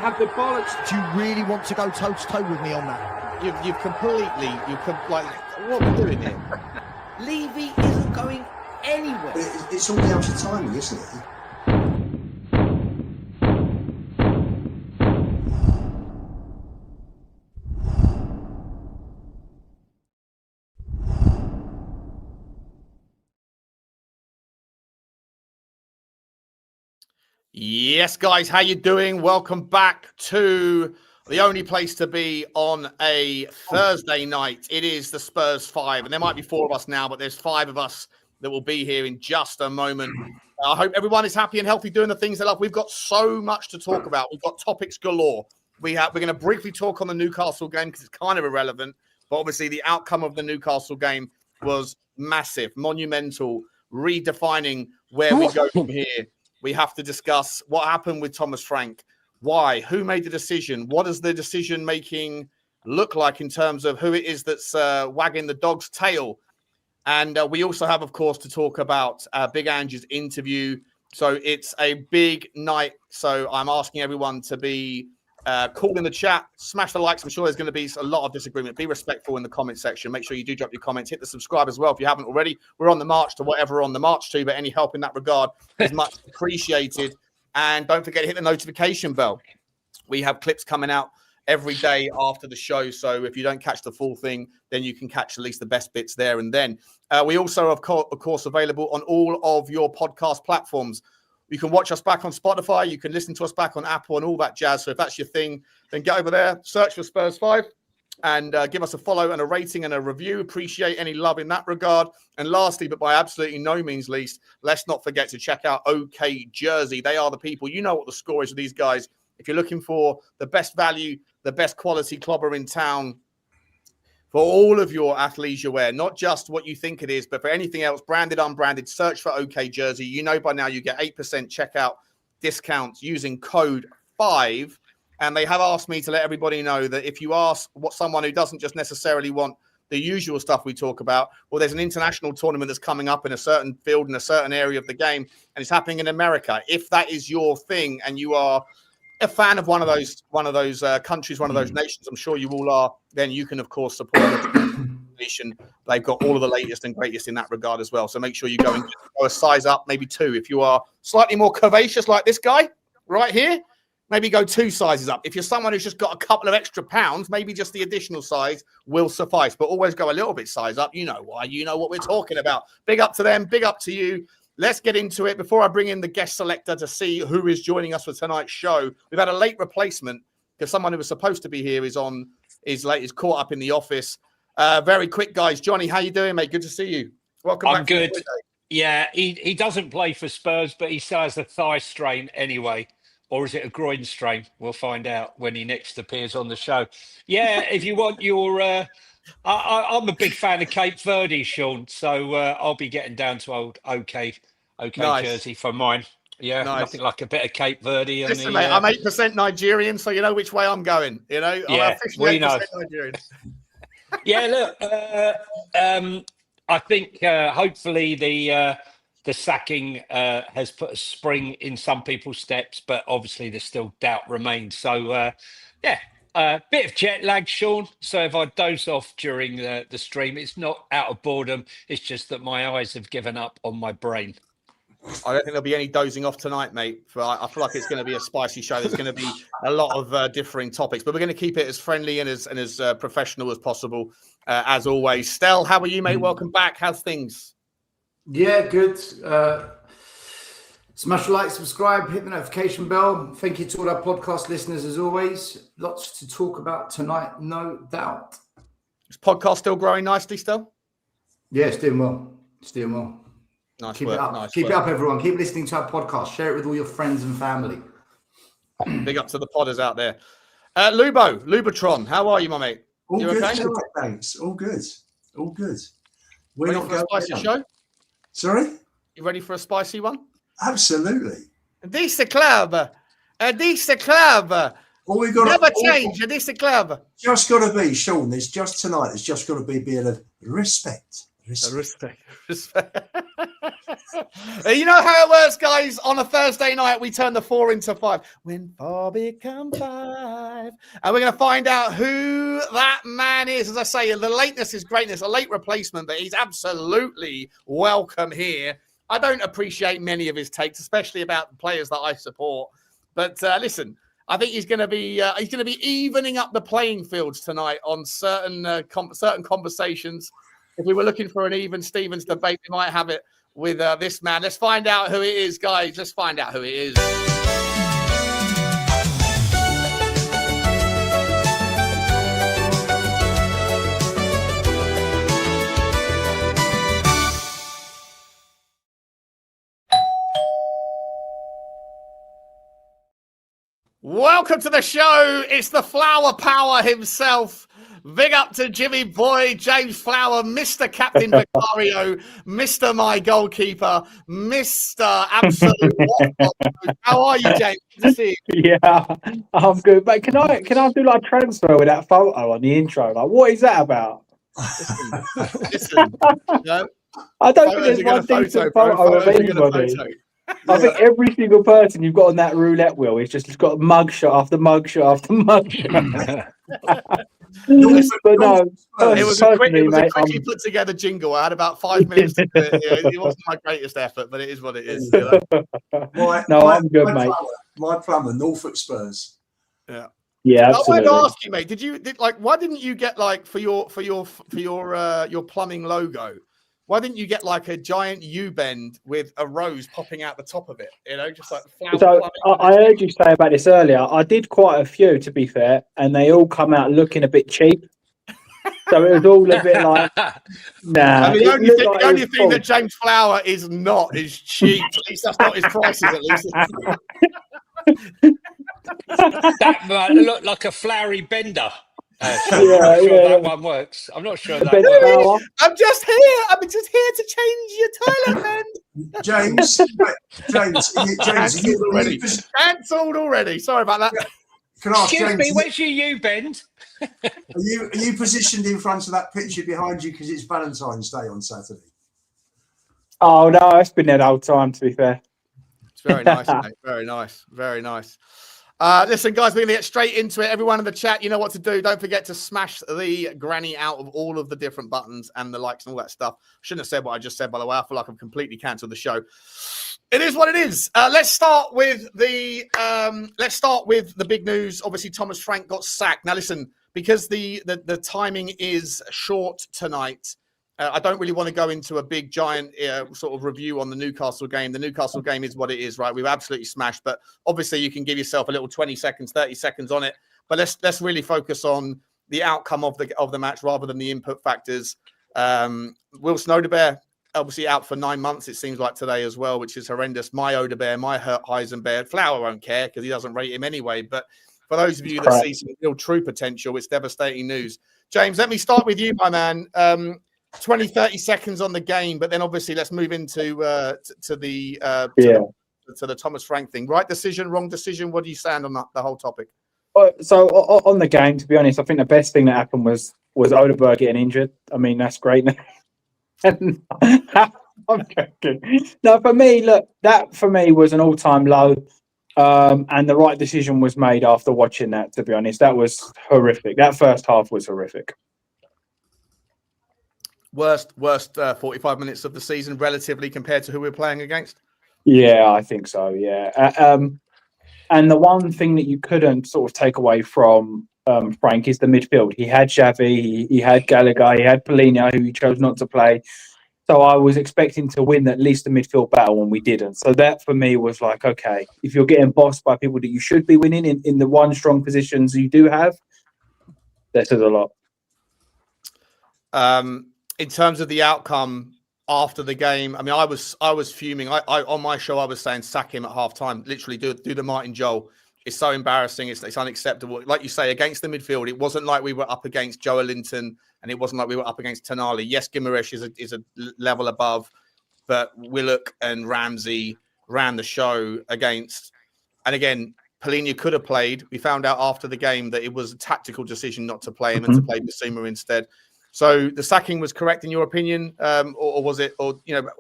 have the bollocks. Do you really want to go toe-to-toe with me on that? You've completely, like, what are we doing here? Levy isn't going anywhere. It's all down to timing, isn't it? Yes, guys, how you doing? Welcome back to the only place to be on a Thursday night. It is the Spurs Five, and there might be 4 of us now, but there's 5 of us that will be here in just a moment. I hope everyone is happy and healthy doing the things they love. We've got so much to talk about. We've got topics galore. We're going to briefly talk on the Newcastle game because it's kind of irrelevant, but obviously the outcome of the Newcastle game was massive, monumental, redefining where we go from here. We have to discuss what happened with Thomas Frank. Why? Who made the decision? What does the decision-making look like in terms of who it is that's wagging the dog's tail? And we also have, of course, to talk about Big Ange's interview. So it's a big night. So I'm asking everyone to be cool in the chat. Smash the likes. I'm sure there's going to be a lot of disagreement. Be respectful in the comment section. Make sure you do drop your comments. Hit the subscribe as well if you haven't already. We're on the march to whatever we're on the march to, but any help in that regard is much appreciated. And don't forget to hit the notification bell. We have clips coming out every day after the show. So if you don't catch the full thing, then you can catch at least the best bits there and then. We also, of course, available on all of your podcast platforms. You can watch us back on Spotify. You can listen to us back on Apple and all that jazz. So if that's your thing, then get over there, search for Spurs 5 and give us a follow and a rating and a review. Appreciate any love in that regard. And lastly, but by absolutely no means least, let's not forget to check out OK Jersey. They are the people. You know what the score is with these guys. If you're looking for the best value, the best quality clobber in town, for all of your athleisure wear, not just what you think it is, but for anything else, branded, unbranded, search for OK Jersey. You know by now you get 8% checkout discounts using code 5. And they have asked me to let everybody know that if you ask what someone who doesn't just necessarily want the usual stuff we talk about, well, there's an international tournament that's coming up in a certain field in a certain area of the game, and it's happening in America. If that is your thing and you are a fan of one of those countries, one of those nations, I'm sure you all are, then you can, of course, support the nation. They've got all of the latest and greatest in that regard as well. So make sure you go and go a size up, maybe 2. If you are slightly more curvaceous like this guy right here, maybe go 2 sizes up. If you're someone who's just got a couple of extra pounds, maybe just the additional size will suffice. But always go a little bit size up. You know why. You know what we're talking about. Big up to them. Big up to you. Let's get into it. Before I bring in the guest selector to see who is joining us for tonight's show, we've had a late replacement because someone who was supposed to be here is late, is caught up in the office. Very quick, guys. Johnny, how you doing, mate? Good to see you. Welcome back. I'm good. Yeah, he doesn't play for Spurs, but he still has a thigh strain anyway. Or is it a groin strain? We'll find out when he next appears on the show. Yeah, if you want your... I'm a big fan of Cape Verde, Sean. So I'll be getting down to old OK nice. Jersey for mine. Yeah, nice. Nothing like a bit of Cape Verde. Listen, mate, I'm 8% Nigerian, so you know which way I'm going. You know, yeah, we know. Nigerian. Yeah, look, I think hopefully the sacking has put a spring in some people's steps, but obviously there's still doubt remains. So, bit of jet lag, Sean. So if I doze off during the stream, it's not out of boredom. It's just that my eyes have given up on my brain. I don't think there'll be any dozing off tonight, mate. I feel like it's going to be a spicy show. There's going to be a lot of differing topics, but we're going to keep it as friendly and as professional as possible, as always. Stell, how are you, mate? Welcome back. How's things? Yeah, good. Smash the like, subscribe, hit the notification bell. Thank you to all our podcast listeners, as always. Lots to talk about tonight, no doubt. Is podcast still growing nicely, Stell? Yeah, it's doing well. It's doing well. Nice Keep work. it up. Nice Keep work. it up, everyone. Keep listening to our podcast. Share it with all your friends and family. Big up to the podders out there. Lubotron, how are you, my mate? All you good, okay? thanks. All good. All good. Ready for a spicy show? Sorry? You ready for a spicy one? Absolutely. This the club. This the club. All we got never change. This the club. Just got to be, Sean. There's just tonight. There's just got to be a bit of respect. Respect. You know how it works, guys. On a Thursday night, we turn the 4 into 5. When 4 become 5. And we're going to find out who that man is. As I say, the lateness is greatness. A late replacement, but he's absolutely welcome here. I don't appreciate many of his takes, especially about the players that I support. But listen, I think he's going to be evening up the playing fields tonight on certain conversations. If we were looking for an even Stevens debate, we might have it with this man. Let's find out who it is, guys. Let's find out who it is. Welcome to the show. It's the Flower Power himself. Big up to Jimmy Boy, James Flower, Mr. Captain Vicario, Mr. My Goalkeeper, Mr. Absolute. How are you, James? Good to see you. Yeah, I'm good. But can I do like transfer with that photo on the intro? Like, what is that about? Listen. No, I don't think there's one decent photo of anybody. I think every single person you've got on that roulette wheel is just got mugshot after mugshot after mugshot. But no, it was a quickly put together jingle. I had about 5 minutes to do it. It wasn't my greatest effort, but it is what it is. You know? I'm good, mate. My plumber, Norfolk Spurs. Yeah. Yeah, absolutely. I wanted to ask you, mate. Why didn't you get like for your plumbing logo? Why didn't you get like a giant U-bend with a rose popping out the top of it? You know, just like flower. So I heard you say about this earlier. I did quite a few, to be fair, and they all come out looking a bit cheap. So it was all a bit like, nah. I mean, the only thing that James Flower is not is cheap. At least that's not his prices. At least. That might look like a flowery bender. I'm not sure that one works. I'm not sure that works. I'm just here to change your toilet bend. James, Cancelled already. Sorry about that. Can I ask Excuse James, me, where's your U-bend? Are you positioned in front of that picture behind you because it's Valentine's Day on Saturday? Oh no, it's been there the whole time, to be fair. It's very nice, mate. Very nice. Very nice. Listen, guys, we're going to get straight into it. Everyone in the chat, you know what to do. Don't forget to smash the granny out of all of the different buttons and the likes and all that stuff. Shouldn't have said what I just said, by the way. I feel like I've completely cancelled the show. It is what it is. Let's start with the big news. Obviously, Thomas Frank got sacked. Now, listen, because the timing is short tonight, I don't really want to go into a big, giant sort of review on the Newcastle game. The Newcastle game is what it is, right? We've absolutely smashed. But obviously, you can give yourself a little 20 seconds, 30 seconds on it. But let's really focus on the outcome of the match rather than the input factors. Wilson Odebear, obviously out for 9 months, it seems like today as well, which is horrendous. My Odebear, my Heisenberg. Flower won't care because he doesn't rate him anyway. But for those of you that see some real true potential, it's devastating news. James, let me start with you, my man. 20, 30 seconds on the game, but then obviously let's move into to the Thomas Frank thing. Right decision, wrong decision? What do you stand on the whole topic? So on the game, to be honest, I think the best thing that happened was Odeberg getting injured. I mean, that's great. I'm joking. No, for me, look, that for me was an all-time low, and the right decision was made after watching that. To be honest, that was horrific. That first half was horrific. Worst 45 minutes of the season, relatively, compared to who we're playing against? Yeah, I think so, yeah. And the one thing that you couldn't sort of take away from Frank is the midfield. He had Xavi, he had Gallagher, he had Pochettino, who he chose not to play. So I was expecting to win at least the midfield battle, and we didn't. So that, for me, was like, okay, if you're getting bossed by people that you should be winning in the one strong positions you do have, that says a lot. In terms of the outcome after the game, I mean, I was fuming. I on my show, I was saying sack him at halftime. Literally, do the Martin Joel. It's so embarrassing. It's unacceptable. Like you say, against the midfield, it wasn't like we were up against Joe Linton, and it wasn't like we were up against Tonali. Yes, Guimaraes is a level above, but Willock and Ramsey ran the show against. And again, Pochettino could have played. We found out after the game that it was a tactical decision not to play him and to play Basuma instead. So the sacking was correct in your opinion, or was it? Or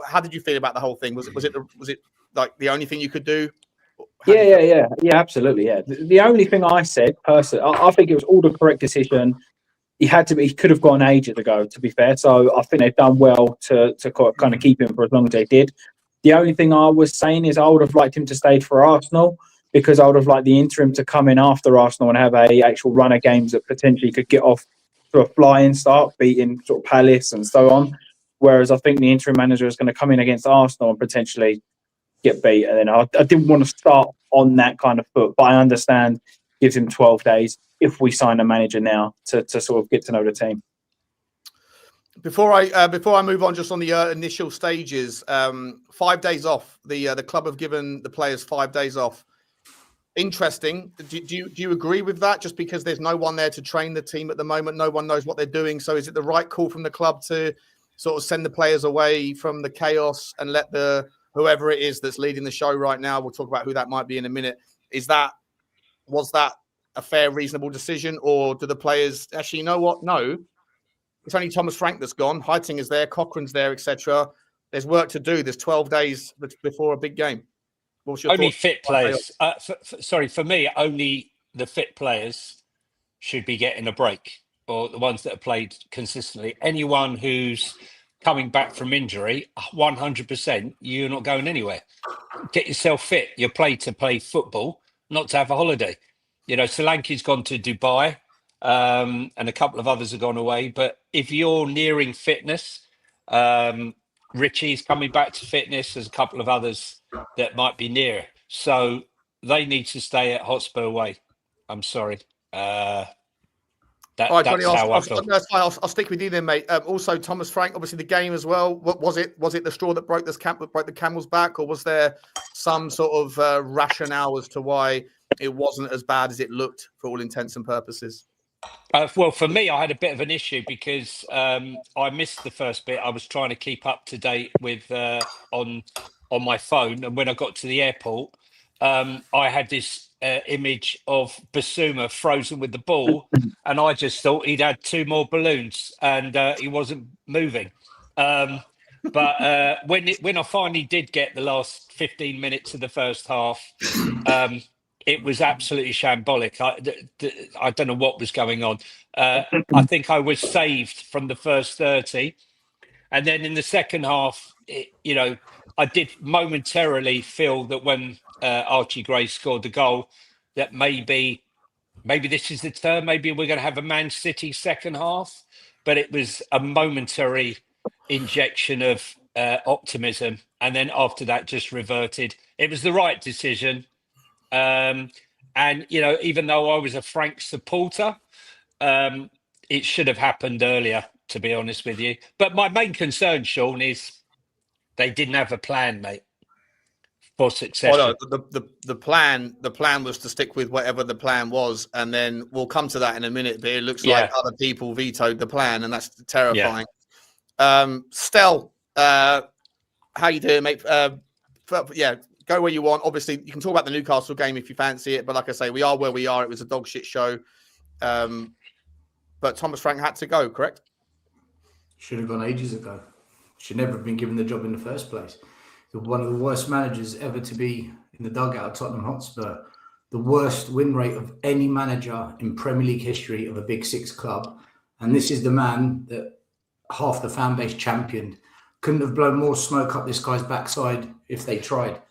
how did you feel about the whole thing? Was it like the only thing you could do? Yeah, absolutely. Yeah, the only thing I said personally, I think it was all the correct decision. He could have gone ages ago, to be fair. So I think they've done well to kind of keep him for as long as they did. The only thing I was saying is I would have liked him to stay for Arsenal, because I would have liked the interim to come in after Arsenal and have a actual run of games that potentially could get off to a flying start, beating sort of Palace and so on. Whereas I think the interim manager is going to come in against Arsenal and potentially get beat. And then I didn't want to start on that kind of foot, but I understand gives him 12 days if we sign a manager now to sort of get to know the team. Before I move on, just on the initial stages, 5 days off. The club have given the players 5 days off. Interesting. Do you agree with that? Just because there's no one there to train the team at the moment, no one knows what they're doing. So is it the right call from the club to sort of send the players away from the chaos and let whoever it is that's leading the show right now, we'll talk about who that might be in a minute. Was that a fair, reasonable decision, or do the players actually, you know what? No, it's only Thomas Frank that's gone. Heitinger's there, Cochrane's there, etc. There's work to do. There's 12 days before a big game. What's your Only thoughts? fit players. For me, only the fit players should be getting a break, or the ones that have played consistently. Anyone who's coming back from injury, 100%, you're not going anywhere. Get yourself fit. You're paid to play football, not to have a holiday. Solanke's gone to Dubai, and a couple of others have gone away. But if you're nearing fitness, Richie's coming back to fitness. There's a couple of others that might be near. So they need to stay at Hotspur way. I'm sorry. All right, that's Johnny, how I feel. That's fine. I'll stick with you then, mate. Also, Thomas Frank, obviously the game as well. Was it the straw that broke the camel's back, or was there some sort of rationale as to why it wasn't as bad as it looked for all intents and purposes? Well, for me, I had a bit of an issue because I missed the first bit. I was trying to keep up to date with on my phone, and when I got to the airport, I had this image of Basuma frozen with the ball, and I just thought he'd had 2 more balloons and he wasn't moving. But when I finally did get the last 15 minutes of the first half, it was absolutely shambolic. I don't know what was going on. I think I was saved from the first 30. And then in the second half, I did momentarily feel that when Archie Gray scored the goal, that maybe this is the turn. Maybe we're going to have a Man City second half. But it was a momentary injection of optimism. And then after that, just reverted. It was the right decision. And, even though I was a Frank supporter, it should have happened earlier, to be honest with you. But my main concern, Sean, is they didn't have a plan, mate, for succession. Well, no, the plan was to stick with whatever the plan was, and then we'll come to that in a minute. But it looks like other people vetoed the plan, and that's terrifying. Yeah. Stell, how you doing, mate? Go where you want. Obviously, you can talk about the Newcastle game if you fancy it, but like I say, we are where we are. It was a dog shit show. But Thomas Frank had to go, correct? Should have gone ages ago. Should never have been given the job in the first place. One of the worst managers ever to be in the dugout at Tottenham Hotspur. The worst win rate of any manager in Premier League history of a Big Six club. And this is the man that half the fan base championed. Couldn't have blown more smoke up this guy's backside if they tried.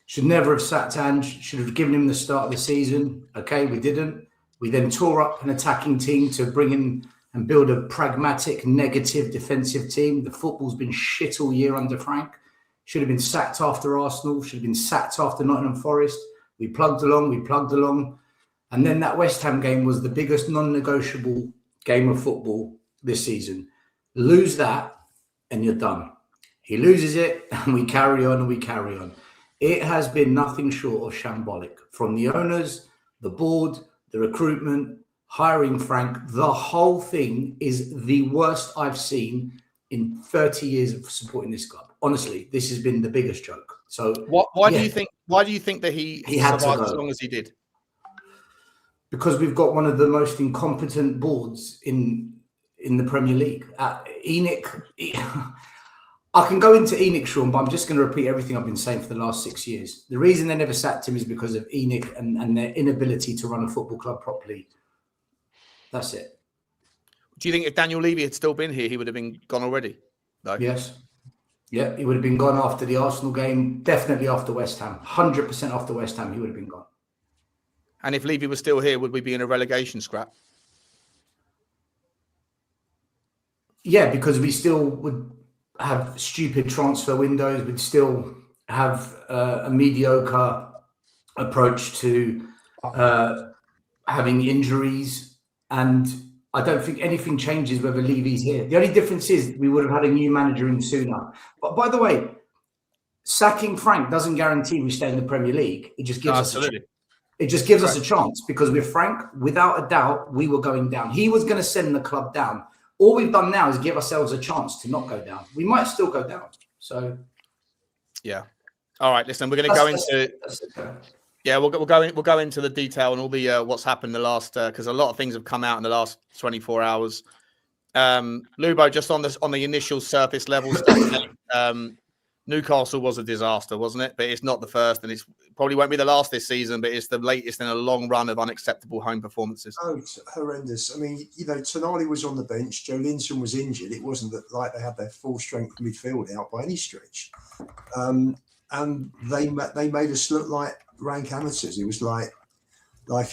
Should never have sacked Ange. Should have given him the start of the season. Okay, we didn't. We then tore up an attacking team to bring in and build a pragmatic, negative defensive team. The football's been shit all year under Frank. Should have been sacked after Arsenal. Should have been sacked after Nottingham Forest. We plugged along. And then that West Ham game was the biggest non-negotiable game of football this season. Lose that and you're done. He loses it and we carry on. It has been nothing short of shambolic from the owners, the board, the recruitment, hiring Frank. The whole thing is the worst I've seen in 30 years of supporting this club. Honestly, this has been the biggest joke. So why do you think that he had survived to as go? long as he did? Because we've got one of the most incompetent boards in in the Premier League. Enoch, I can go into Enoch, Sean, but I'm just going to repeat everything I've been saying for the last 6 years. The reason they never sacked him is because of Enoch and their inability to run a football club properly. That's it. Do you think if Daniel Levy had still been here, he would have been gone already? No. Yes. Yeah, he would have been gone after the Arsenal game, definitely after West Ham. 100% after West Ham, he would have been gone. And if Levy was still here, would we be in a relegation scrap? Yeah, because we still would have stupid transfer windows. We'd still have a mediocre approach to having injuries. And I don't think anything changes whether Levy's here. The only difference is we would have had a new manager in sooner. But by the way, sacking Frank doesn't guarantee we stay in the Premier League. It just gives us a chance. It just gives us a chance because with Frank, without a doubt, we were going down. He was going to send the club down. All we've done now is give ourselves a chance to not go down. We might still go down. So, yeah. All right. Listen, we're going to go into. Yeah, we'll go into the detail and all the what's happened the last because a lot of things have come out in the last 24 hours. Lubo, just on the initial surface level stuff. Newcastle was a disaster, wasn't it? But it's not the first, and it's probably won't be the last this season. But it's the latest in a long run of unacceptable home performances. Oh, it's horrendous! I mean, Tonali was on the bench. Joe Linton was injured. It wasn't like they had their full strength midfield out by any stretch, and they made us look like rank amateurs. It was like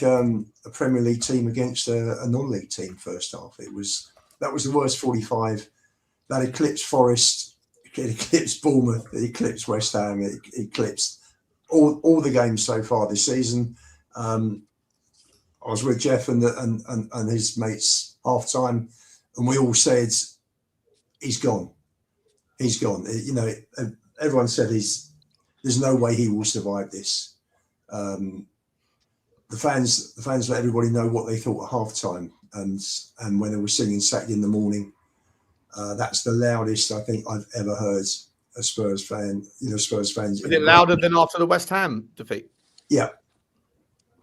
a Premier League team against a non-league team first half. That was the worst 45. That eclipsed Forest. It eclipsed Bournemouth, it eclipsed West Ham, it eclipsed all the games so far this season. I was with Jeff and his mates half time, and we all said, "He's gone. He's gone." Everyone said there's no way he will survive this. The fans let everybody know what they thought at half time, and when they were singing Saturday in the morning. That's the loudest I think I've ever heard a Spurs fan. Spurs fans. Was it louder than after the West Ham defeat? Yeah.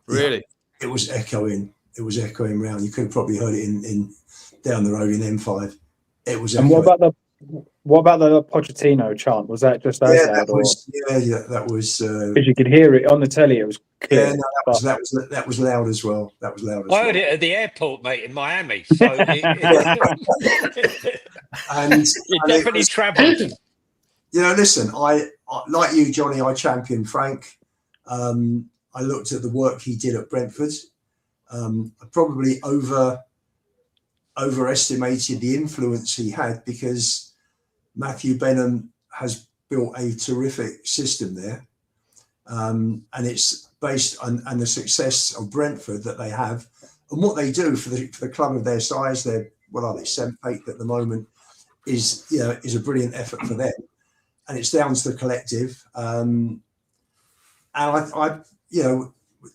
Really? Yeah. It was echoing. It was echoing round. You could have probably heard it in down the road in M5. It was. And echoing. what about the Pochettino chant? Was that just as loud? That was. Because you could hear it on the telly. It was clear. Yeah, no, that was loud as well. That was loud as well. I heard it at the airport, mate, in Miami. So and you definitely travelled. Listen, I like you, Johnny. I championed Frank. I looked at the work he did at Brentford. I probably overestimated the influence he had because Matthew Benham has built a terrific system there, and it's based on the success of Brentford that they have and what they do for the club of their size. They're 7th, 8th at the moment. Is a brilliant effort for them, and it's down to the collective. And I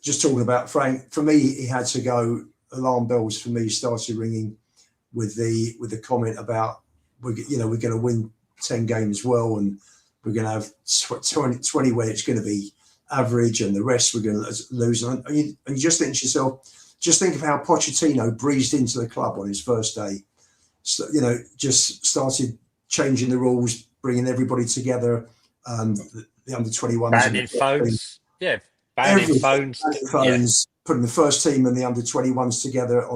just talking about Frank, for me, he had to go. Alarm bells for me started ringing with the comment about we're going to win 10 games well, and we're going to have 20 where it's going to be average, and the rest we're going to lose. And you just think to yourself, just think of how Pochettino breezed into the club on his first day. So, just started changing the rules, bringing everybody together. The under 21s, banning phones, banning phones, putting the first team and the under 21s together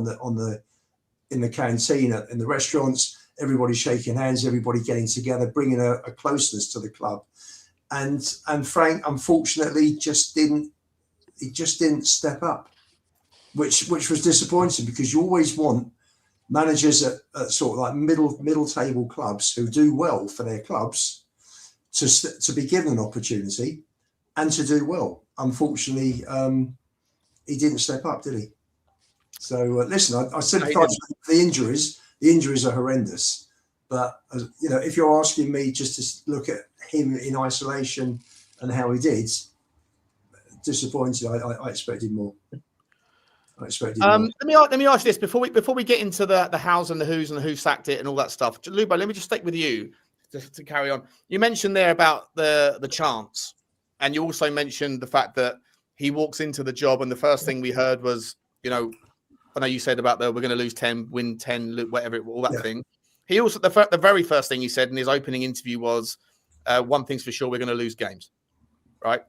in the canteen, in the restaurants. Everybody shaking hands, everybody getting together, bringing a closeness to the club. And Frank, unfortunately, just didn't step up, which was disappointing because you always want managers at sort of like middle table clubs who do well for their clubs to be given an opportunity and to do well. Unfortunately, he didn't step up, did he? So listen, I sympathise with the injuries. The injuries are horrendous, but if you're asking me just to look at him in isolation and how he did, disappointed. I expected more. Let me ask you this before we get into the hows and the who's and who sacked it and all that stuff. Lubo, let me just stick with you just to carry on. You mentioned there about the chance, and you also mentioned the fact that he walks into the job and the first thing we heard was, I know you said about we're going to lose 10, win 10, whatever, all that Yeah. thing. He also, the very first thing he said in his opening interview was, one thing's for sure, we're going to lose games, right?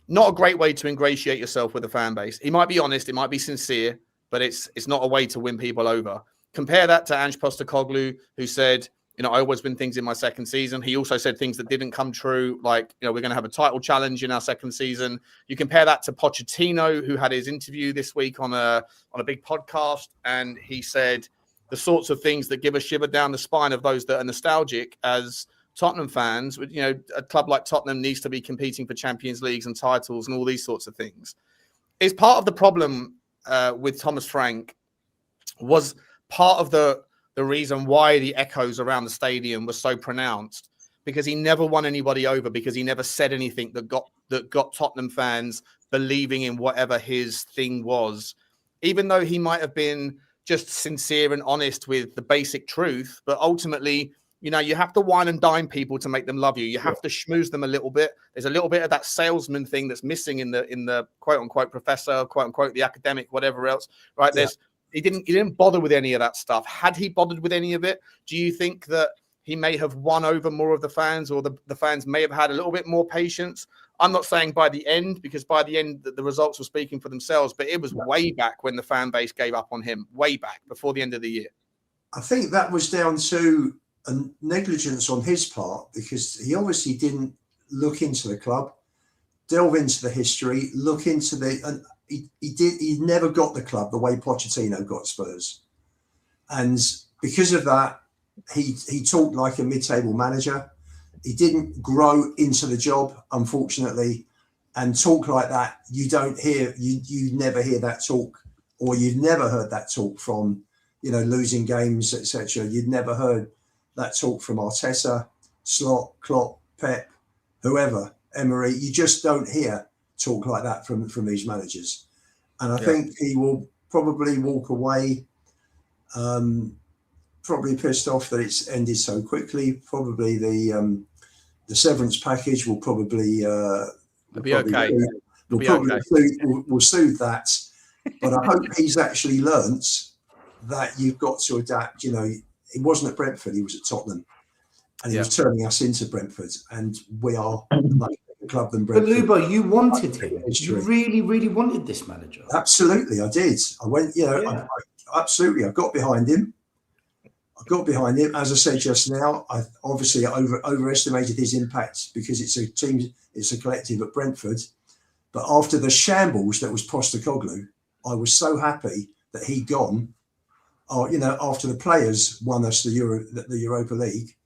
Not a great way to ingratiate yourself with the fan base. He might be honest, it might be sincere, but it's not a way to win people over. Compare that to Ange Postecoglou, who said, I always win things in my second season. He also said things that didn't come true, like, we're going to have a title challenge in our second season. You compare that to Pochettino, who had his interview this week on a big podcast, and he said the sorts of things that give a shiver down the spine of those that are nostalgic as Tottenham fans. A club like Tottenham needs to be competing for Champions Leagues and titles and all these sorts of things. It's part of the problem with Thomas Frank was part of the reason why the echoes around the stadium were so pronounced, because he never won anybody over, because he never said anything that got Tottenham fans believing in whatever his thing was, even though he might have been just sincere and honest with the basic truth. But ultimately, you have to wine and dine people to make them love you. You have to schmooze them a little bit. There's a little bit of that salesman thing that's missing in the quote unquote professor, quote unquote the academic, whatever else, right? Yeah. He didn't bother with any of that stuff. Had he bothered with any of it, do you think that he may have won over more of the fans, or the fans may have had a little bit more patience? I'm not saying by the end, because by the end the results were speaking for themselves, but it was way back when the fan base gave up on him, way back before the end of the year. I think that was down to a negligence on his part, because he obviously didn't look into the club, delve into the history, look into and he never got the club the way Pochettino got Spurs. And because of that, he talked like a mid-table manager. He didn't grow into the job, unfortunately, and talk like that. You never hear that talk, or you've never heard that talk from, losing games, etc. You'd never heard that talk from Arteta, Slot, Klopp, Pep, whoever, Emery. You just don't hear talk like that from these managers. And I think he will probably walk away probably pissed off that it's ended so quickly. Probably the severance package will probably be okay. Will soothe that. But I hope he's actually learnt that you've got to adapt. He wasn't at Brentford, he was at Tottenham, and he was turning us into Brentford, and we are a much bigger club than Brentford. But Lubo, you wanted him. You really, really wanted this manager. Absolutely, I did. I went, I absolutely, I got behind him. As I said just now, I obviously overestimated his impact because it's a team, it's a collective at Brentford. But after the shambles that was Postecoglou, I was so happy that he'd gone. After the players won us the Europa League,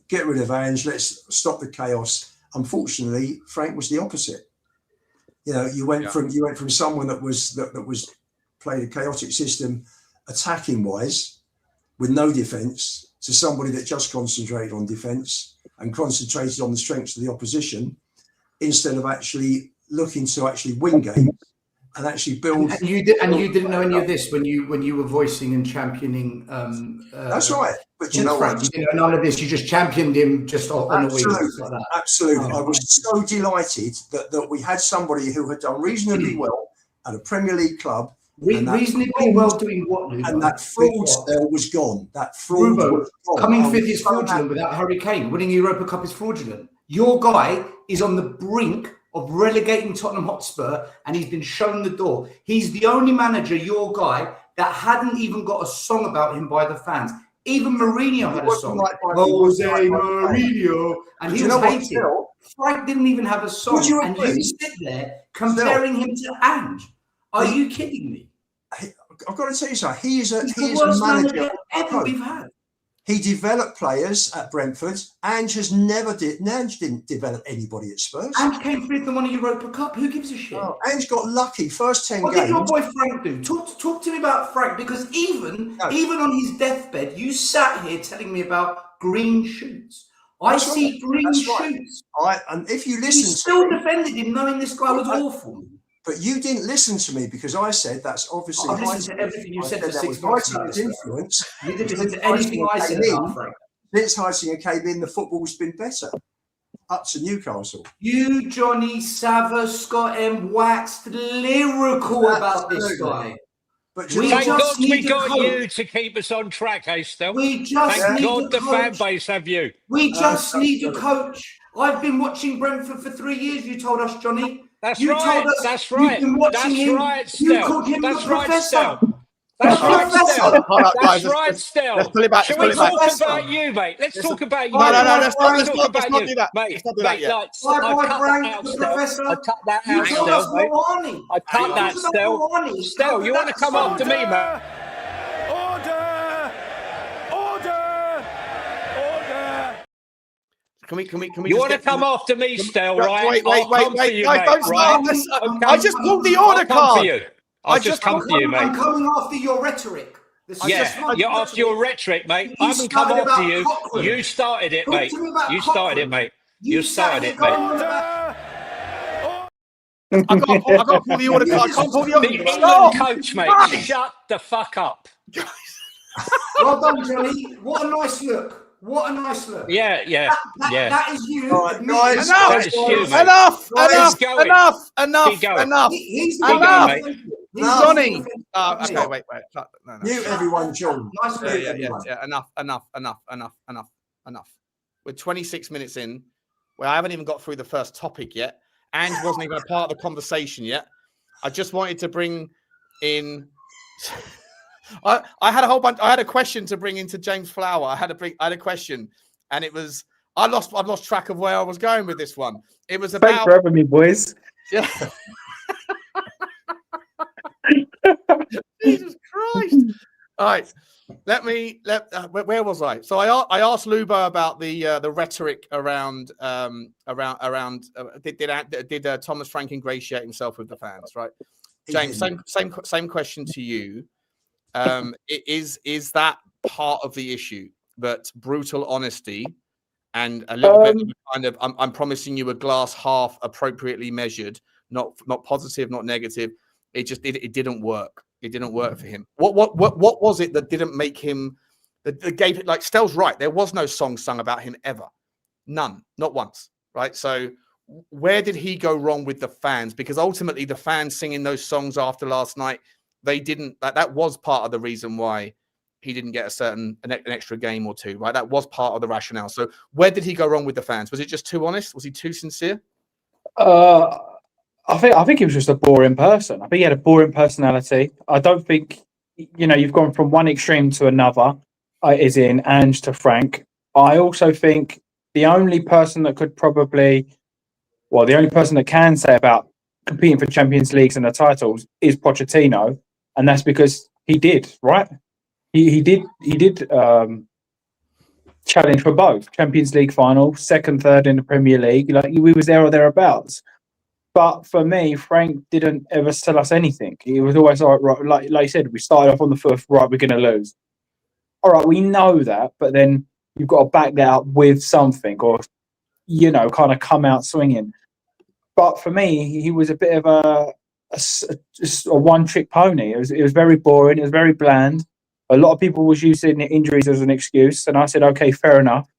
get rid of Ange, let's stop the chaos. Unfortunately, Frank was the opposite. You went from someone that was played a chaotic system, attacking wise, with no defence, to somebody that just concentrated on defence and concentrated on the strengths of the opposition, instead of actually looking to actually win games and actually build. And you didn't know any of this when you were voicing and championing. That's right. But you know what? You didn't know none of this. You just championed him just on a week. Like that. Absolutely. I was so delighted that we had somebody who had done reasonably well at a Premier League club. Reasonably well doing what, Lubo? And that fraud spell was gone. That fraud was gone. Coming fifth is fraudulent without Harry Kane. Winning the Europa Cup is fraudulent. Your guy is on the brink of relegating Tottenham Hotspur, and he's been shown the door. He's the only manager, your guy, that hadn't even got a song about him by the fans. Even Mourinho had a song. Jose Mourinho. And he was hated. Frank didn't even have a song. And you sit there comparing him to Ange. Are you kidding me? I've got to tell you something. He is a worst manager ever we've had. He developed players at Brentford. Ange didn't develop anybody at Spurs. Ange came fifth and won a Europa Cup. Who gives a shit? Oh, Ange got lucky. First 10 what games. What did your boy Frank do? Talk to me about Frank, because even on his deathbed, you sat here telling me about green shoots. I see green shoots. And if you listen, you still defended him, knowing this guy was awful. But you didn't listen to me, because I said that's obviously. I listened to everything you said for 6 months. Influence. You didn't listen to anything I said about Frank. Since Heisinger came in, the football's been better. Up to Newcastle. You, Johnny, Sava, Scott M, waxed lyrical about this guy. But We Thank just God we need a got coach. you to keep us on track, eh, Stell? We just Thank need God a the fan coach. base have you. We just need a coach. I've been watching Brentford for 3 years, you told us, Johnny. That's You right. told us That's you've right. been watching That's him. right, You Stell. called him That's the right, professor. Stell. The That's right, professor. Stell. Hold up, That's guys. right, Let's Stell. pull it back. Shall Let's we pull it back. talk Professor. about you, mate? Let's talk about you, No, mate. let's Let's not talk about do you, that. mate. Let's not do that Mate, yet. like, Bye I bye, cut Frank, that out, the Stell. professor. I cut that You out, told us Stell, mate. Moani. I cut You that, talked about Stell. Moani. Stell, you want to come after me, mate? Can we You just want to get come after me, Stell, right? Wait, I'll come for you, guys, mate, don't right? start. Okay. I just pulled the I'll order come for card. you. I'll just come for you, mate. I'm coming after your rhetoric. Yeah, you're after your rhetoric, mate. I You haven't come started after about you. Cochrane. You started it, Talk mate. to me about You started it, Cochrane. mate. You You started sat here it, mate. going on about I got to pull the order card. I can't pull the order. The England Stop! coach, mate. Shut the fuck up. Well done, Johnny. What a nice look. What a nice look. Yeah. That is you. All right, admitting guys, That is you, mate. Enough. Keep going. He's Keep going, mate. Johnny. Okay, Okay, wait. No. mute everyone, John. Nice look. Yeah. Enough. We're 26 minutes in. Well, I haven't even got through the first topic yet. Ange wasn't even a part of the conversation yet. I just wanted to bring in. I had a whole bunch. I had a question to bring into James Flower. I had a question, and it was I've lost track of where I was going with this one. It was Thanks about for having me, boys. yeah. Jesus Christ! All right, where was I? So I asked Lubo about the rhetoric around did Thomas Frank ingratiate himself with the fans, right? James, same question to you. Is that part of the issue, that brutal honesty and a little bit of kind of I'm promising you a glass half appropriately measured, not positive, not negative. It didn't work. It didn't work for him. What was it that didn't make him that gave it, like Stell's right? There was no song sung about him ever. None, not once. Right. So where did he go wrong with the fans? Because ultimately the fans singing those songs after last night, they didn't, that was part of the reason why he didn't get an extra game or two, right? That was part of the rationale. So where did he go wrong with the fans? Was it just too honest? Was he too sincere? I think he was just a boring person. I think he had a boring personality. I don't think, you've gone from one extreme to another, as in Ange to Frank. I also think the only person that can say about competing for Champions Leagues and the titles is Pochettino, and that's because he did, right? He did challenge for both Champions League final, second, third in the Premier League. Like, we was there or thereabouts. But for me, Frank didn't ever tell us anything. He was always right, like you said, we started off on the foot, right, we're going to lose. All right, we know that, but then you've got to back that up with something, or kind of come out swinging. But for me, he was a bit of a one-trick pony. It was very boring. It was very bland. A lot of people was using injuries as an excuse, and I said, okay, fair enough.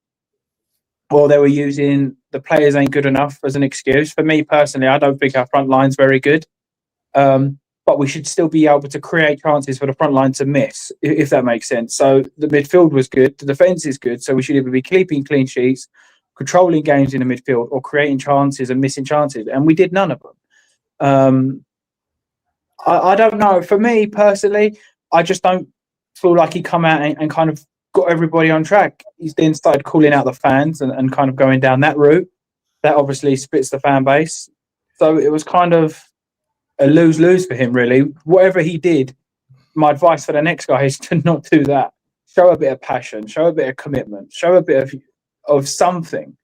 Or they were using the players ain't good enough as an excuse. For me personally, I don't think our front line's very good. But we should still be able to create chances for the front line to miss, if that makes sense. So the midfield was good, the defence is good, so we should either be keeping clean sheets, controlling games in the midfield, or creating chances and missing chances, and we did none of them. I don't know. For me personally, I just don't feel like he come out and kind of got everybody on track. He's then started calling out the fans and kind of going down that route. That obviously splits the fan base. So it was kind of a lose-lose for him, really. Whatever he did, my advice for the next guy is to not do that. Show a bit of passion, show a bit of commitment, show a bit of something.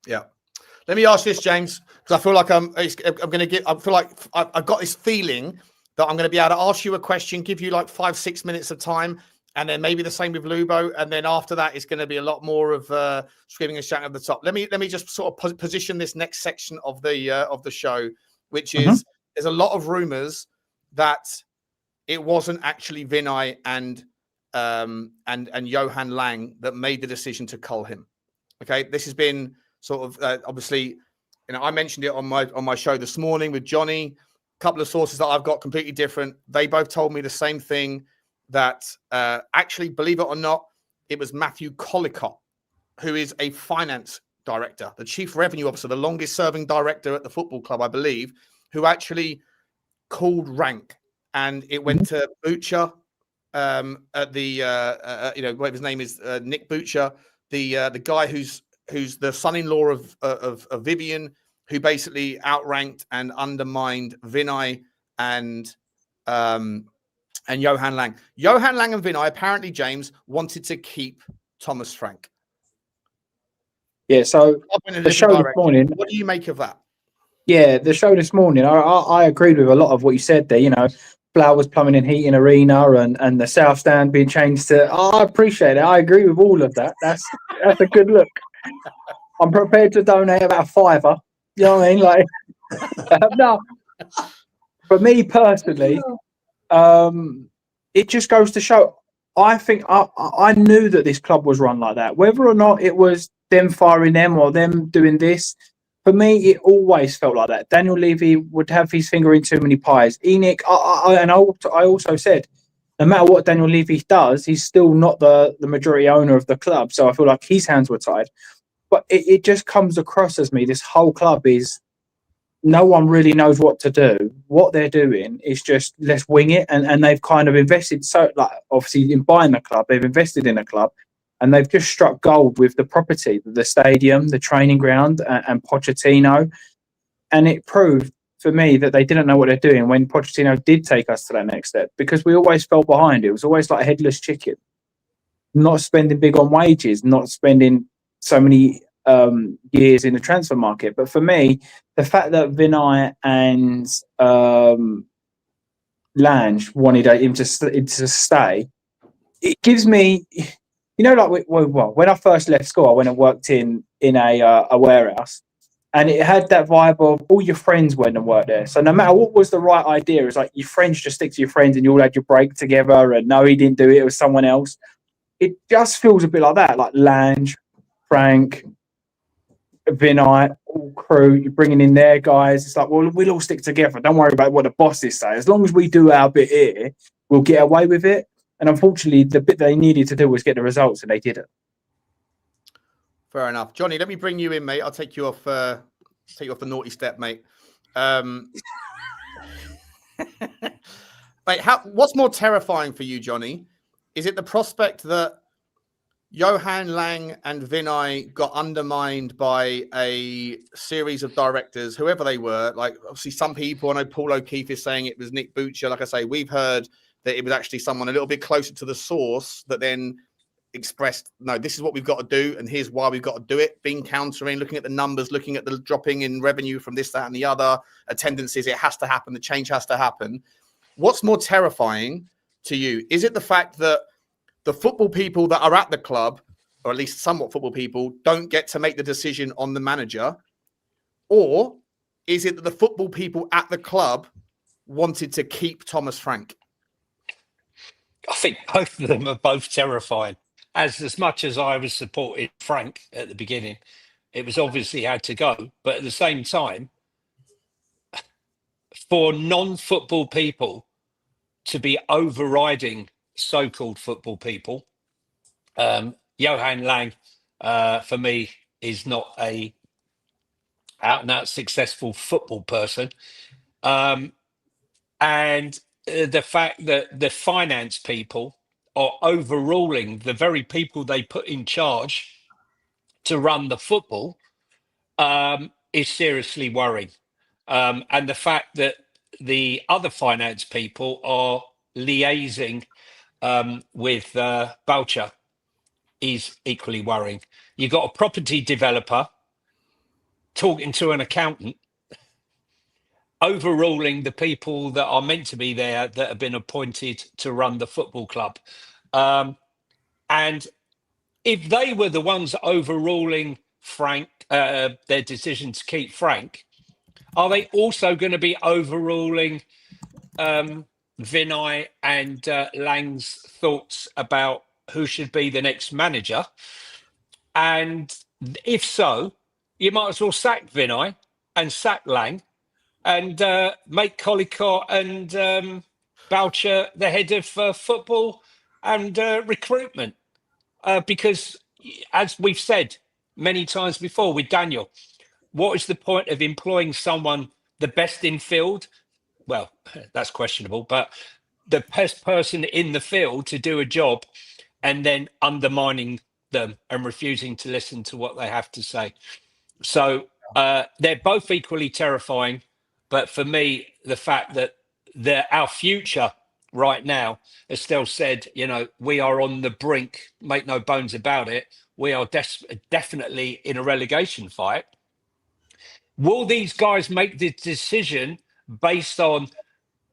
Yeah. Let me ask this, James, because I feel like I've got this feeling that I'm going to be able to ask you a question, give you like 5-6 minutes of time, and then maybe the same with Lubo, and then after that, it's going to be a lot more of screaming and shouting at the top. Let me just sort of position this next section of the show, which is there's a lot of rumors that it wasn't actually Vinay and Johan Lang that made the decision to cull him. Okay, this has been sort of obviously, I mentioned it on my show this morning with Johnny. couple of sources that I've got completely different. They both told me the same thing, that actually, believe it or not, it was Matthew Collicott, who is a finance director, the chief revenue officer, the longest serving director at the football club, I believe, who actually called rank. And it went to Butcher at the, whatever his name is, Nick Butcher, the guy who's the son-in-law of Vivian, who basically outranked and undermined Vinay and Johan Lang. Johan Lang and Vinay, apparently, James, wanted to keep Thomas Frank. Yeah, so the show this morning. What do you make of that? Yeah, the show this morning, I agreed with a lot of what you said there. You know, Flowers, Plumbing and Heating Arena and the South Stand being changed to. I appreciate it. I agree with all of that. That's a good look. I'm prepared to donate about £5. You know what I mean? Like, no. For me personally, it just goes to show. I think I knew that this club was run like that. Whether or not it was them firing them or them doing this, for me, it always felt like that. Daniel Levy would have his finger in too many pies. Enoch, I also said, no matter what Daniel Levy does, he's still not the majority owner of the club. So I feel like his hands were tied. But it just comes across as me, this whole club is, no one really knows what to do. What they're doing is just, let's wing it. And they've kind of invested, so like obviously in buying the club, they've invested in a club. And they've just struck gold with the property, the stadium, the training ground, and Pochettino. And it proved for me that they didn't know what they're doing when Pochettino did take us to that next step, because we always fell behind. It was always like a headless chicken. Not spending big on wages, not spending so many years in the transfer market. But for me, the fact that Vinay and Lange wanted him to stay, it gives me... You know, like when I first left school, I went and worked in a warehouse, and it had that vibe of all your friends went and worked there. So no matter what was the right idea, it's like your friends just stick to your friends, and you all had your break together. And no, he didn't do it; it was someone else. It just feels a bit like that, like Lange, Frank, Vinay, all crew. You're bringing in their guys. It's like, well, we'll all stick together. Don't worry about what the bosses say. As long as we do our bit here, we'll get away with it. And unfortunately, the bit they needed to do was get the results, and they didn't. Fair enough, Johnny. Let me bring you in, mate. I'll take you off. Take you off the naughty step, mate. Mate, what's more terrifying for you, Johnny? Is it the prospect that Johan Lang and Vinay got undermined by a series of directors, whoever they were? Like, obviously, some people. I know Paul O'Keefe is saying it was Nick Butcher. Like I say, we've heard that it was actually someone a little bit closer to the source that then expressed, no, this is what we've got to do, and here's why we've got to do it. Being countering, looking at the numbers, looking at the dropping in revenue from this, that, and the other, attendances, it has to happen, the change has to happen. What's more terrifying to you? Is it the fact that the football people that are at the club, or at least somewhat football people, don't get to make the decision on the manager? Or is it that the football people at the club wanted to keep Thomas Frank? I think both of them are both terrifying. As much as I was supporting Frank at the beginning, it was obviously had to go. But at the same time, for non-football people to be overriding so-called football people, Johan Lang, for me, is not a out-and-out successful football person. And the fact that the finance people are overruling the very people they put in charge to run the football is seriously worrying. And the fact that the other finance people are liaising with Boucher is equally worrying. You've got a property developer talking to an accountant, overruling the people that are meant to be there that have been appointed to run the football club. And if they were the ones overruling Frank, their decision to keep Frank, are they also going to be overruling Vinay and Lang's thoughts about who should be the next manager? And if so, you might as well sack Vinay and sack Lang, and make Collicott and Boucher the head of football and recruitment. Because, as we've said many times before with Daniel, what is the point of employing someone the best in field? Well, that's questionable, but the best person in the field to do a job and then undermining them and refusing to listen to what they have to say. So they're both equally terrifying. But for me, the fact that our future right now, as Stell said, we are on the brink, make no bones about it. We are definitely in a relegation fight. Will these guys make the decision based on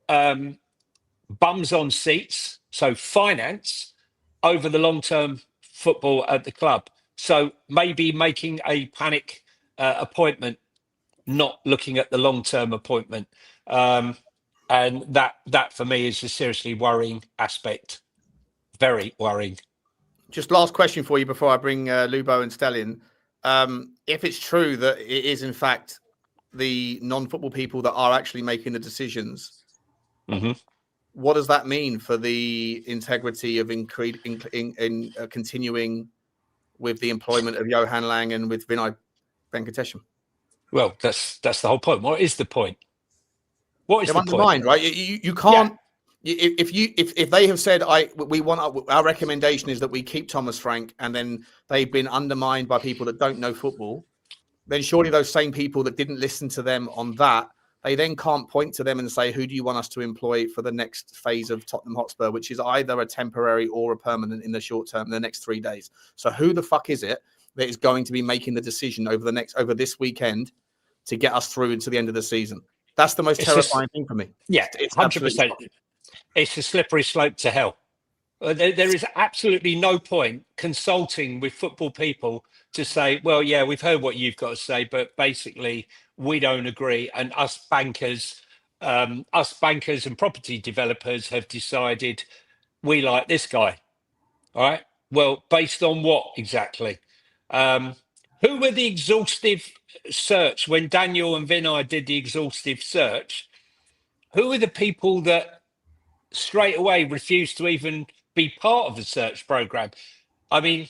bums on seats, so finance, over the long-term football at the club? So maybe making a panic appointment, not looking at the long-term appointment. And that for me is a seriously worrying aspect. Very worrying. Just last question for you before I bring Lubo and Stell in. If it's true that it is in fact the non-football people that are actually making the decisions, what does that mean for the integrity of continuing with the employment of Johan Lang and with Vinay Venkatesham? Well, that's the whole point. What is the point? What is They're the point? right? You can't. Yeah. If they have said we want our recommendation is that we keep Thomas Frank, and then they've been undermined by people that don't know football, then surely those same people that didn't listen to them on that, they then can't point to them and say, who do you want us to employ for the next phase of Tottenham Hotspur, which is either a temporary or a permanent in the short term, in the next 3 days. So who the fuck is it that is going to be making the decision over this weekend to get us through into the end of the season? That's the most terrifying thing for me. Yeah, it's 100%. It's a slippery slope to hell. There is absolutely no point consulting with football people to say, well, yeah, we've heard what you've got to say, but basically we don't agree. And us bankers and property developers have decided we like this guy. All right. Well, based on what exactly? Who were the exhaustive search when Daniel and Vinay did the exhaustive search? Who were the people that straight away refused to even be part of the search program? I mean,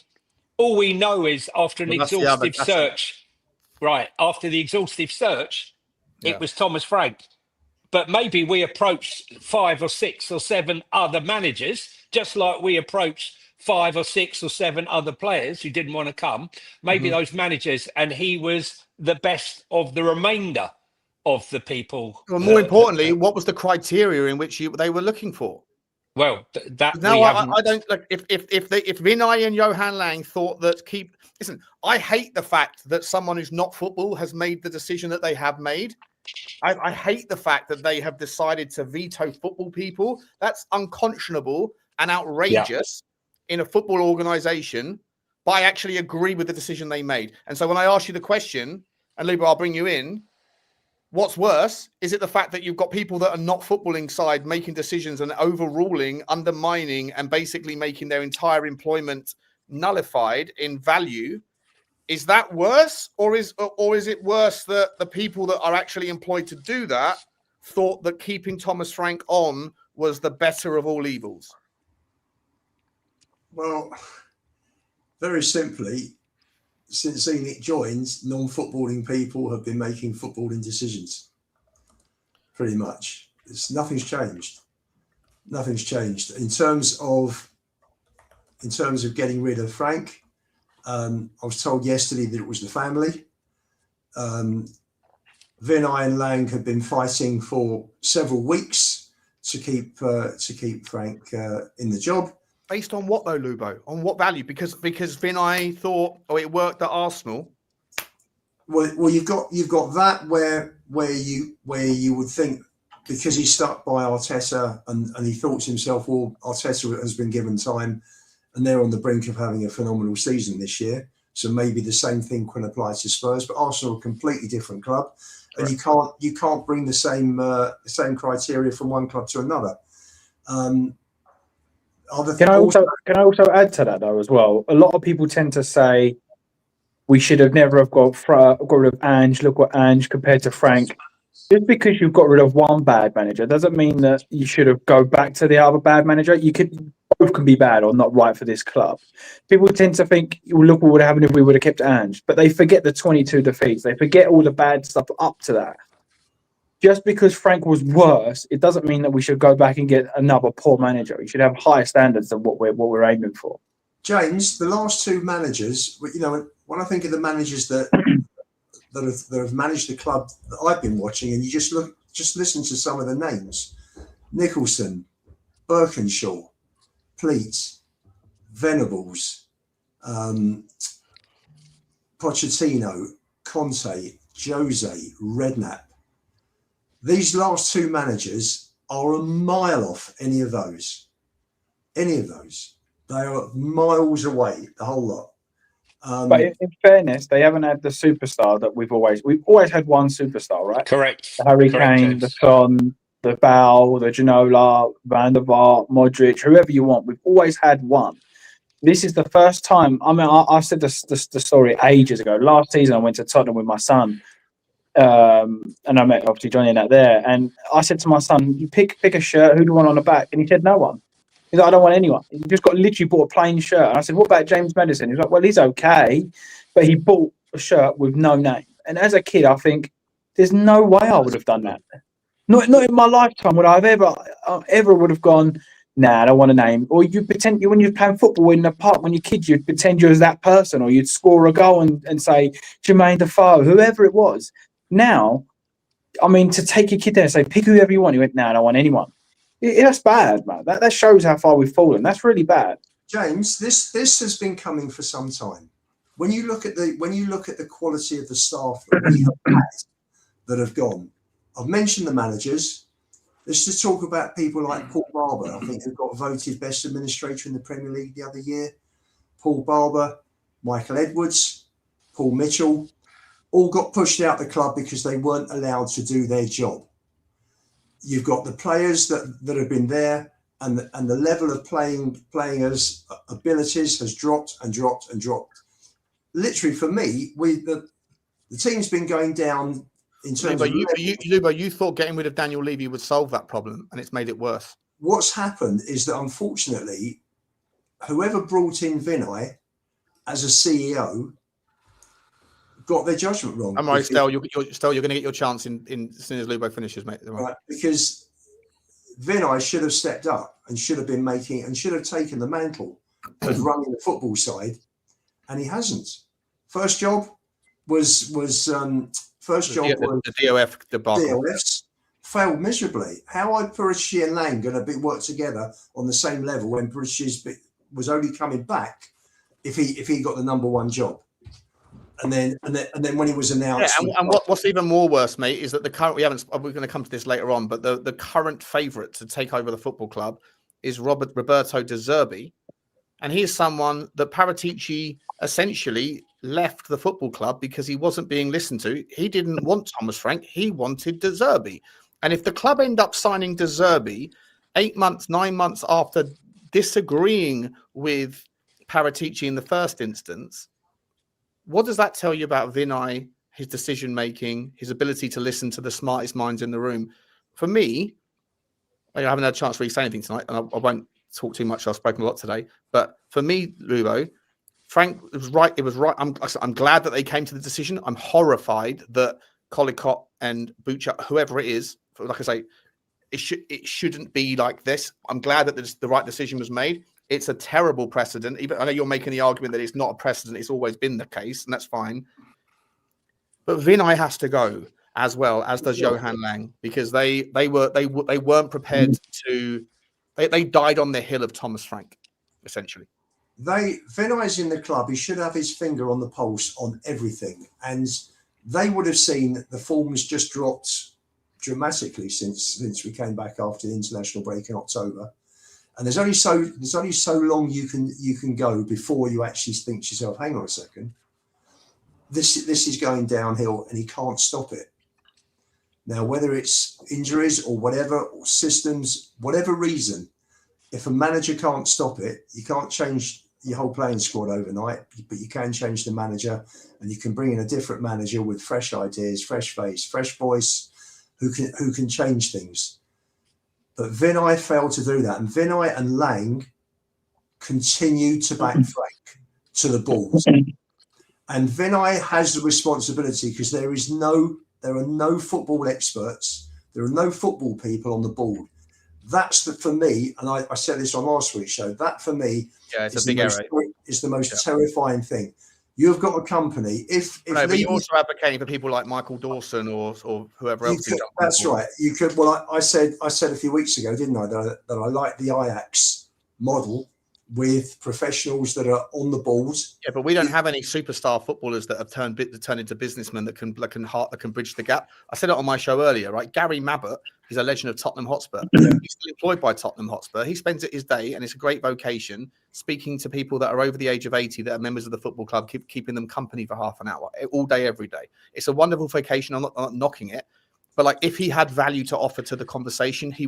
all we know is after an exhaustive search, after the exhaustive search, it was Thomas Frank. But maybe we approached 5 or 6 or 7 other managers, just like we approached 5 or 6 or 7 other players who didn't want to come. Maybe those managers, and he was the best of the remainder of the people. Well, more importantly, what was the criteria in which they were looking for? Well, I don't like if Vinay and Johan Lang thought that listen. I hate the fact that someone who's not football has made the decision that they have made. I hate the fact that they have decided to veto football people. That's unconscionable and outrageous in a football organization. But I actually agree with the decision they made. And so when I ask you the question, and Luba, I'll bring you in. What's worse? Is it the fact that you've got people that are not footballing side making decisions and overruling, undermining, and basically making their entire employment nullified in value? Is that worse, or is it worse that the people that are actually employed to do that thought that keeping Thomas Frank on was the better of all evils? Well, very simply, since Enoch joined, non-footballing people have been making footballing decisions. Pretty much, nothing's changed. Nothing's changed in terms of getting rid of Frank. I was told yesterday that it was the family. Vinay and Lang have been fighting for several weeks to keep Frank in the job. Based on what though, Lubo? On what value? Because Vinay thought, it worked at Arsenal. Well, you've got that where you would think, because he's stuck by Arteta and he thought to himself, well, Arteta has been given time and they're on the brink of having a phenomenal season this year. So maybe the same thing can apply to Spurs, but Arsenal are a completely different club, and you can't bring the same criteria from one club to another. Can I also add to that though as well? A lot of people tend to say we should have never have got rid of Ange. Look what Ange compared to Frank. Just because you've got rid of one bad manager doesn't mean that you should have go back to the other bad manager. You could both can be bad or not right for this club. People tend to think, well, look what would have happened if we would have kept Ange, but they forget the 22 defeats. They forget all the bad stuff up to that. Just because Frank was worse, it doesn't mean that we should go back and get another poor manager. We should have higher standards than what we're aiming for. James, the last two managers, you know, when I think of the managers that have managed the club that I've been watching, and you just listen to some of the names: Nicholson, Birkinshaw, Pleat, Venables, Pochettino, Conte, Jose, Redknapp. These last two managers are a mile off any of those. Any of those. They are miles away, the whole lot. But in fairness, they haven't had the superstar that we've always had one superstar, right? Correct. The Harry Correct, Kane, James. the Son, the Bale, the Ginola, Van der Vaart, Modric, whoever you want. We've always had one. This is the first time. I mean, I said the story ages ago. Last season, I went to Tottenham with my son, and I met obviously Johnny and that there. And I said to my son, "You pick a shirt. Who do you want on the back?" And he said, "No one." He's like, "I don't want anyone." He just literally bought a plain shirt. And I said, "What about James Maddison?" He's like, "Well, he's okay," but he bought a shirt with no name. And as a kid, I think there's no way I would have done that. Not in my lifetime would I have ever would have gone, "Nah, I don't want a name." Or you pretend when you're playing football in the park when you're kids, you'd pretend you was that person, or you'd score a goal and say Jermaine Defoe, whoever it was. Now, I mean, to take your kid there and say, "Pick whoever you want," he went, "No, I don't want anyone." That's bad, man. That shows how far we've fallen. That's really bad. James, this has been coming for some time. When you look at the quality of the staff that we have had that have gone, I've mentioned the managers. Let's just talk about people like Paul Barber, I think, who got voted best administrator in the Premier League the other year. Paul Barber, Michael Edwards, Paul Mitchell, all got pushed out the club because they weren't allowed to do their job. You've got the players that have been there, and the level of players' abilities has dropped and dropped and dropped. Literally, for me, the team's been going down in terms of. You thought getting rid of Daniel Levy would solve that problem, and it's made it worse. What's happened is that, unfortunately, whoever brought in Vinay as a CEO got their judgment wrong. I'm right, Stell. You're going to get your chance in as soon as Lubo finishes, mate. Right, because Vinay should have stepped up and should have taken the mantle of running the football side, and he hasn't. First job was the DOF debacle. DOFs failed miserably. How are Perici and Lang going to work together on the same level when Perici was only coming back if he got the number one job? And then when he was announced, and what's even more worse, mate, is that the current we're going to come to this later on, but the current favourite to take over the football club is Roberto De Zerbi, and he is someone that Paratici essentially left the football club because he wasn't being listened to. He didn't want Thomas Frank; he wanted De Zerbi. And if the club end up signing De Zerbi 9 months after disagreeing with Paratici in the first instance, what does that tell you about Vinay, his decision making, his ability to listen to the smartest minds in the room? For me, I haven't had a chance to really say anything tonight, and I won't talk too much. I've spoken a lot today, but for me, Lubo, Frank, it was right. It was right. I'm glad that they came to the decision. I'm horrified that Collicott and Butcher, whoever it is, like I say, it shouldn't be like this. I'm glad that the right decision was made. It's a terrible precedent. Even I know you're making the argument that it's not a precedent. It's always been the case, and that's fine. But Vinay has to go as well, as does Johan Lang, because they weren't prepared to. They died on the hill of Thomas Frank, essentially. Vinay's in the club. He should have his finger on the pulse on everything, and they would have seen the form's just dropped dramatically since we came back after the international break in October. And there's only so long you can go before you actually think to yourself, hang on a second, this is going downhill and he can't stop it. Now, whether it's injuries or whatever, or systems, whatever reason, if a manager can't stop it, you can't change your whole playing squad overnight, but you can change the manager, and you can bring in a different manager with fresh ideas, fresh face, fresh voice, who can change things. But Vinay failed to do that, and Vinay and Lang continue to back Frank to the balls. And Vinay has the responsibility, because there are no football experts, there are no football people on the board. That's for me, and I said this on last week's show, that for me is the most terrifying thing. You've got a company. But you're also advocating for people like Michael Dawson or whoever else. That's right. You could. Well, I said a few weeks ago, didn't I, that I like the Ajax model with professionals that are on the balls. Yeah, but we don't have any superstar footballers that have turned into businessmen that can bridge the gap. I said it on my show earlier, right? Gary Mabbott is a legend of Tottenham Hotspur. He's still employed by Tottenham Hotspur. He spends his day, and it's a great vocation, speaking to people that are over the age of 80 that are members of the football club, keeping them company for half an hour, all day, every day. It's a wonderful vocation. I'm not knocking it. But like, if he had value to offer to the conversation, that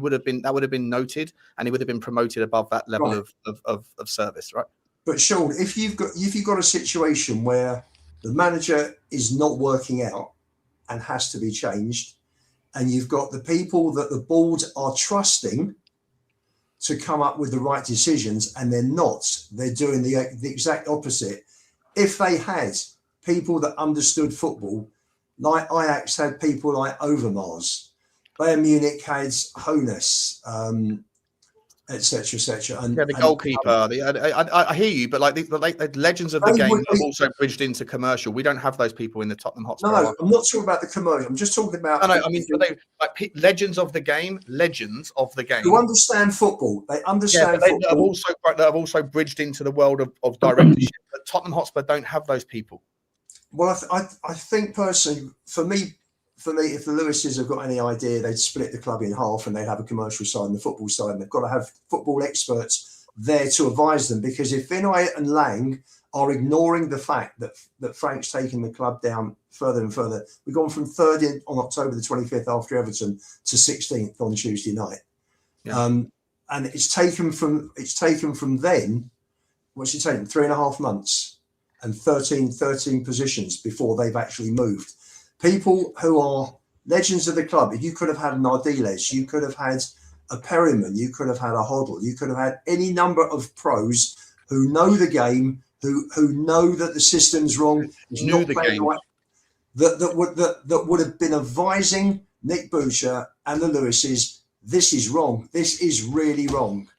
would have been noted, and he would have been promoted above that level of service, right? But Sean, if you've got a situation where the manager is not working out and has to be changed, and you've got the people that the board are trusting to come up with the right decisions, and they're not, they're doing the exact opposite. If they had people that understood football, like Ajax had people like Overmars, Bayern Munich had Honus, etc. And the goalkeeper. I hear you, but the legends of the game have also bridged into commercial. We don't have those people in the Tottenham Hotspur. No, I'm not talking about the commercial. I'm just talking about. No, I mean, legends of the game. Who understand football. They understand football. That have also bridged into the world of directorship. But Tottenham Hotspur don't have those people. Well, I think personally, for me, if the Lewises have got any idea, they'd split the club in half, and they'd have a commercial side and the football side, and they've got to have football experts there to advise them. Because if Vinay and Lang are ignoring the fact that Frank's taking the club down further and further, we've gone from 3rd on October the 25th after Everton to 16th on Tuesday night, and it's taken from then. What's it taken? 3.5 months. And 13 positions before they've actually moved. People who are legends of the club. If you could have had an Ardiles, you could have had a Perryman, you could have had a Hoddle, you could have had any number of pros who know the game, who know that the system's wrong, knew the game, right, that would have been advising Nick Boucher and the Lewises. This is wrong. This is really wrong.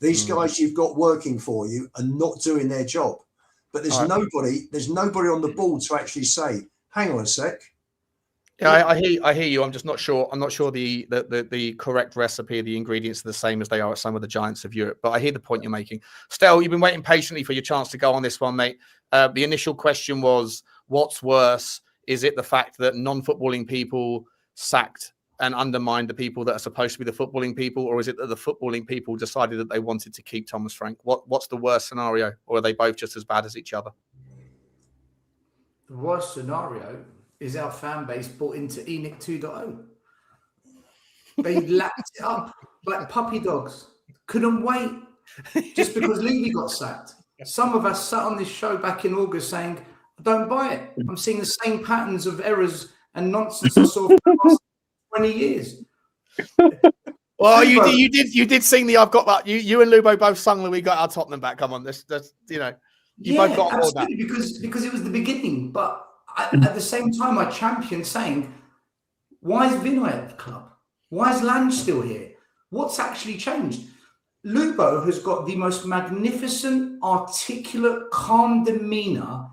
These guys you've got working for you are not doing their job. But there's nobody on the board to actually say, hang on a sec. Yeah, I hear you. I'm just not sure. I'm not sure the correct recipe, the ingredients are the same as they are at some of the giants of Europe. But I hear the point you're making. Stell, you've been waiting patiently for your chance to go on this one, mate. The initial question was, what's worse? Is it the fact that non-footballing people sacked and undermined the people that are supposed to be the footballing people, or is it that the footballing people decided that they wanted to keep Thomas Frank? What's the worst scenario, or are they both just as bad as each other? The worst scenario is our fan base bought into ENIC 2.0. They lapped it up like puppy dogs. Couldn't wait just because Levy got sacked. Some of us sat on this show back in August saying, I don't buy it. I'm seeing the same patterns of errors and nonsense I saw for the last 20 years. Well, you did sing the I've got that. You and Lubo both sung that we got our Tottenham back. Come on, that's both got all that. Because it was the beginning. But at the same time, I championed saying, why is Vinay at the club? Why is Lange still here? What's actually changed? Lubo has got the most magnificent, articulate, calm demeanour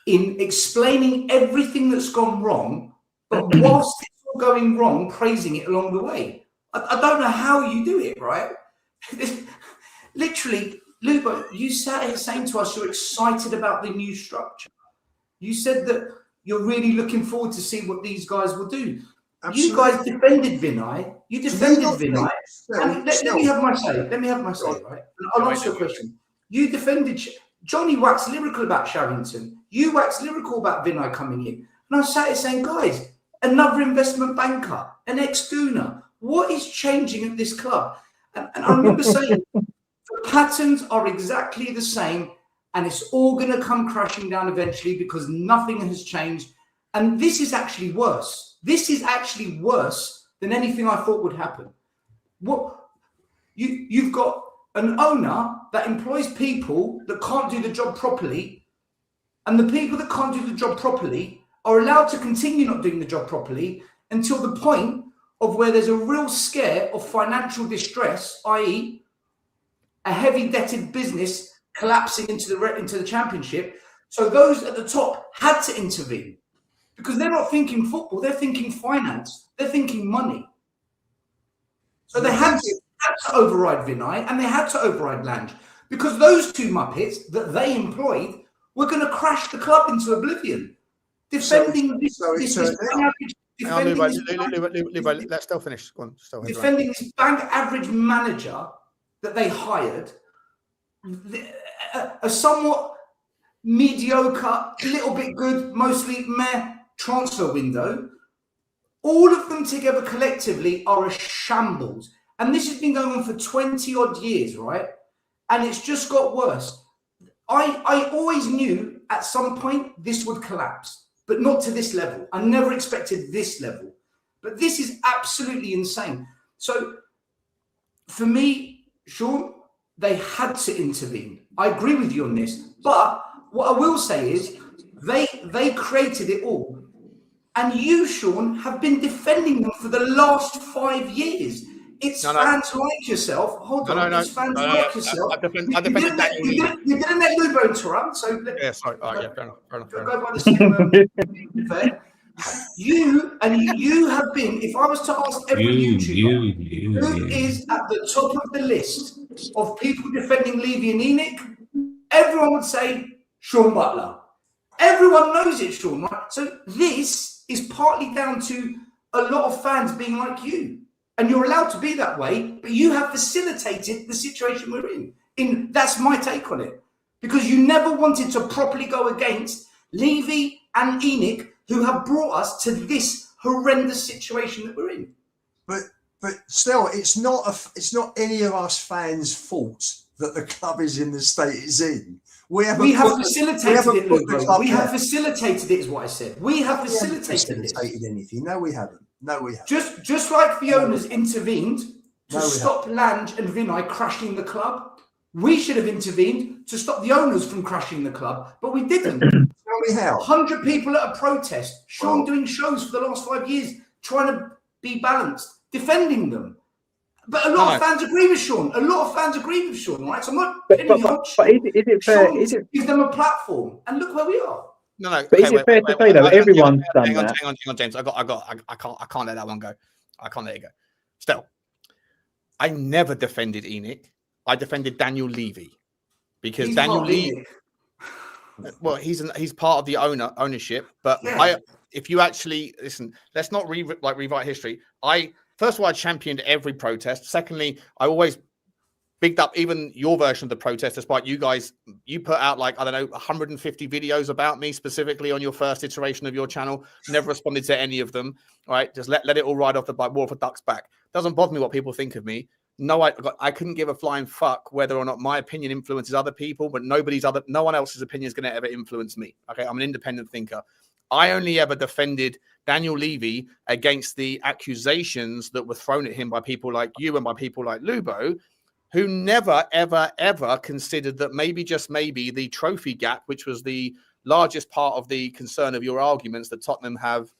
in explaining everything that's gone wrong, but whilst it's all going wrong, praising it along the way. I don't know how you do it, right? Literally, Lubo, you sat here saying to us you're excited about the new structure. You said that you're really looking forward to see what these guys will do. Absolutely. You guys defended Vinay. You defended Vinay. Let me have my say. Right? And I'll answer your question. You defended Johnny waxed lyrical about Sharrington. You waxed lyrical about Vinay coming in. And I sat here saying, guys, another investment banker, an ex-Gooner. What is changing at this club? And I remember saying, the patterns are exactly the same, and it's all going to come crashing down eventually because nothing has changed. And this is actually worse. This is actually worse than anything I thought would happen. What you've got an owner that employs people that can't do the job properly, and the people that can't do the job properly are allowed to continue not doing the job properly until the point of where there's a real scare of financial distress, i.e., a heavy debted business collapsing into the championship. So those at the top had to intervene because they're not thinking football, they're thinking finance, they're thinking money. So they had to override Vinay and they had to override Lange because those two muppets that they employed were going to crash the club into oblivion. Defending this let's still finish. Go on, defending this bang average manager that they hired, a somewhat mediocre, little bit good, mostly meh transfer window. All of them together collectively are a shambles. And this has been going on for 20 odd years, right? And it's just got worse. I always knew at some point this would collapse, but not to this level. I never expected this level. But this is absolutely insane. So for me, Sean, they had to intervene. I agree with you on this. But what I will say is they created it all. And you, Sean, have been defending them for the last 5 years. It's fans like yourself. Hold on. It's fans like yourself. I defended Daniel Levy. You didn't let Lubo interrupt. So yeah, sorry. All right, yeah, fair enough. Go by the same fair. You have been, if I was to ask every YouTuber who is at the top of the list of people defending Levy and ENIC, everyone would say Sean Butler. Everyone knows it, Sean, right? So this is partly down to a lot of fans being like you. And you're allowed to be that way, but you have facilitated the situation we're in. That's my take on it. Because you never wanted to properly go against Levy and ENIC, who have brought us to this horrendous situation that we're in. But still, it's not any of us fans' fault that the club is in the state it's in. We have facilitated it, Luke. We have facilitated it, is what I said. We have facilitated anything. No, we haven't. Just like the owners intervened to stop Lange and Vinay crashing the club, we should have intervened to stop the owners from crashing the club, but we didn't. Tell me how. 100 people at a protest, Sean doing shows for the last 5 years, trying to be balanced, defending them. But a lot of fans agree with Sean. Right? So I'm not pinning you on Sean. But is it fair? Give them a platform, and look where we are. No. But is it fair to say though? Everyone's done that. Hang on, James. I can't let that one go. I can't let it go. Still, I never defended ENIC. I defended Daniel Levy because he's Daniel Levy. Well, he's part of the ownership. But if you actually listen, let's not rewrite history. First of all, I championed every protest. Secondly, I always bigged up even your version of the protest, despite you put out 150 videos about me specifically on your first iteration of your channel. Never responded to any of them. All right, just let it all ride off the wall for duck's back. Doesn't bother me what people think of me. No, I couldn't give a flying fuck whether or not my opinion influences other people, but no one else's opinion is going to ever influence me. Okay, I'm an independent thinker. I only ever defended Daniel Levy against the accusations that were thrown at him by people like you and by people like Lubo, who never, ever, ever considered that just maybe the trophy gap, which was the largest part of the concern of your arguments that Tottenham have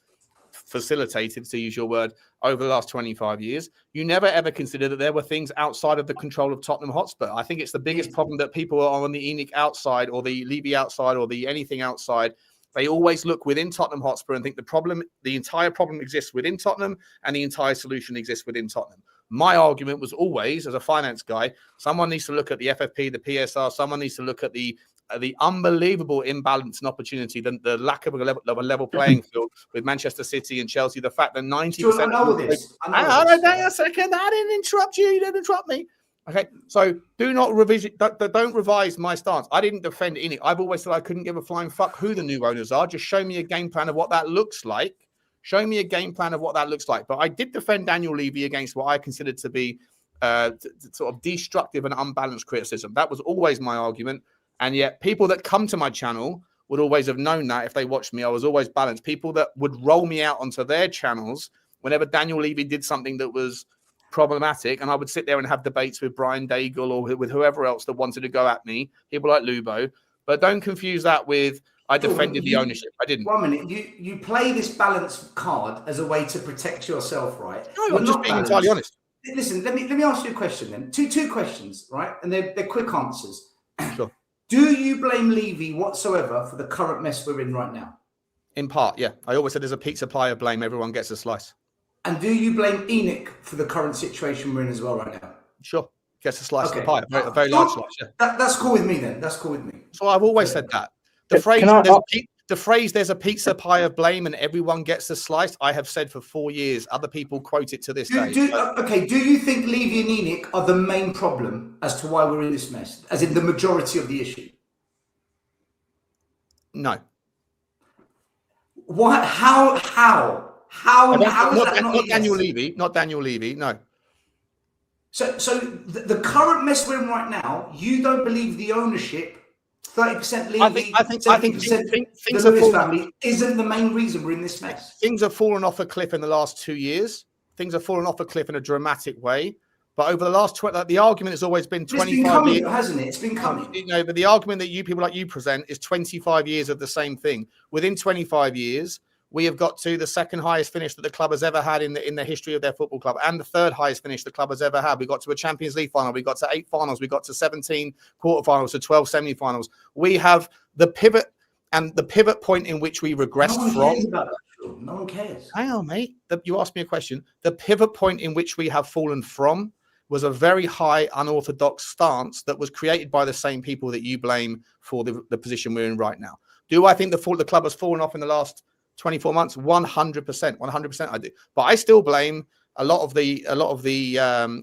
facilitated, to use your word, over the last 25 years, you never, ever considered that there were things outside of the control of Tottenham Hotspur. I think it's the biggest problem that people are on the ENIC outside or the Levy outside or the anything outside. They always look within Tottenham Hotspur and think the entire problem exists within Tottenham and the entire solution exists within Tottenham. My argument was always, as a finance guy, someone needs to look at the FFP, the PSR, someone needs to look at the unbelievable imbalance and opportunity, the lack of a level playing field with Manchester City and Chelsea, the fact that 90%... I know this. Hang on a second, I didn't interrupt you didn't interrupt me. Okay, so don't revise my stance. I didn't defend any. I've always said I couldn't give a flying fuck who the new owners are. Just show me a game plan of what that looks like. But I did defend Daniel Levy against what I considered to be sort of destructive and unbalanced criticism. That was always my argument. And yet people that come to my channel would always have known that if they watched me. I was always balanced. People that would roll me out onto their channels whenever Daniel Levy did something that was problematic, and I would sit there and have debates with Brian Daigle or with whoever else that wanted to go at me, people like Lubo. But don't confuse that with I defended the ownership. I didn't. 1 minute. You play this balance card as a way to protect yourself, right? No, I'm just being entirely honest. Listen, let me ask you a question then. Two questions, right? And they're quick answers. Sure. Do you blame Levy whatsoever for the current mess we're in right now? In part, yeah. I always said there's a pizza pie of blame. Everyone gets a slice. And do you blame Enoch for the current situation we're in as well right now? Sure. Gets a slice of the pie. A very large slice, yeah. That's cool with me then. That's cool with me. So I've always said that. The phrase there's a pizza pie of blame and everyone gets a slice, I have said for 4 years. Other people quote it to this day. Do you think Levy and Enoch are the main problem as to why we're in this mess? As in the majority of the issue? No. What? How is that not Daniel Levy? Not Daniel Levy. No. So the current mess we're in right now, you don't believe the ownership, 30% Levy, I think things the have Lewis fallen, family isn't the main reason we're in this mess. Things have fallen off a cliff in the last 2 years. Things have fallen off a cliff in a dramatic way. But over the last the argument has always been 25 years, hasn't it? It's been coming. But the argument that people like you present is 25 years of the same thing. Within 25 years, we have got to the second highest finish that the club has ever had in the history of their football club, and the third highest finish the club has ever had. We got to a Champions League final. We got to 8 finals. We got to 17 quarterfinals, to 12 semi-finals. We have the pivot point in which we regressed from. No one cares. Hang on, mate. You asked me a question. The pivot point in which we have fallen from was a very high unorthodox stance that was created by the same people that you blame for the position we're in right now. Do I think the club has fallen off in the last 24 months? 100% I do. But I still blame a lot of the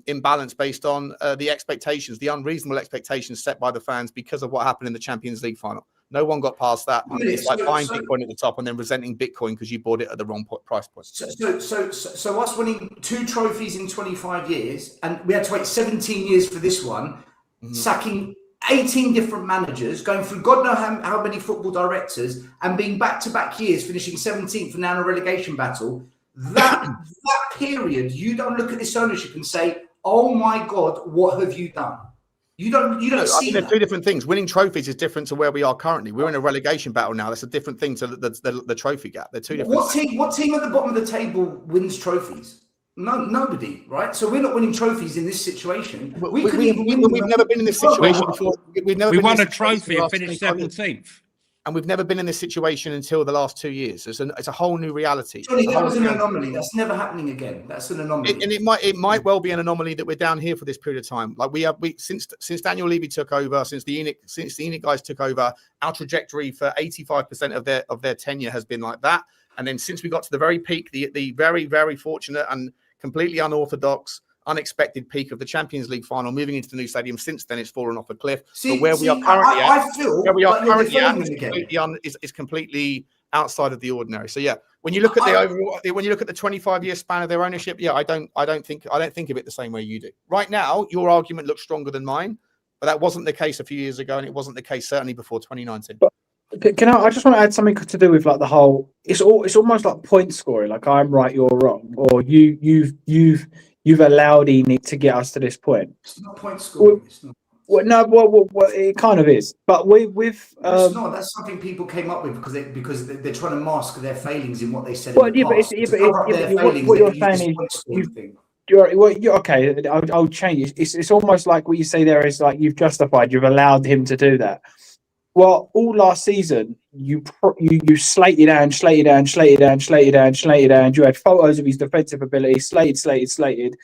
imbalance based on the expectations, the unreasonable expectations set by the fans because of what happened in the Champions League final. No one got past that. It's like buying Bitcoin at the top and then resenting Bitcoin because you bought it at the wrong price point. So us winning 2 trophies in 25 years, and we had to wait 17 years for this one, sacking 18 different managers, going through God knows how many football directors, and being back-to-back years, finishing 17th and now in a relegation battle. That period, you don't look at this ownership and say, "Oh my God, what have you done?" You don't see that. They're two different things. Winning trophies is different to where we are currently. We're in a relegation battle now. That's a different thing to the trophy gap. They're two different things. What team at the bottom of the table wins trophies? No, nobody, right? So we're not winning trophies in this situation. We've never been in this situation before. We won a trophy and finished 17th. And we've never been in this situation until the last 2 years. It's a whole new reality. Johnny, that was an anomaly. That's never happening again. That's an anomaly. And it might well be an anomaly that we're down here for this period of time. Like since Daniel Levy took over, since the Enoch guys took over, our trajectory for 85% of their tenure has been like that. And then since we got to the very peak, the very, very fortunate and completely unorthodox, unexpected peak of the Champions League final, moving into the new stadium. Since then, it's fallen off a cliff. But where we are currently is completely outside of the ordinary. So yeah, when you look at the 25-year span of their ownership, yeah, I don't think of it the same way you do. Right now, your argument looks stronger than mine, but that wasn't the case a few years ago, and it wasn't the case certainly before 2019. Can I just want to add something to do with like the whole? It's almost like point scoring. Like I'm right, you're wrong, or you've allowed Enoch to get us to this point. It's not point scoring. Well, it kind of is. But with it's not. That's something people came up with because they're trying to mask their failings in what they said. What you're saying is, okay. I'll change it. It's almost like what you say there is like you've allowed him to do that. Well, all last season, you slated Ange. You had photos of his defensive ability, slated.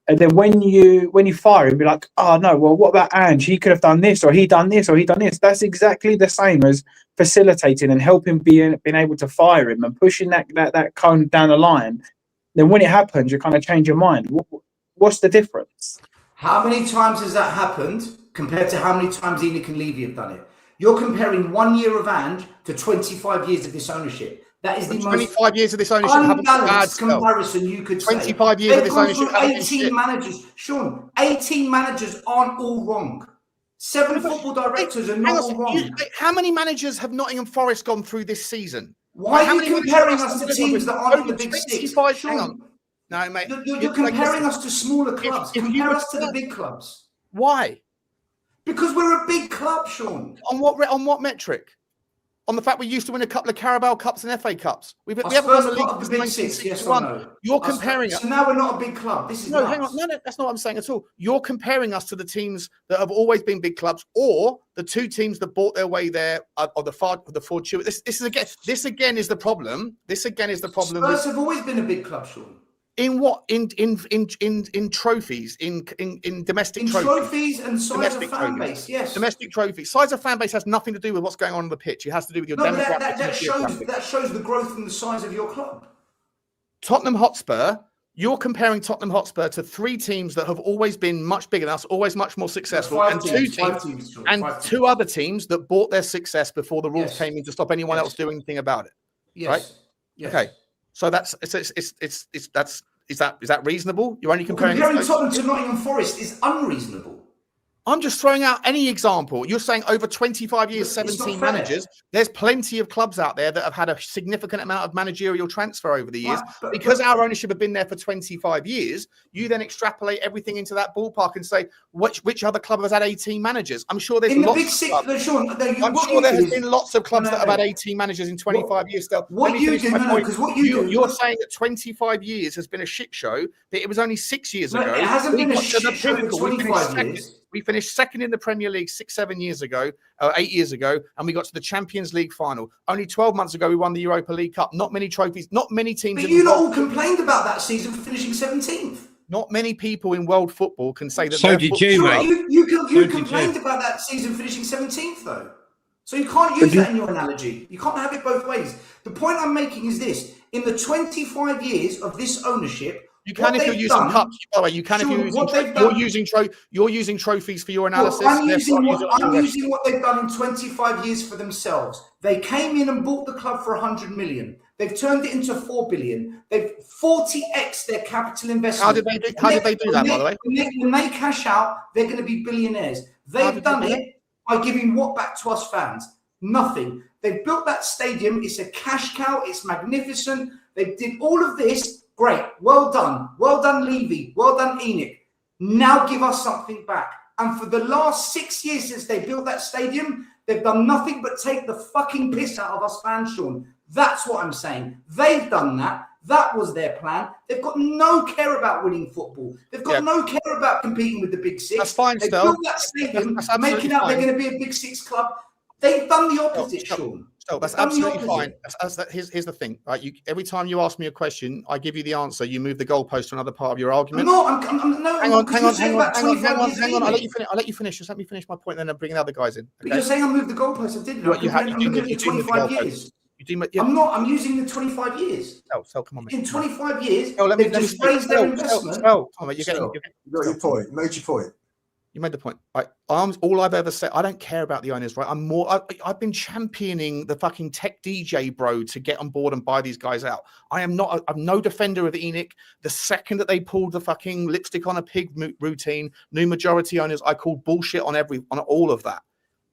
And then when you fire him, you're like, oh no, well, what about Ange? He could have done this, or he done this, or he done this. That's exactly the same as facilitating and helping being able to fire him and pushing that cone down the line. Then when it happens, you kind of change your mind. What's the difference? How many times has that happened compared to how many times Enoch and Levy have done it? You're comparing 1 year of Ange to 25 years of this ownership. That is the 25 years of this ownership unbalanced comparison you could say. 25 years of this ownership. 18 managers. Sean, 18 managers aren't all wrong. 7 football directors are not all wrong. How many managers have Nottingham Forest gone through this season? Why How are you many comparing managers us to have teams that aren't in the over big six? 25 Sean, hang on. No, mate. You're comparing us to smaller clubs. if you Compare were us to the big clubs. Why? Because we're a big club, Sean. On what metric? On the fact we used to win a couple of Carabao Cups and FA Cups. We haven't Spurs won the league part of the since big six, yes or 1961. no? You're comparing So now we're not a big club. This is no, nuts. hang on. No, that's not what I'm saying at all. You're comparing us to the teams that have always been big clubs, or the 2 teams that bought their way there, or the fortune. This again is the problem. This again is the problem. Spurs have always been a big club, Sean. In what? In trophies, in domestic trophies and size of fan base, yes. Domestic trophies. Size of fan base has nothing to do with what's going on the pitch. It has to do with your demographics. That shows the growth and the size of your club. Tottenham Hotspur, you're comparing Tottenham Hotspur to 3 teams that have always been much bigger than us, always much more successful, and 2 other teams that bought their success before the rules came in to stop anyone else doing anything about it. Yes. Right? Yes. Okay. So is that reasonable? You're only comparing Tottenham to Nottingham Forest is unreasonable. I'm just throwing out any example. You're saying over 25 years, 17 managers. There's plenty of clubs out there that have had a significant amount of managerial transfer over the years. Because our ownership have been there for 25 years, you then extrapolate everything into that ballpark and say, which other club has had 18 managers? I'm sure there's lots of clubs. I'm sure there has been lots of clubs that have had 18 managers in 25 years. Still, you're saying that 25 years has been a shit show, that it was only 6 years ago. It hasn't been a shit show for 25 years. We finished second in the Premier League 6-7 years ago, 8 years ago, and we got to the Champions League final. Only 12 months ago, we won the Europa League Cup. Not many trophies, not many teams. But you lot all complained about that season for finishing 17th. Not many people in world football can say that. So did you, mate. You complained about that season finishing 17th, though. So you can't use that in your analogy. You can't have it both ways. The point I'm making is this. In the 25 years of this ownership, you can if you're using cups. By the way, you can if you're using trophies for your analysis. Well, I'm using what they've done in 25 years for themselves. They came in and bought the club for 100 million. They've turned it into 4 billion. They've 40x their capital investment. How did they do that, by the way? When they cash out, they're going to be billionaires. They've done it by giving what back to us fans? Nothing. They've built that stadium. It's a cash cow. It's magnificent. They did all of this. Great. Well done. Well done, Levy. Well done, Enoch. Now give us something back. And for the last 6 years since they built that stadium, they've done nothing but take the fucking piss out of us fans, Sean. That's what I'm saying. They've done that. That was their plan. They've got no care about winning football. They've got no care about competing with the Big Six. That's fine, They Stell. built that stadium, making out they're going to be a Big Six club. They've done the opposite, Sean. So that's absolutely fine. Here's the thing, right? Every time you ask me a question, I give you the answer. You move the goalpost to another part of your argument. Hang on. I'll let you finish. Just let me finish my point, then I'll bring the other guys in. Okay? But you're saying I moved the goalpost. I didn't. You 25 years. I'm not. I'm using the 25 years. Stell, come on, mate. In 25 years, they've just raised their investment. Stell, come on, you got your point. You made your point. You made the point. All I've ever said, I don't care about the owners, right? I've been championing the fucking tech DJ bro to get on board and buy these guys out. I'm no defender of Enoch. The second that they pulled the fucking lipstick on a pig routine, new majority owners, I called bullshit on all of that.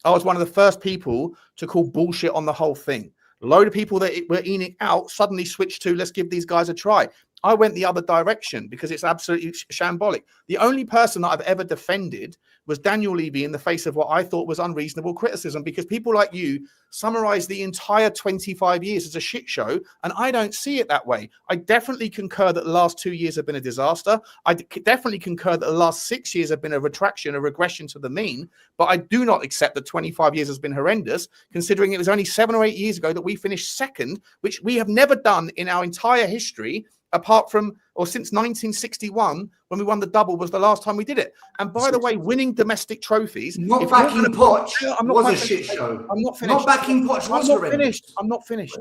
I was one of the first people to call bullshit on the whole thing. A load of people that were Enoch out suddenly switched to, let's give these guys a try. I went the other direction because it's absolutely shambolic. The only person that I've ever defended was Daniel Levy in the face of what I thought was unreasonable criticism, because people like you summarize the entire 25 years as a shit show, and I don't see it that way. I definitely concur that the last 2 years have been a disaster. I definitely concur that the last 6 years have been a retraction, a regression to the mean, but I do not accept that 25 years has been horrendous, considering it was only 7 or 8 years ago that we finished second, which we have never done in our entire history, apart from, or since 1961, when we won the double, was the last time we did it. And by the way, winning domestic trophies... Not backing Poch was a shit show. I'm not finished. Not backing Poch was horrendous. I'm not finished.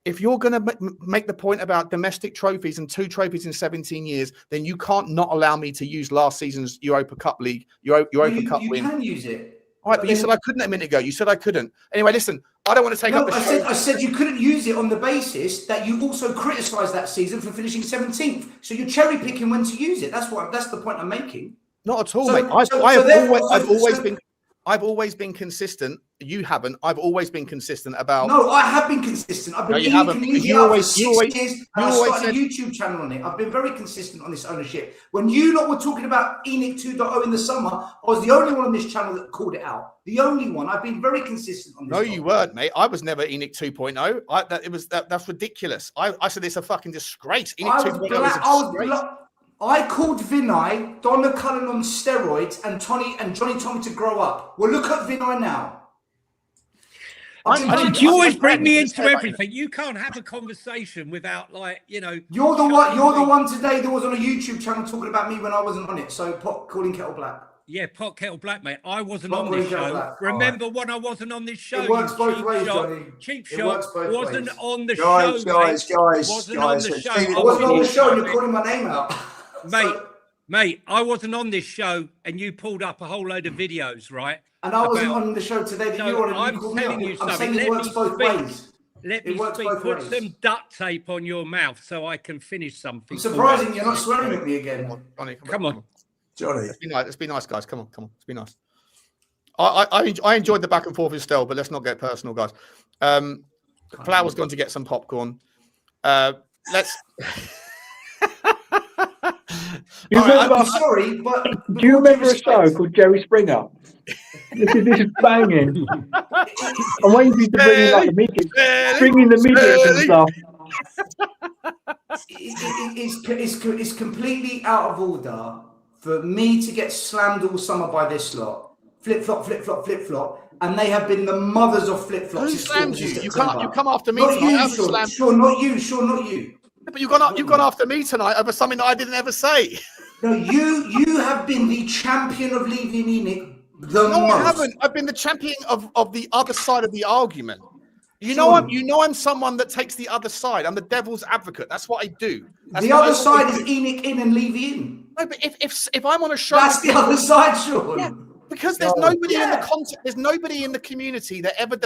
If you're going to make the point about domestic trophies and 2 trophies in 17 years, then you can't not allow me to use last season's Europa Cup win. You can use it. All right, but you said I couldn't a minute ago. You said I couldn't. Anyway, listen, I don't want to take up the show. I said you couldn't use it on the basis that you also criticised that season for finishing 17th. So you're cherry picking when to use it. That's the point I'm making. Not at all, So- mate. so I've therefore- always been consistent. You haven't. I've always been consistent about. No, I have been consistent. I've been No, you haven't, in because media you for always- 6 you always- years, you and I always started a said- YouTube channel on it. I've been very consistent on this ownership. When you lot were talking about ENIC 2.0 in the summer, I was the only one on this channel that called it out. The only one. I've been very consistent on this. No, you weren't, mate. I was never ENIC 2.0. That's ridiculous. I said it's a fucking disgrace. ENIC 2.0 is a disgrace. I called Vinay, Donna Cullen on steroids, and Johnny Tommy to grow up. Well, look at Vinay now. You always bring me into everything. You can't have a conversation without, like, you know. You're the one today that was on a YouTube channel talking about me when I wasn't on it. So pot calling kettle black. Yeah, pot kettle black, mate. I wasn't Pot on this calling kettle show. black. Remember when I wasn't on this show? It works you both cheap ways, shot. Johnny. Cheap It shot. works both Wasn't ways. on the Guys, show, guys, mate. guys, Wasn't guys, on the it's show. feeling- I wasn't on the show and you're Mate. calling my name out. Mate, I wasn't on this show, and you pulled up a whole load of videos, right? And I wasn't about- on the show today that No, you were on. I'm You called me telling up. you I'm something. saying Let it works me both speak. ways. Let It me works speak. both Put ways. some duct tape on your mouth so I can finish something. It's surprising you're not swearing at me again. Johnny, Come on. Johnny. Let's be nice, guys. Come on. Let's be nice. I enjoyed the back and forth with Stell, but let's not get personal, guys. Flower's gone to get some popcorn. Let's. You remember, I'm sorry, but do you remember a show called Jerry Springer? This is banging. I'm waiting for you to bring in like the midgets, bring in the midgets and stuff. It's completely out of order for me to get slammed all summer by this lot. Flip flop, flip flop, flip flop, and they have been the mothers of flip flops. Who slammed you? You September. come after me Not tonight. I you, haven't Sean. slammed- Sean, not you. Sean, not you. But you've gone after me tonight over something that I didn't ever say. No, you have been the champion of leaving ENIC the No, most. I haven't. I've been the champion of the other side of the argument. You know, I'm someone that takes the other side. I'm the devil's advocate. That's what I do. That's The what other I side always is do. ENIC in and leave in. No, but if I'm on a show, That's the other side, Sean. Yeah, because there's nobody in the Yeah. context, there's nobody in the community that ever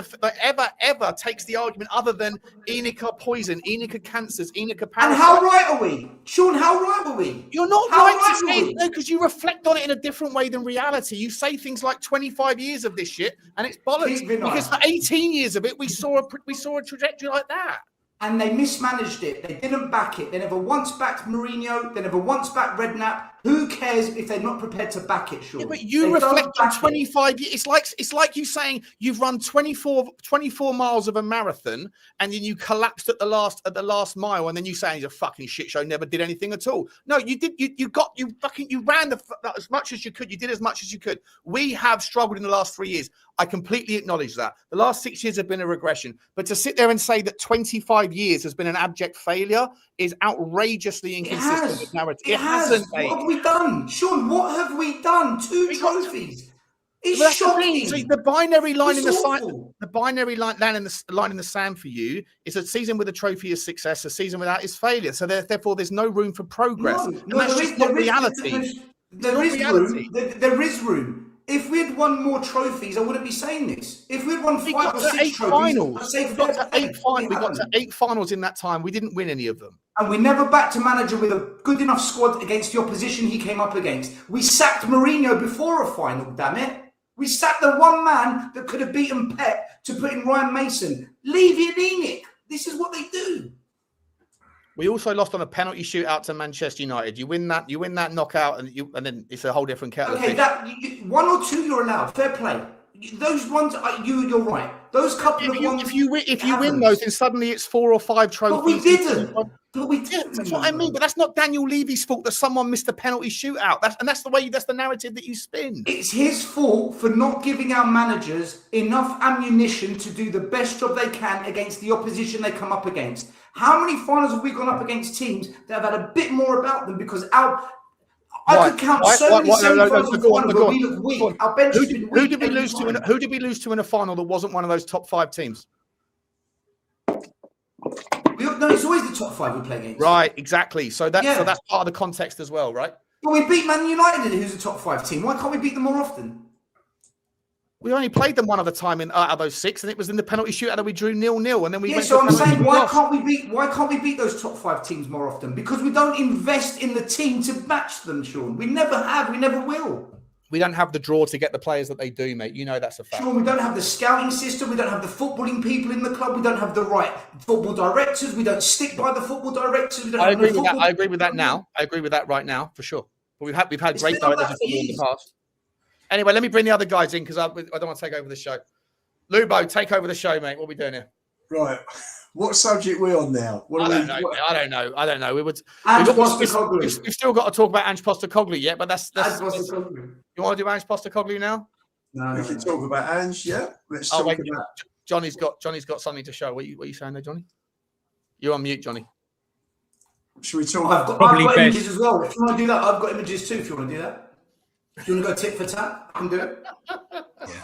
takes the argument other than ENIC are poison, ENIC are cancers, ENIC are And parasites. how right are we? Sean, how right are we? You're not How right right to are say we? it, no, because you reflect on it in a different way than reality. You say things like 25 years of this shit, and it's bollocks. Keep it Because nice. for 18 years of it, we saw a trajectory like that. And they mismanaged it. They didn't back it. They never once backed Mourinho. They never once backed Redknapp. Who cares if they're not prepared to back it, Sean? Yeah, but you They reflect don't on back it. 25 years. It's like you saying you've run 24 miles of a marathon and then you collapsed at the last mile, and then you say it's a fucking shit show, never did anything at all. No, you did. You ran as much as you could. You did as much as you could. We have struggled in the last 3 years. I completely acknowledge that. The last 6 years have been a regression. But to sit there and say that 25 years has been an abject failure is outrageously inconsistent with narrative. It hasn't. What have we done? Sean, what have we done? 2 trophies. It's Well, that's the shocking. thing. So the binary line in the It's sand, awful. the binary line in the sand for you is a season with a trophy is success, a season without is failure. So therefore, there's no room for progress. And that's just not reality. There is room. If we had won more trophies, I wouldn't be saying this. If we had won 5 or 6 trophies, I'd say We got fair to 8 finals in that time. We didn't win any of them. And we never backed a manager with a good enough squad against the opposition he came up against. We sacked Mourinho before a final, damn it. We sacked the one man that could have beaten Pep to put in Ryan Mason. Leave it in ENIC. This is what they do. We also lost on a penalty shootout to Manchester United. You win that knockout, and then it's a whole different kettle of Okay, fish. 1 or 2 you're allowed. Fair play. Those ones, you're right. Those couple of ones. If you win those, then suddenly it's 4 or 5 trophies. But we didn't. Yeah, that's what I mean. But that's not Daniel Levy's fault that someone missed a penalty shootout. That's the narrative that you spin. It's his fault for not giving our managers enough ammunition to do the best job they can against the opposition they come up against. How many finals have we gone up against teams that have had a bit more about them? Because I could count so many semi-finals and finals where we look weak. Our bench has been weak. Who did we lose to in a final that wasn't one of those top 5 teams? No, it's always the top 5 we play against. Right, exactly. So that's part of the context as well, right? But we beat Man United, who's a top 5 team. Why can't we beat them more often? We only played them one other time out of those 6, and it was in the penalty shootout that we drew 0-0, and then we went. So I'm penalties saying, and why lost. can't we beat those top 5 teams more often? Because we don't invest in the team to match them, Sean. We never have. We never will. We don't have the draw to get the players that they do, mate. You know that's a fact. Sean, we don't have the scouting system. We don't have the footballing people in the club. We don't have the right football directors. We don't stick by the football directors. We don't I have agree no with that. football- I agree with that now. I agree with that right now for sure. But we've had great directors in the past. Anyway, let me bring the other guys in because I don't want to take over the show. Lubo, take over the show, mate. What are we doing here? Right. What subject are we on now? I don't know. We've still got to talk about Ange Postecoglou yet, but that's you want to do Ange Postecoglou now? No, we can talk about Ange. Yeah, let's talk wait, about. Johnny's got something to show. What are you saying there, Johnny? You're on mute, Johnny. Should we talk? I've got images as well. If you want to do that, I've got images too. If you want to do that, if you want to go tit for tat, I can do it.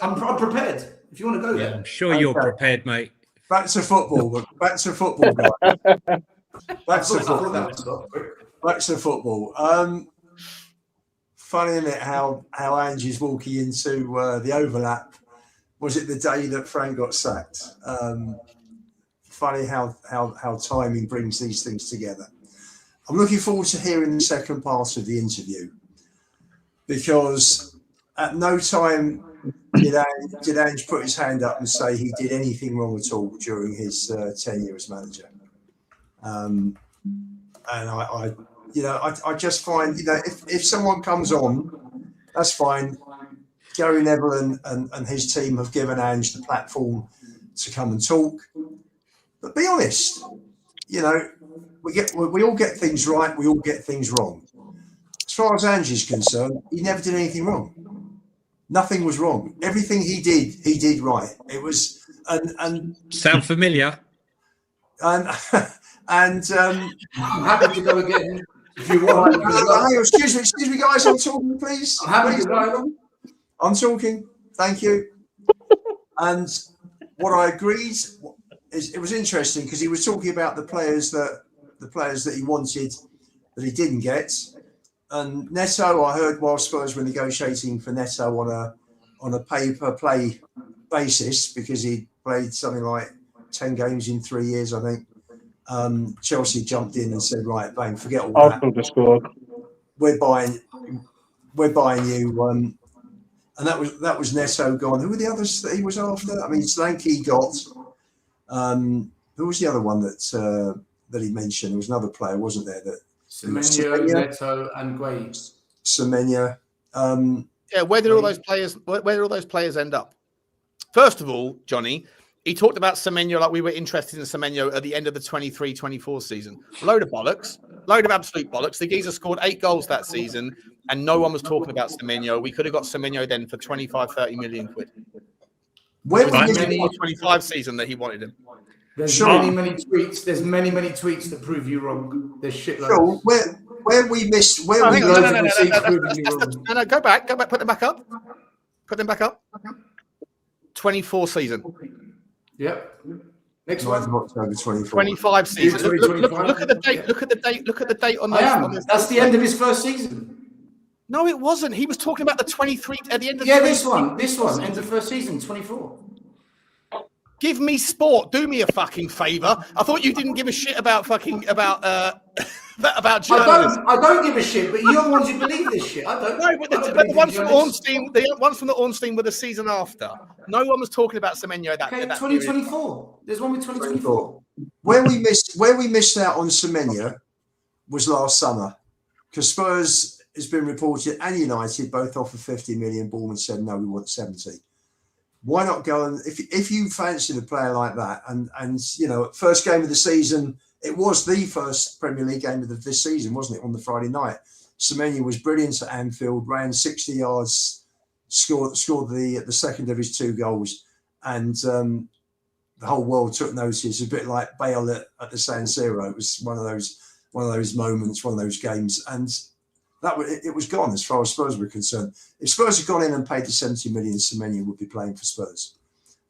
I'm prepared. If you want to go there, I'm sure you're prepared, mate. Back to football. Back to football, guys. Back to football. Back to football. Funny, isn't it, how Ange is walking into the overlap? Was it the day that Frank got sacked? Funny how timing brings these things together. I'm looking forward to hearing the second part of the interview because at no time did Ange put his hand up and say he did anything wrong at all during his tenure as manager. And I just find, if someone comes on, that's fine. Gary Neville and his team have given Ange the platform to come and talk. But be honest, we all get things right, we all get things wrong. As far as Ange is concerned, he never did anything wrong. Nothing was wrong. Everything he did right. It was and sound familiar. And I'm happy to go again if you want. Excuse me, guys. I'm talking, please. I'm happy to go. I'm talking. Thank you. And what I agreed is it was interesting because he was talking about the players that he wanted that he didn't get. And Neto, I heard while Spurs were negotiating for Neto on a pay-per-play basis because he played something like 10 games in 3 years, I think. Chelsea jumped in and said, "Right, bang, forget all that. Arsenal scored. We're buying you." And that was Neto gone. Who were the others that he was after? I mean, Solanke got. Who was the other one that he mentioned? There was another player, wasn't there? That Semenyo, Neto, and Guay. Semenya. Where did all those players end up? First of all, Johnny, he talked about Semenyo like we were interested in Semenyo at the end of the 23-24 season. Load of bollocks. Load of absolute bollocks. The geezer scored 8 goals that season, and no one was talking about Semenyo. We could have got Semenyo then for 25-30 million quid. Where it was the 25 season that he wanted him. There's many tweets. There's many tweets that prove you wrong. There's shitloads. Sure. Where we missed. Where no, we no, go back. Put them back up. Put them back up. 24 season. Yep. Next one. October 24. 25 season. Look at the date. Look at the date on this. That's the end of his first season. No, it wasn't. He was talking about the 23 at the end of this one, end of first season, 24. Give me sport. Do me a fucking favour. I thought you didn't give a shit about journalism. I don't give a shit, but you're the ones who believe this shit. I don't. No, but the ones from Ornstein, the ones from the Ornstein were the season after. No one was talking about Semenyo that. Okay, 2024. There's one with 2024. Where we missed out on Semenya was last summer because Spurs has been reported and United both offered 50 million. Bournemouth said no, we want 70. Why not go and if you fancied a player like that and first game of the season, it was the first Premier League game of this season, wasn't it, on the Friday night? Semenya was brilliant at Anfield, ran 60 yards, scored the second of his 2 goals, and the whole world took notice. A bit like Bale at the San Siro. It was one of those moments, one of those games, and it was gone as far as Spurs were concerned. If Spurs had gone in and paid the 70 million, Semenya would be playing for Spurs.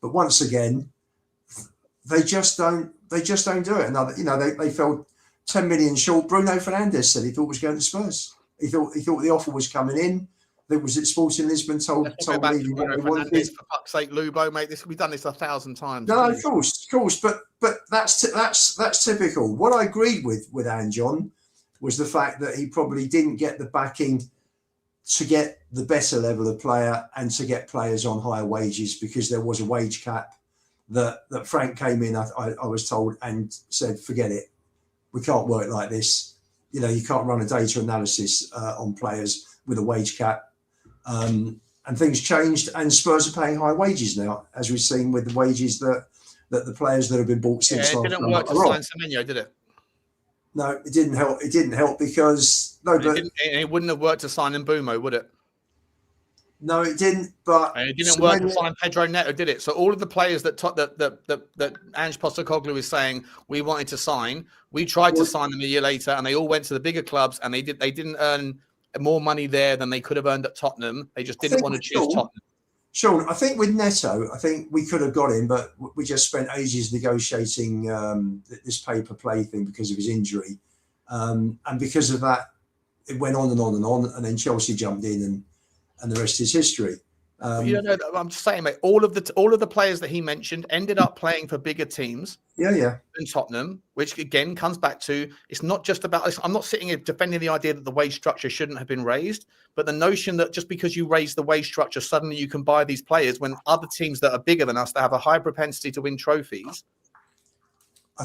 But once again, they just don't do it. They fell 10 million short. Bruno Fernandes said he thought it was going to Spurs. He thought the offer was coming in. that was at Sporting Lisbon told Let's not go me back to what Bruno they wanted. Fernandes, for fuck's sake, Lubo, mate. We've done this 1,000 times. No, please. of course, but that's typical. What I agreed with ANGE on was the fact that he probably didn't get the backing to get the better level of player and to get players on higher wages, because there was a wage cap that Frank came in, I was told, and said, forget it. We can't work like this. You know, you can't run a data analysis on players with a wage cap. And things changed, and Spurs are paying high wages now, as we've seen with the wages that the players that have been bought since it didn't work to sign Semenyo, did it? No, it didn't help. It didn't help because it wouldn't have worked to sign Mbumo, would it? No, it didn't. But and it didn't work to sign Pedro Neto, did it? So all of the players that Ange Postecoglou is saying we wanted to sign, we tried to sign them a year later, and they all went to the bigger clubs, and they didn't earn more money there than they could have earned at Tottenham. They just didn't want to choose Tottenham. Sean, I think with Neto, I think we could have got him, but we just spent ages negotiating this pay-per-play thing because of his injury. And because of that, it went on and on and on. And then Chelsea jumped in, and the rest is history. You know, I'm just saying, mate, all of the players that he mentioned ended up playing for bigger teams. Yeah. In Tottenham, which again comes back to, it's not just about, I'm not sitting here defending the idea that the wage structure shouldn't have been raised, but the notion that just because you raise the wage structure, suddenly you can buy these players when other teams that are bigger than us, that have a high propensity to win trophies.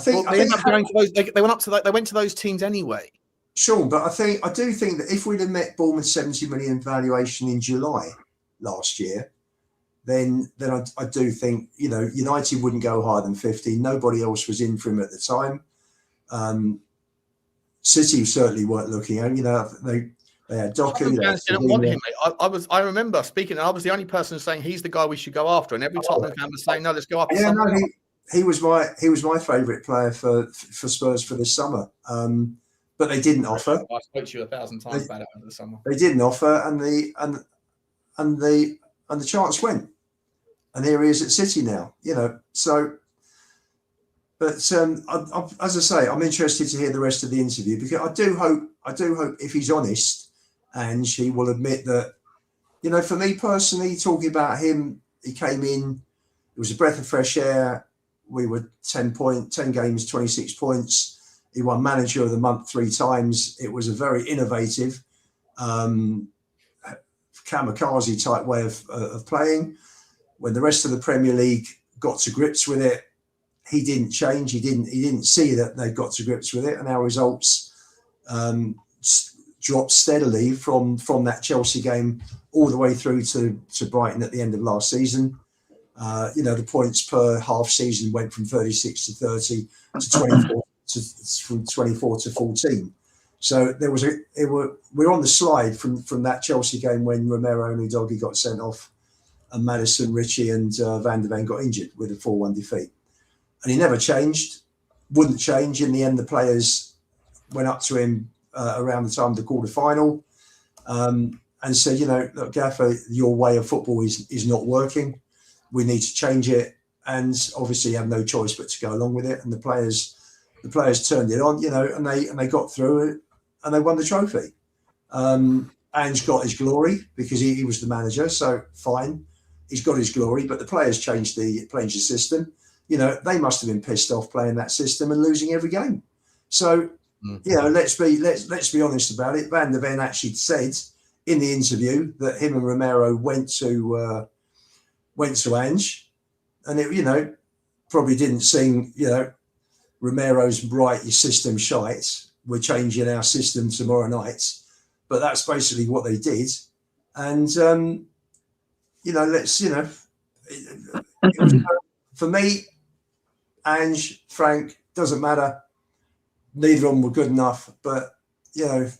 They went to those teams anyway. Sure, but I do think that if we'd have met Bournemouth's 70 million valuation in July last year, then I do think, you know, United wouldn't go higher than 50. Nobody else was in for him at the time. City certainly weren't looking at him. You know, they had Doku. Fans didn't want him. I remember speaking, and I was the only person saying he's the guy we should go after, and every Tottenham fan was saying, no, let's go after. Yeah, no, he was my favourite player for Spurs for this summer. But they didn't offer. I spoke to you 1,000 times about it over the summer. They didn't offer, and the chance went. And here he is at City now, you know. So, but as I say, I'm interested to hear the rest of the interview, because I do hope if he's honest, and he will admit that, you know, for me personally, talking about him, he came in, it was a breath of fresh air. We were 10 games, 26 points. He won Manager of the Month 3 times. It was a very innovative, kamikaze type way of playing. When the rest of the Premier League got to grips with it, he didn't change. He didn't see that they got to grips with it, and our results dropped steadily from that Chelsea game all the way through to Brighton at the end of last season. You know, the points per half season went from 36 to 30 to 24 from 24 to 14. So we're on the slide from that Chelsea game when Romero and Udogie got sent off, and Maddison, Ritchie, and Van der Ven got injured with a 4-1 defeat. And he never changed, wouldn't change. In the end, the players went up to him around the time of the quarter-final and said, you know, look, Gaffer, your way of football is not working. We need to change it. And obviously you have no choice but to go along with it. And the players turned it on, you know, and they got through it, and they won the trophy. Ange got his glory because he was the manager, so fine. He's got his glory, but the players changed the system. You know, they must have been pissed off playing that system and losing every game. So, you know, let's be honest about it. Van der Ven actually said in the interview that him and Romero went to Ange, and it, you know, probably didn't seem, you know, Romero's right, your system shite. We're changing our system tomorrow night. But that's basically what they did. And, you know, it was, for me, Ange, Frank, doesn't matter. Neither of them were good enough. But, you know,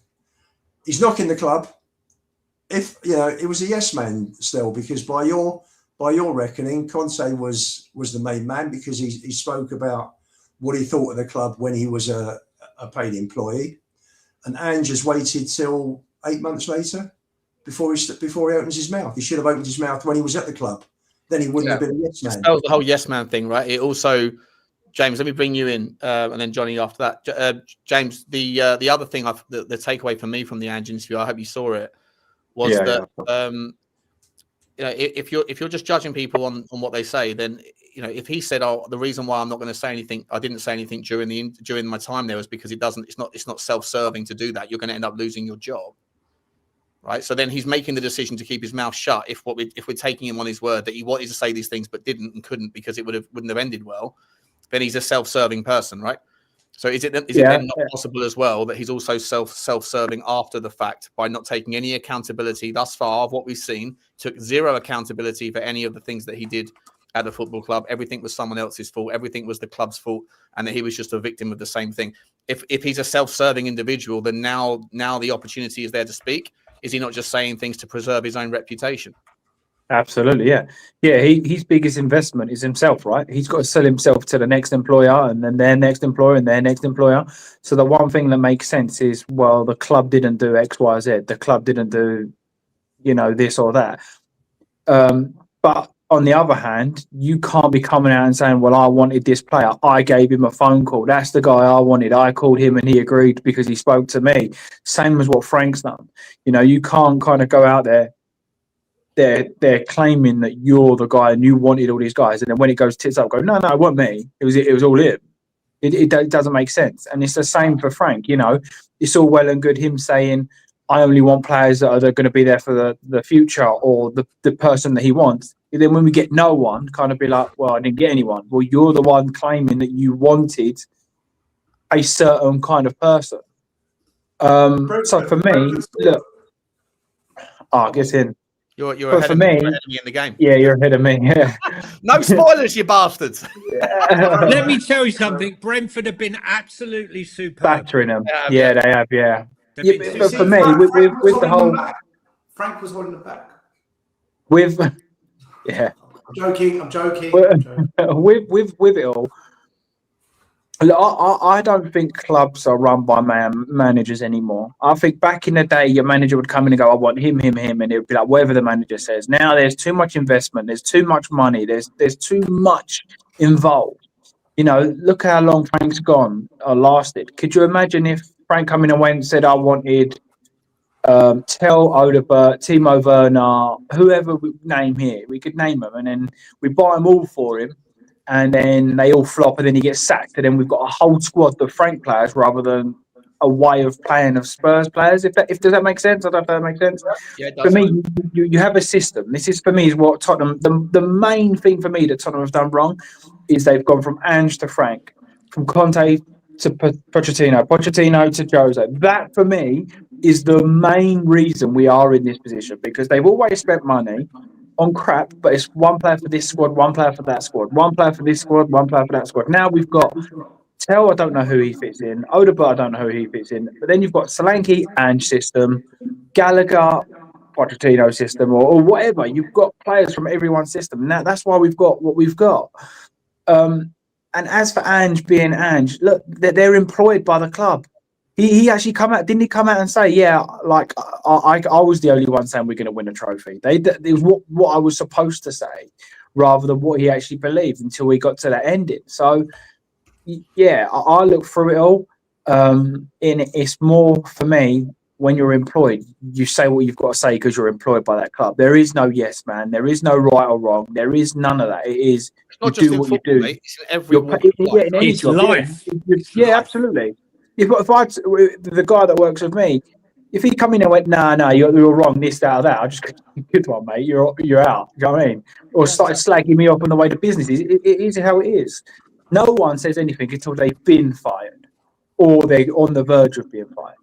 he's knocking the club. If, you know, it was a yes man still, because by your reckoning, Conte was the main man, because he spoke about what he thought of the club when he was a paid employee. And Ange has waited till 8 months later before he opens his mouth. He should have opened his mouth when he was at the club. Then he wouldn't have been a yes man. That was the whole yes man thing, right? It also, James, let me bring you in, and then Johnny after that. James, the other thing, the takeaway for me from the Ange interview, I hope you saw it, was Yeah, that if you're just judging people on what they say, then if he said, "Oh, the reason why I'm not going to say anything, I didn't say anything during my time there was because it's not self-serving to do that. You're going to end up losing your job." Right. So then he's making the decision to keep his mouth shut. If we're taking him on his word that he wanted to say these things but didn't and couldn't because it wouldn't have ended well, then he's a self-serving person, right? So is it then not possible as well that he's also self-serving after the fact by not taking any accountability thus far of what we've seen, took zero accountability for any of the things that he did at the football club. Everything was someone else's fault. Everything was the club's fault, and that he was just a victim of the same thing. If he's a self-serving individual, then now the opportunity is there to speak. Is he not just saying things to preserve his own reputation? Absolutely, yeah. His biggest investment is himself, right? He's got to sell himself to the next employer, and then their next employer, and their next employer. So the one thing that makes sense is, well, the club didn't do X, Y, Z. The club didn't do, this or that. But on the other hand, you can't be coming out and saying, well, I wanted this player. I gave him a phone call. That's the guy I wanted. I called him and he agreed because he spoke to me. Same as what Frank's done. You can't kind of go out there. They're claiming that you're the guy and you wanted all these guys. And then when it goes tits up, go, no, it wasn't me. It was all him. It doesn't make sense. And it's the same for Frank. It's all well and good him saying, I only want players that are going to be there for the future or the person that he wants. And then when we get no one, kind of be like, well, I didn't get anyone. Well, you're the one claiming that you wanted a certain kind of person. So for me, look, get in. You're ahead of me in the game. Yeah, you're ahead of me. Yeah. No spoilers, you bastards. Let me tell you something. Brentford have been absolutely superb. Battering them. Yeah, they have. Yeah. But for me, Frank with the whole, Frank was holding it back. I'm joking. With it all, I don't think clubs are run by managers anymore. I think back in the day, your manager would come in and go, I want him, and it would be like whatever the manager says. Now there's too much investment, there's too much money, there's too much involved. Look how long Frank's gone or lasted. Could you imagine if Frank come in and went and said, I wanted Tell, Odebert, Timo Werner, whoever we name here, we could name them, and then we buy them all for him. And then they all flop, and then he gets sacked. And then we've got a whole squad of Frank players rather than a way of playing of Spurs players. If does that make sense? I don't know if that makes sense. Yeah, it does. For me, you have a system. This is for me is what Tottenham. The main thing for me that Tottenham have done wrong is they've gone from Ange to Frank, from Conte to Pochettino to Jose. That for me is the main reason we are in this position, because they've always spent money on crap, but it's one player for this squad, one player for that squad, one player for this squad, one player for that squad. Now we've got Tell, I don't know who he fits in. Odebert, I don't know who he fits in. But then you've got Solanke, Ange system, Gallagher, Pochettino system, or whatever. You've got players from everyone's system. Now that's why we've got what we've got. And as for Ange being Ange, look, they're employed by the club. He actually didn't he come out and say, yeah, like I was the only one saying we're going to win a trophy. It was what I was supposed to say rather than what he actually believed until we got to that ending. So, yeah, I look through it all. It's more for me, when you're employed, you say what you've got to say because you're employed by that club. There is no yes man. There is no right or wrong. There is none of that. It is you do what you do. Mate. It's in every walk of life. In any it's job, life. Yeah, absolutely. If the guy that works with me, if he come in and went, nah, you're wrong, this, that, or that, I just good one, mate. You're out. Do you know what I mean? Or started slagging me off on the way to business. It is how it is. No one says anything until they've been fired or they're on the verge of being fired.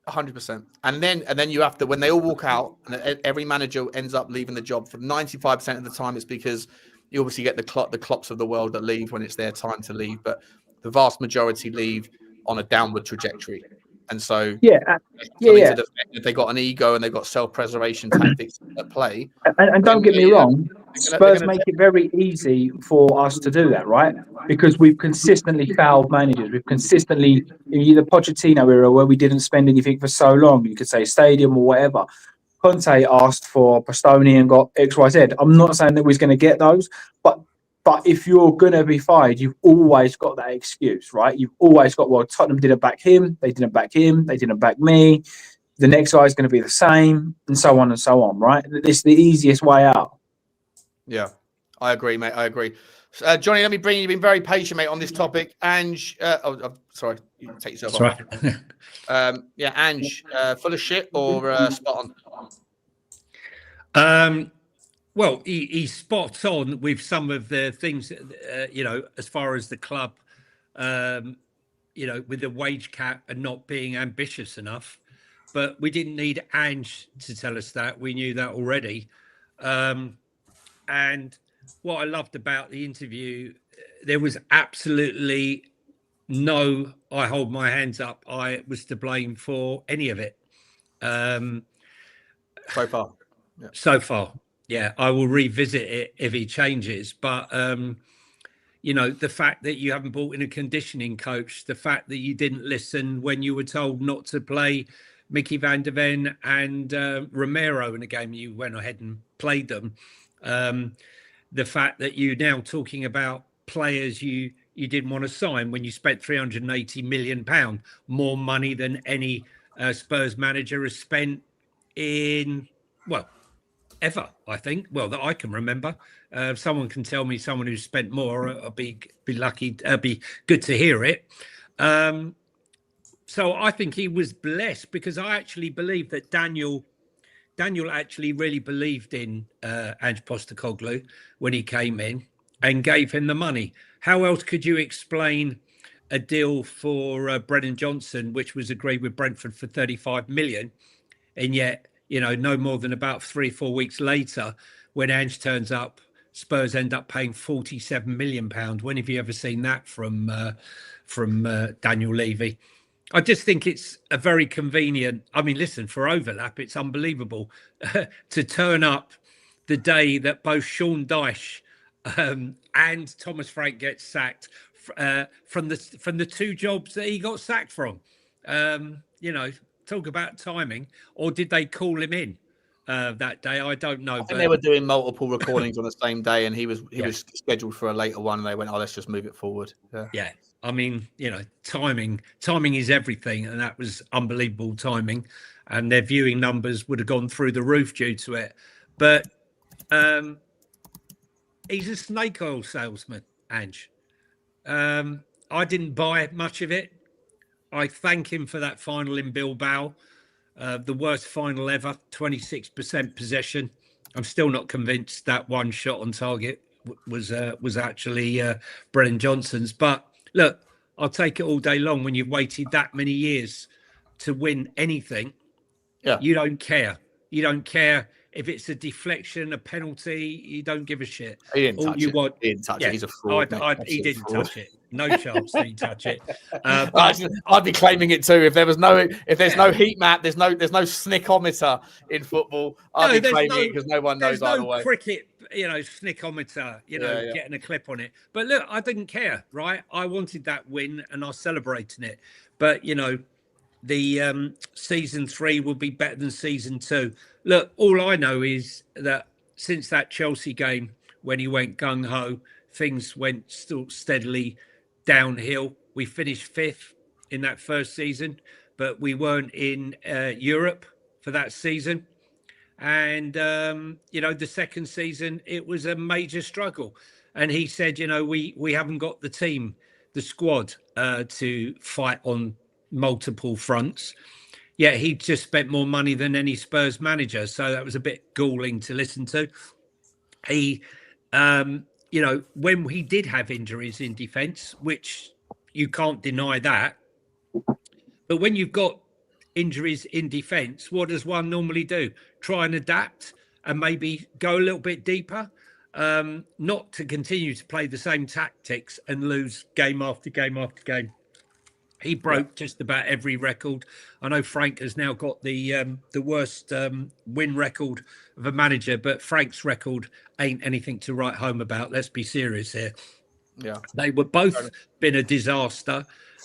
100%. And then you have to, when they all walk out, and every manager ends up leaving the job, for 95% of the time, it's because you obviously get the Klopps of the world that leave when it's their time to leave, but the vast majority leave on a downward trajectory. And so if they got an ego and they've got self-preservation tactics at play. And don't get me wrong, Spurs make it very easy for us to do that, right? Because we've consistently fouled managers. We've consistently, in the Pochettino era where we didn't spend anything for so long, you could say stadium or whatever. Conte asked for Pastoni and got XYZ. I'm not saying that we're going to get those, but if you're going to be fired, you've always got that excuse, right? You've always got, well, Tottenham didn't back him, they didn't back him, they didn't back me. the next guy is going to be the same, and so on and so on, right? It's the easiest way out. Yeah, I agree, mate. I agree. Johnny, let me bring you. You've been very patient, mate, on this topic. Ange, sorry, you take yourself off. Right. Yeah, Ange, full of shit or spot Um, well, he's spot on with some of the things, as far as the club, with the wage cap and not being ambitious enough. But we didn't need Ange to tell us that. We knew that already. And what I loved about the interview, there was absolutely no, I hold my hands up, I was to blame for any of it. so far? Yeah. So far, yeah, I will revisit it if he changes. But the fact that you haven't brought in a conditioning coach, the fact that you didn't listen when you were told not to play Mickey van der Ven and Romero in a game, you went ahead and played them. The fact that you're now talking about players you didn't want to sign when you spent £380 million, more money than any Spurs manager has spent in, well, ever, I think. Well, that I can remember. If someone can tell me someone who's spent more, I'll be lucky. Be good to hear it. So I think he was blessed because I actually believe that Daniel actually really believed in Ange Postecoglou when he came in and gave him the money. How else could you explain a deal for Brennan Johnson, which was agreed with Brentford for 35 million, and yet, no more than about 3-4 weeks later, when Ange turns up, Spurs end up paying £47 million. When have you ever seen that from Daniel Levy? I just think it's a very convenient. I mean, listen, for overlap, it's unbelievable to turn up the day that both Sean Dyche and Thomas Frank get sacked from the two jobs that he got sacked from. Talk about timing. Or did they call him in that day? I don't know. I think they were doing multiple recordings on the same day, and he was scheduled for a later one, and they went, "Oh, let's just move it forward." Yeah. I mean, timing is everything, and that was unbelievable timing, and their viewing numbers would have gone through the roof due to it. But he's a snake oil salesman, Ange. I didn't buy much of it. I thank him for that final in Bilbao, the worst final ever, 26% possession. I'm still not convinced that one shot on target was actually Brennan Johnson's. But look, I'll take it all day long when you've waited that many years to win anything. Yeah. You don't care. You don't care if it's a deflection, a penalty. You don't give a shit. He didn't touch it. He didn't touch it. He's a fraud. He didn't touch it. No chance did he touch it. I'd be claiming it too. If there's no heat map, there's no snickometer in football. I'd be claiming it because no one knows either way. Cricket, snickometer, getting a clip on it. But look, I didn't care, right? I wanted that win and I was celebrating it. But the season 3 will be better than season 2. Look, all I know is that since that Chelsea game when he went gung ho, things went still steadily downhill. We finished 5th in that first season, but we weren't in Europe for that season. And the second season it was a major struggle. And he said, we haven't got the team, the squad to fight on multiple fronts. Yet he just spent more money than any Spurs manager, so that was a bit galling to listen to. He when he did have injuries in defence, which you can't deny that, but when you've got injuries in defence, what does one normally do? Try and adapt and maybe go a little bit deeper, not to continue to play the same tactics and lose game after game after game. He broke just about every record. I know Frank has now got the worst win record of a manager, but Frank's record ain't anything to write home about. Let's be serious here. Yeah, they were both been a disaster,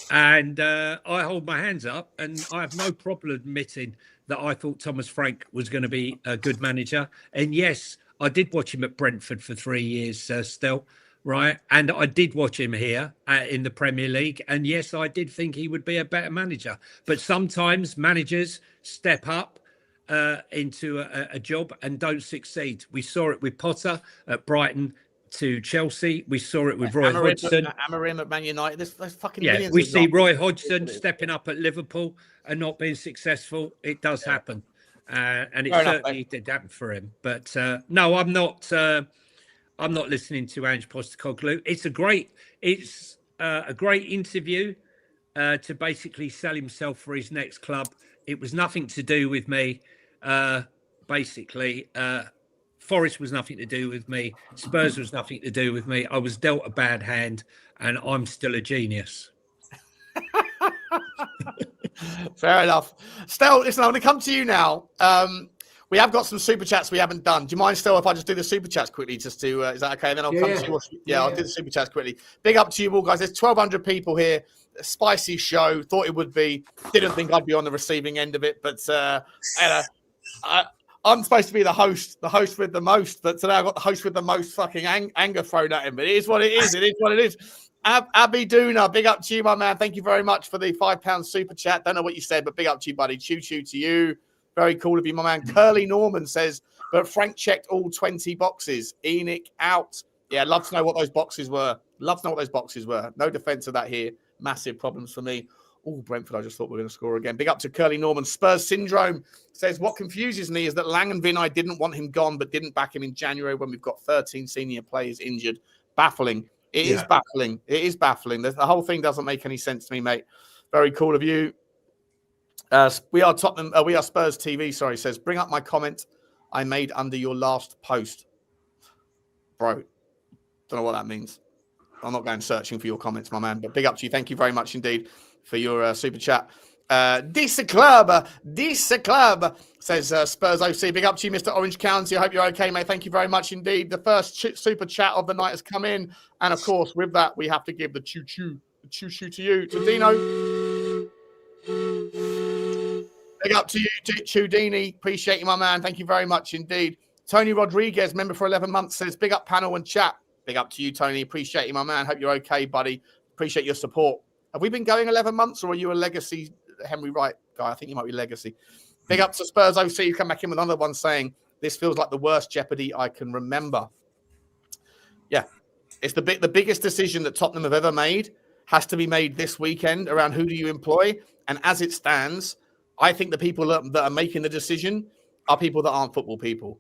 and I hold my hands up, and I have no problem admitting that I thought Thomas Frank was going to be a good manager. And yes, I did watch him at Brentford for 3 years, Stell. right? And I did watch him here in the Premier League. And yes, I did think he would be a better manager. But sometimes managers step up into a job and don't succeed. We saw it with Potter at Brighton to Chelsea. We saw it with Roy Hodgson. Amorim at Man United. There's fucking Yeah, millions. we see Roy Hodgson stepping up at Liverpool and not being successful. It does happen. And it certainly did happen for him. But no, I'm not listening to Ange Postecoglou. It's a great interview to basically sell himself for his next club. It was nothing to do with me. Basically, Forest was nothing to do with me. Spurs was nothing to do with me. I was dealt a bad hand, and I'm still a genius. Fair enough. Stell, listen, I'm going to come to you now. We have got some super chats we haven't done. Do you mind, Stell, if I just do the super chats quickly? Just to is that okay? And then I'll come to you. Yeah, I'll do the super chats quickly. Big up to you all, guys. There's 1,200 people here. A spicy show. Thought it would be. Didn't think I'd be on the receiving end of it, but I'm supposed to be the host with the most. But today I got the host with the most fucking anger thrown at him. But it is what it is. It is what it is. Abby Duna, big up to you, my man. Thank you very much for the £5 super chat. Don't know what you said, but big up to you, buddy. Choo to you. Very cool of you, my man. Curly Norman says, but Frank checked all 20 boxes. Enoch out. Yeah, love to know what those boxes were. No defense of that here. Massive problems for me. Oh, Brentford, I just thought we were going to score again. Big up to Curly Norman. Spurs Syndrome says, what confuses me is that Lang and Vinay didn't want him gone, but didn't back him in January when we've got 13 senior players injured. Baffling. It is baffling. It is baffling. The whole thing doesn't make any sense to me, mate. Very cool of you. We are Tottenham. We are Spurs TV. Sorry, says, bring up my comment I made under your last post. Bro, don't know what that means. I'm not going searching for your comments, my man, but big up to you. Thank you very much indeed for your super chat. This club says Spurs OC. Big up to you, Mr. Orange County. I hope you're okay, mate. Thank you very much indeed. The first super chat of the night has come in. And of course, with that, we have to give the choo-choo to you, to Dino. Big up to you, Chudini. Appreciate you, my man. Thank you very much indeed. Tony Rodriguez, member for 11 months, says, big up panel and chat. Big up to you, Tony. Appreciate you, my man. Hope you're okay, buddy. Appreciate your support. Have we been going 11 months, or are you a legacy Henry Wright guy? I think you might be legacy. Big up to Spurs OC. You come back in with another one saying, this feels like the worst Jeopardy I can remember. Yeah. It's the biggest decision that Tottenham have ever made has to be made this weekend around who do you employ. And as it stands, I think the people that are making the decision are people that aren't football people.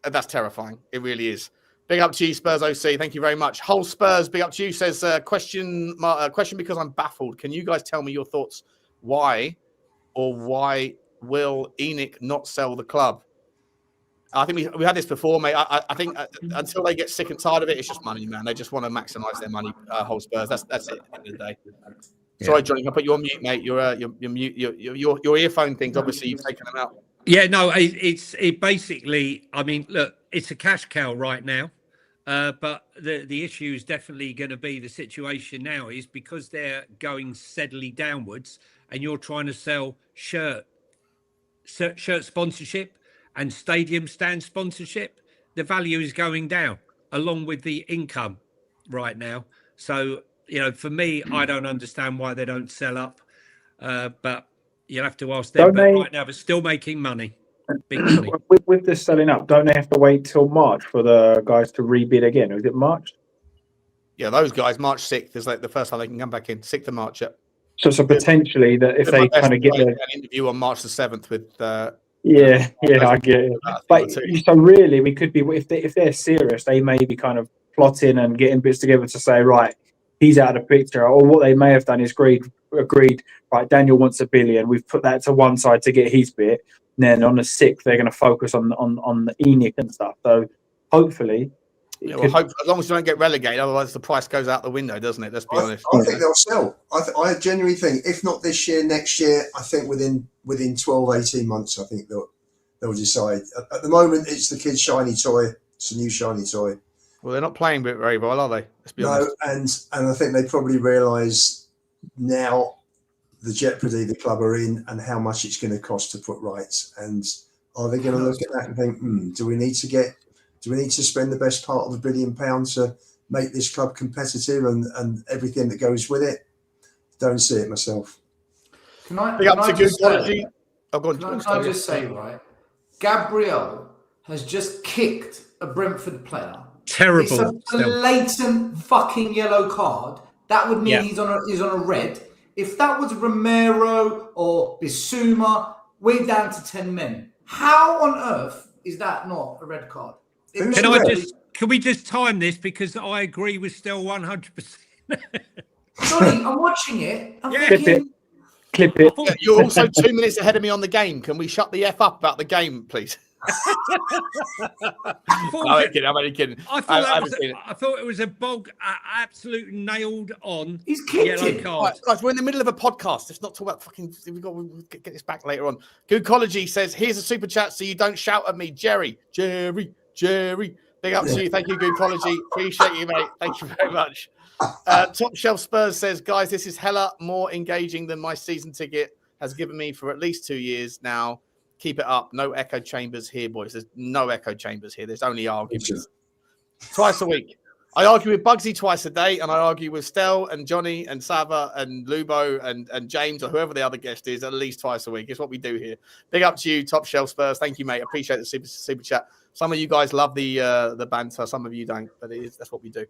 And that's terrifying. It really is. Big up to you, Spurs OC. Thank you very much. Whole Spurs, big up to you. Says, question because I'm baffled. Can you guys tell me your thoughts? Why will Enoch not sell the club? I think we had this before, mate. I think until they get sick and tired of it, it's just money, man. They just want to maximise their money. Whole Spurs. That's it at the end of the day. Yeah. Sorry, Johnny, I put you on mute, mate. Your mute. Your earphone things. Obviously, you've taken them out. Yeah, no, it basically. I mean, look, it's a cash cow right now. But the issue is definitely going to be the situation now is because they're going steadily downwards and you're trying to sell shirt sponsorship and stadium stand sponsorship, the value is going down along with the income right now. So, for me, I don't understand why they don't sell up, but you'll have to ask them. But right now, they're still making money. Big money. With this selling up, don't they have to wait till March for the guys to rebid again? Is it March? Yeah, those guys, March 6th is like the first time they can come back in. 6th of March, yeah. So potentially that if they kind of get an interview on March the 7th with I get it. But so really, we could be if they're serious, they may be kind of plotting and getting bits together to say, right, he's out of the picture, or what they may have done is agreed. Right, Daniel wants $1 billion. We've put that to one side to get his bit. And then on the 6th, they're going to focus on the Enoch and stuff. So hopefully, as long as you don't get relegated, otherwise the price goes out the window, doesn't it? Let's be honest. I think they'll sell. I genuinely think, if not this year, next year, I think within 12, 18 months, I think they'll decide. At the moment, it's the kid's shiny toy. It's a new shiny toy. Well, they're not playing very well, are they? Let's be honest. And I think they probably realise now the jeopardy the club are in and how much it's going to cost to put right. And are they going to look at that and think, do we need to spend the best part of £1 billion to make this club competitive and everything that goes with it. Don't see it myself. Can I just say, can I just say, right? Gabriel has just kicked a Brentford player. Terrible. It's a blatant fucking yellow card. That would mean he's on a red. If that was Romero or Bissouma, we're down to 10 men. How on earth is that not a red card? Can we just time this, because I agree with Stell 100%. Johnny, I'm watching it. I'm Clip thinking, it. Yeah, you're also 2 minutes ahead of me on the game. Can we shut the F up about the game, please? I'm only kidding. I thought it was a absolute nailed on yellow card. Right, guys, we're in the middle of a podcast. Let's not talk about fucking. We'll get this back later on. Goodcology says, "Here's a super chat, so you don't shout at me, Jerry. Big up to you. Thank you, Goodcology. Appreciate you, mate. Thank you very much." Top Shelf Spurs says, "Guys, this is hella more engaging than my season ticket has given me for at least 2 years now. Keep it up. No echo chambers here, boys. There's no echo chambers here. There's only arguments. Twice a week. I argue with Bugsy twice a day, and I argue with Stell and Johnny and Sava and Lubo and James or whoever the other guest is at least twice a week. It's what we do here. Big up to you, Top Shelf Spurs. Thank you, mate. Appreciate the super chat. Some of you guys love the banter. Some of you don't, but that's what we do.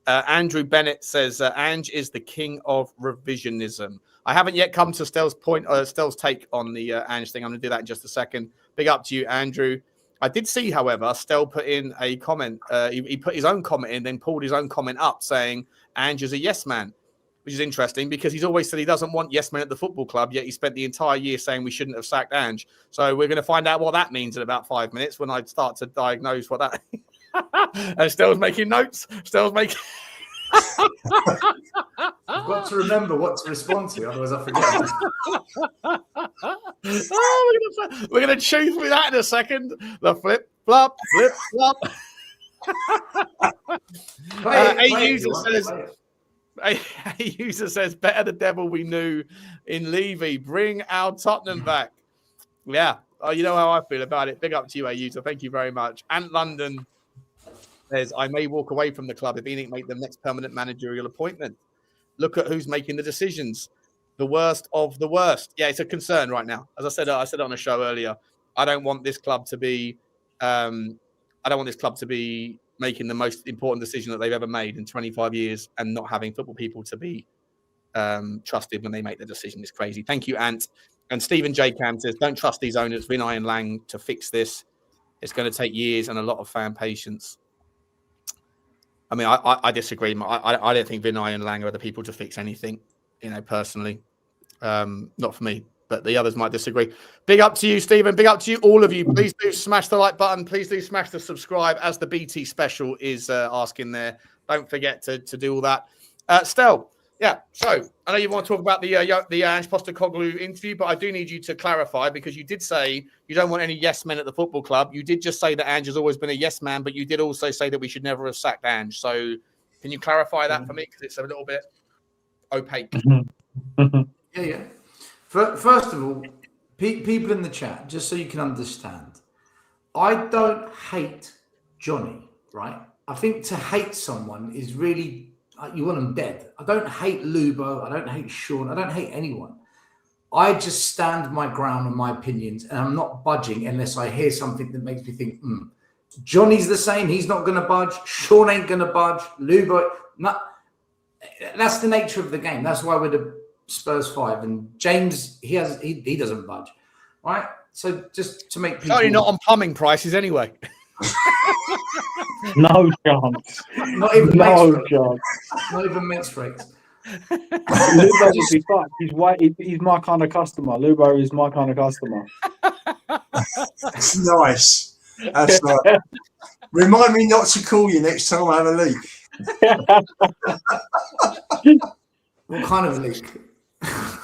Andrew Bennett says, Ange is the king of revisionism. I haven't yet come to Stell's point, Stell's take on the Ange thing. I'm going to do that in just a second. Big up to you, Andrew. I did see, however, Stell put in a comment. He put his own comment in, then pulled his own comment up saying Ange is a yes man, which is interesting because he's always said he doesn't want yes men at the football club, yet he spent the entire year saying we shouldn't have sacked Ange. So we're going to find out what that means in about 5 minutes when I start to diagnose what that and Stell's making notes. Stell's making... I've got to remember what to respond to, otherwise I forget. We're going to chew through that in a second. The flip, flop. A user says, better the devil we knew in Levy. Bring our Tottenham back. Yeah. Oh, you know how I feel about it. Big up to you, A user. Thank you very much. Ant London says, I may walk away from the club if he didn't make the next permanent managerial appointment. Look at who's making the decisions. The worst of the worst. Yeah, it's a concern right now. As I said on a show earlier, I don't want this club to be making the most important decision that they've ever made in 25 years and not having football people to be trusted when they make the decision. It's crazy. Thank you, Ant. And Stephen J. Cam says, don't trust these owners, Vinay and Lang, to fix this. It's going to take years and a lot of fan patience. I mean, I disagree. I don't think Vinay and Lang are the people to fix anything, personally. Not for me, but the others might disagree. Big up to you, Stephen. Big up to you, all of you. Please do smash the like button. Please do smash the subscribe, as the BT special is asking there. Don't forget to do all that. Stell, yeah. So I know you want to talk about the Ange Postecoglou interview, but I do need you to clarify, because you did say you don't want any yes men at the football club. You did just say that Ange has always been a yes man, but you did also say that we should never have sacked Ange. So can you clarify that for me? Because it's a little bit opaque. Yeah. First of all, people in the chat, just so you can understand, I don't hate Johnny, right? I think to hate someone is really, you want them dead. I don't hate Lubo. I don't hate Sean. I don't hate anyone. I just stand my ground on my opinions, and I'm not budging unless I hear something that makes me think, Johnny's the same. He's not going to budge. Sean ain't going to budge. Lubo, not. That's the nature of the game. That's why we're the Spurs Five. And James, he doesn't budge, right? So just to make people... Sorry, not on plumbing prices anyway. No chance. Not even chance. Not even mixed rates. Lubo would be fucked. He's my kind of customer. Lubo is my kind of customer. That's nice. That's nice. Remind me not to call you next time I have a leak. What kind of leak?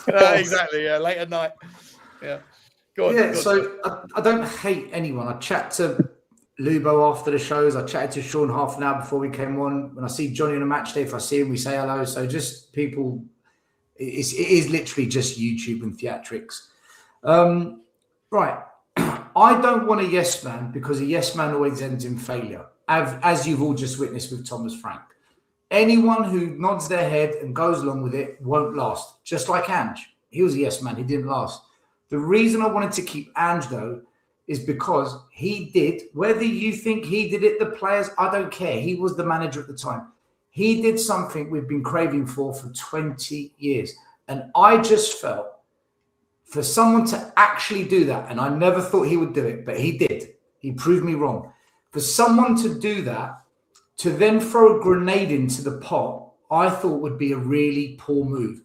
Exactly. Yeah, late at night. Yeah. Go on. So I don't hate anyone. I chat to Lubo after the shows. I chatted to Sean half an hour before we came on. When I see Johnny on a match day, if I see him, we say hello. So just people, it is literally just YouTube and theatrics. Right. I don't want a yes man, because a yes man always ends in failure, as you've all just witnessed with Thomas Frank. anyone who nods their head and goes along with it won't last. Just like Ange. He was a yes man. He didn't last. The reason I wanted to keep Ange, though, is because he did, whether you think he did it, the players, I don't care. He was the manager at the time. He did something we've been craving for 20 years. And I just felt for someone to actually do that, and I never thought he would do it, but he did. He proved me wrong. For someone to do that, to then throw a grenade into the pot, I thought would be a really poor move.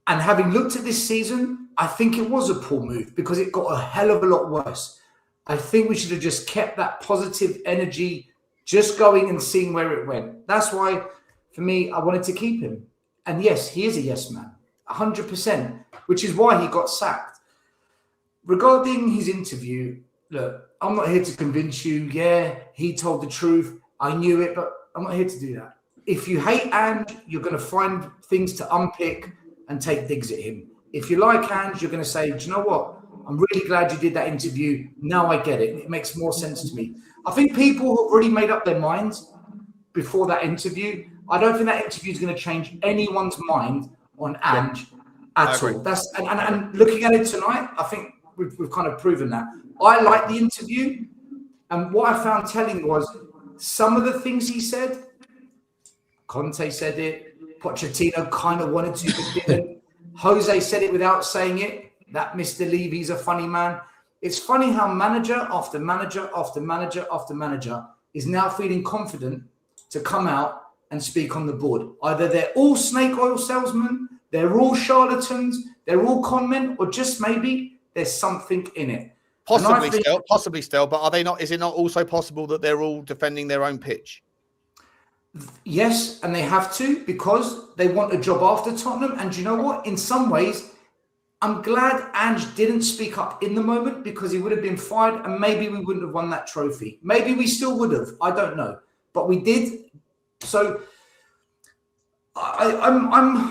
And having looked at this season, I think it was a poor move because it got a hell of a lot worse. I think we should have just kept that positive energy just going and seeing where it went. That's why, for me, I wanted to keep him. And yes, he is a yes man, 100%, which is why he got sacked. Regarding his interview, look, I'm not here to convince you, yeah, he told the truth. I knew it, but I'm not here to do that. If you hate Ange, you're going to find things to unpick and take digs at him. If you like Ange, you're going to say, do you know what? I'm really glad you did that interview. Now I get it. It makes more sense to me. I think people have already made up their minds before that interview. I don't think that interview is going to change anyone's mind on Ange at all. That's and looking at it tonight, I think we've kind of proven that. I liked the interview, and what I found telling was some of the things he said. Conte said it. Pochettino kind of wanted to, but didn't. Jose said it without saying it. That Mr. Levy's a funny man. It's funny how manager after manager after manager after manager is now feeling confident to come out and speak on the board. Either they're all snake oil salesmen, they're all charlatans, they're all con men, or just maybe there's something in it. Possibly still, but are they not? Is it not also possible that they're all defending their own pitch? Yes, and they have to because they want a job after Tottenham. And you know what? In some ways, I'm glad Ange didn't speak up in the moment because he would have been fired and maybe we wouldn't have won that trophy. Maybe we still would have. I don't know. But we did. So I've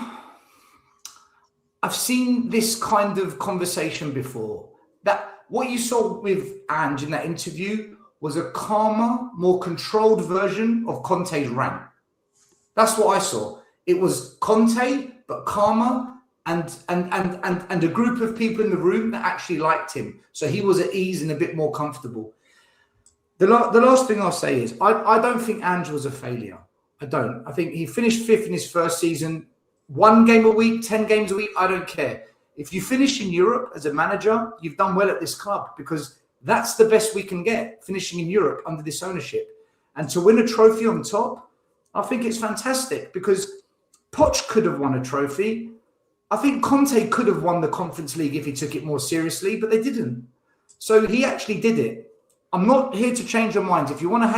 seen this kind of conversation before. That what you saw with Ange in that interview was a calmer, more controlled version of Conte's rant. That's what I saw. It was Conte, but calmer. And a group of people in the room that actually liked him. So he was at ease and a bit more comfortable. The last thing I'll say is I don't think Ange was a failure. I don't. I think he finished 5th in his first season. 1 game a week, 10 games a week, I don't care. If you finish in Europe as a manager, you've done well at this club because that's the best we can get, finishing in Europe under this ownership. And to win a trophy on top, I think it's fantastic because Poch could have won a trophy. I think Conte could have won the Conference League if he took it more seriously, but they didn't. So he actually did it. I'm not here to change your minds. If you want to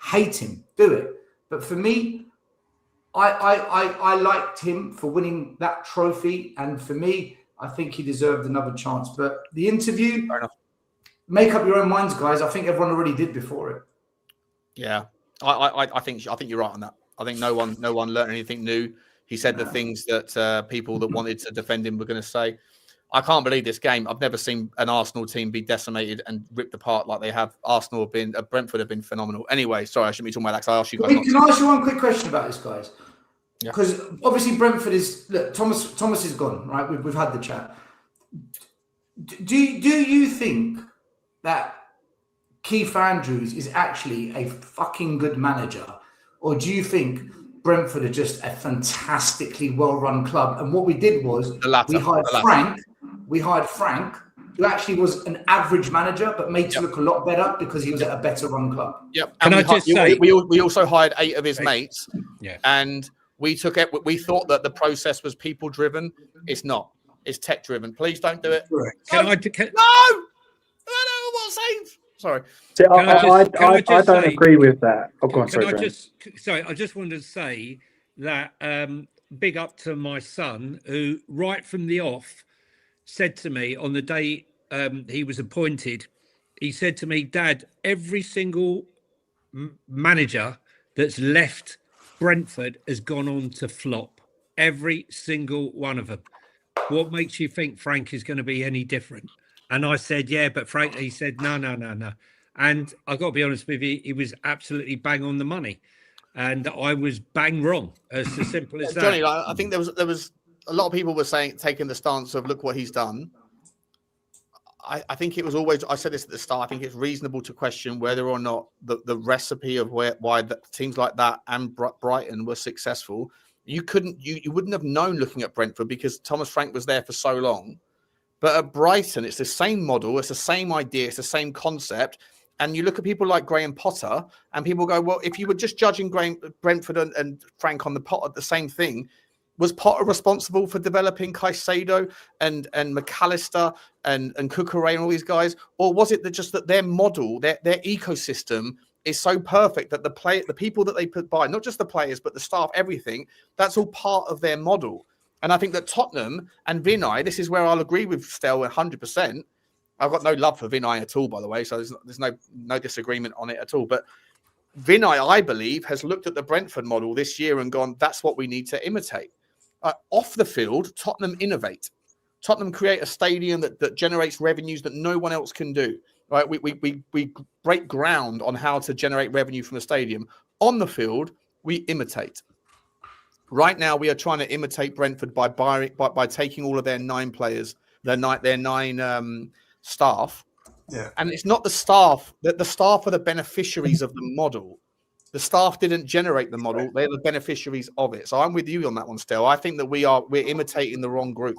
hate him, do it. But for me, I liked him for winning that trophy. And for me, I think he deserved another chance. But the interview, make up your own minds, guys. I think everyone already did before it. Yeah, I think you're right on that. I think no one learned anything new. He said the things that people that wanted to defend him were going to say. I can't believe this game. I've never seen an Arsenal team be decimated and ripped apart like they have. Arsenal have been, Brentford have been phenomenal. Anyway, sorry, I shouldn't be talking about that because I asked you guys. Can I ask you one quick question about this, guys? Because obviously Brentford is, look, Thomas is gone, right? We've had the chat. Do you think that Keith Andrews is actually a fucking good manager? Or do you think Brentford are just a fantastically well-run club? And what we did was we hired Frank, who actually was an average manager, but made to look a lot better because he was at a better-run club. Yep. And we also hired 8 of his mates. Yeah. And we took it. We thought that the process was people-driven. It's not. It's tech-driven. Please don't do it. No! What save? Sorry. See, I don't agree with that. Oh, go on, I just wanted to say that big up to my son, who right from the off said to me on the day he was appointed, he said to me, Dad, every single manager that's left Brentford has gone on to flop. Every single one of them. What makes you think Frank is going to be any different? And I said, yeah, but Frank, he said, no. And I got to be honest with you, he was absolutely bang on the money. and I was bang wrong. It's as simple as that. Johnny, I think there was a lot of people were taking the stance of look what he's done. I think it was always, I said this at the start, I think it's reasonable to question whether or not the recipe of why teams like that and Brighton were successful. You wouldn't have known looking at Brentford because Thomas Frank was there for so long. But at Brighton, it's the same model, it's the same idea, it's the same concept. And you look at people like Graham Potter, and people go, well, if you were just judging Brentford and Frank on the same thing, was Potter responsible for developing Caicedo and McAllister and Cucurella and all these guys? Or was it just that their model, their ecosystem is so perfect that the people that they put by, not just the players, but the staff, everything, that's all part of their model. And I think that Tottenham and Vinay, this is where I'll agree with Stell 100%. I've got no love for Vinay at all, by the way, so there's no disagreement on it at all. But Vinay, I believe, has looked at the Brentford model this year and gone, that's what we need to imitate. Off the field, Tottenham innovate. Tottenham create a stadium that generates revenues that no one else can do. Right? We break ground on how to generate revenue from the stadium. On the field, we imitate. Right now, we are trying to imitate Brentford by taking all of their 9 players, their 9 staff. Yeah. And it's not the staff, that the staff are the beneficiaries of the model. The staff didn't generate the model; they're the beneficiaries of it. So I'm with you on that one, Stell. I think that we're imitating the wrong group.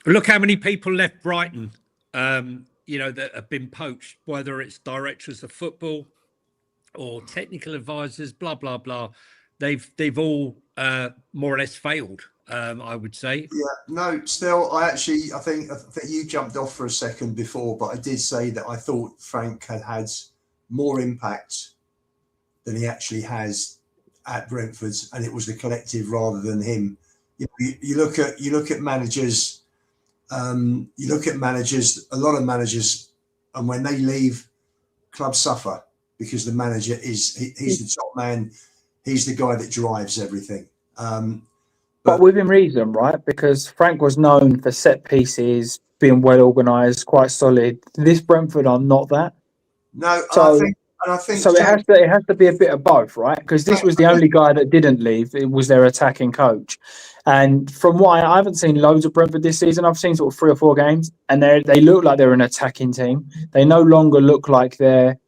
Look how many people left Brighton, that have been poached, whether it's directors of football or technical advisors, blah blah blah. They've all more or less failed. I would say. Yeah, no, Stell, I think you jumped off for a second before, but I did say that I thought Frank had more impact than he actually has at Brentford's, and it was the collective rather than him. You look at managers. You look at managers. A lot of managers, and when they leave, clubs suffer because the manager he's the top man. He's the guy that drives everything. But within reason, right? Because Frank was known for set pieces, being well organised, quite solid. This Brentford are not that. No, so I think so. It has to be a bit of both, right? Because this was the only guy that didn't leave. It was their attacking coach, and from what I haven't seen loads of Brentford this season. I've seen sort of 3 or 4 games, and they look like they're an attacking team. They no longer look like they're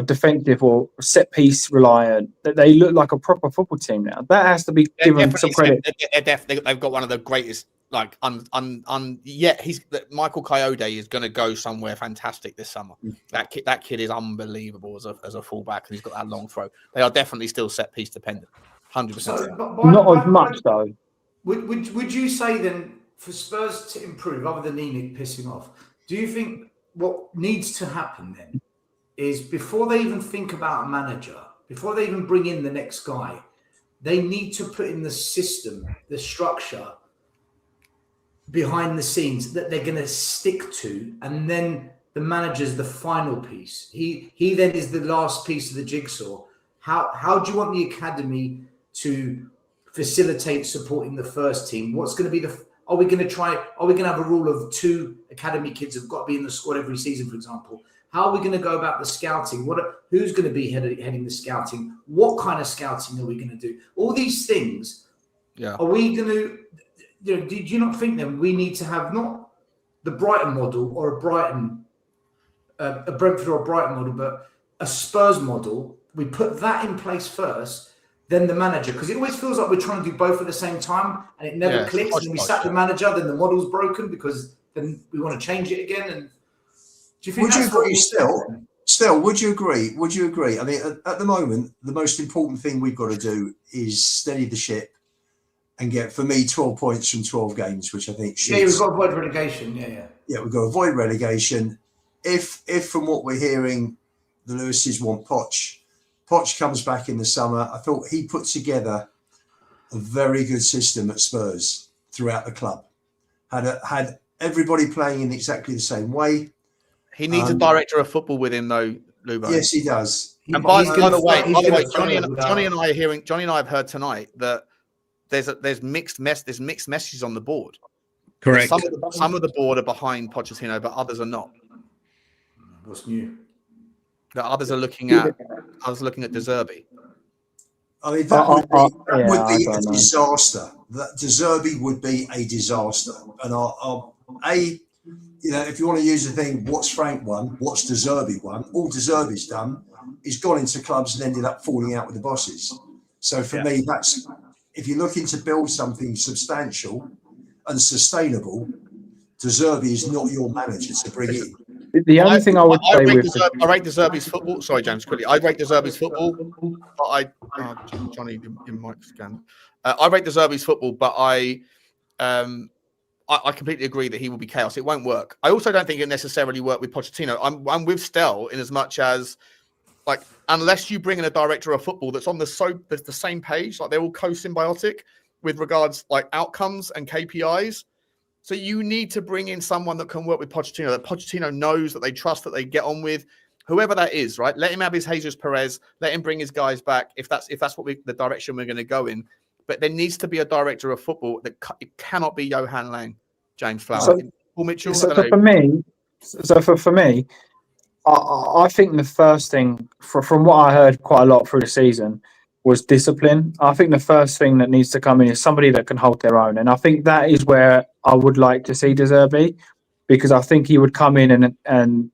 defensive or set piece reliant. That they look like a proper football team now. That has to be given some credit. They've got one of the greatest. Michael Coyote is going to go somewhere fantastic this summer. That kid is unbelievable as a fullback, and he's got that long throw. They are definitely still set piece dependent, 100%. Not as much though. Would you say then for Spurs to improve, other than Enoch pissing off, do you think what needs to happen then is before they even think about a manager, before they even bring in the next guy, they need to put in the system, the structure behind the scenes that they're going to stick to, and then the manager's the final piece. He then is the last piece of the jigsaw. How do you want the academy to facilitate supporting the first team? What's going to be are we going to have a rule of 2 academy kids have got to be in the squad every season, for example? How are we going to go about the scouting? Who's going to be heading the scouting? What kind of scouting are we going to do? All these things. Yeah. Are we going to? Did you not think then we need to have not the Brighton model or a Brentford or a Brighton model, but a Spurs model? We put that in place first, then the manager, because it always feels like we're trying to do both at the same time, and it never clicks. And then we sack the manager, then the model's broken because then we want to change it again. And do you think? Would you agree, Stell? Would you agree? Would you agree? I mean, at the moment, the most important thing we've got to do is steady the ship and get, for me, 12 points from 12 games, which I think should. Yeah, we've got to avoid relegation. Yeah, we've got to avoid relegation. If from what we're hearing, the Lewises want Poch comes back in the summer. I thought he put together a very good system at Spurs throughout the club. Had everybody playing in exactly the same way. He needs a director of football with him, though, Lubo. Yes, he does. And by the way, Johnny and I have heard tonight that there's mixed messages on the board. Correct. Some of the board are behind Pochettino, but others are not. What's new? that others are looking at. Others are looking at De Zerbi. I mean, that would be I a don't know. disaster. That De Zerbi would be a disaster. And if you want to use the thing, what's Frank won? What's De Zerbi won? All De Zerbi's done is gone into clubs and ended up falling out with the bosses. So for me, that's if you're looking to build something substantial and sustainable, De Zerbi is not your manager to bring in. The only thing I would say I rate De Zerbi's football. Sorry, James, quickly. I rate De Zerbi's football, but Johnny in Mike's scan. I rate De Zerbi's football, but I completely agree that he will be chaos. It won't work. I also don't think it necessarily work with Pochettino. I'm with Stell in as much as like unless you bring in a director of football that's on the same page, like they're all co-symbiotic with regards like outcomes and KPIs. So you need to bring in someone that can work with Pochettino, that Pochettino knows, that they trust, that they get on with, whoever that is, right? Let him have his Jesus Perez. Let him bring his guys back if that's the direction we're going to go in. But there needs to be a director of football that it cannot be Johan Lang, James Flower, Paul Mitchell. So for me, I think the first thing from what I heard quite a lot through the season was discipline. I think the first thing that needs to come in is somebody that can hold their own. And I think that is where I would like to see De Zerbi, because I think he would come in and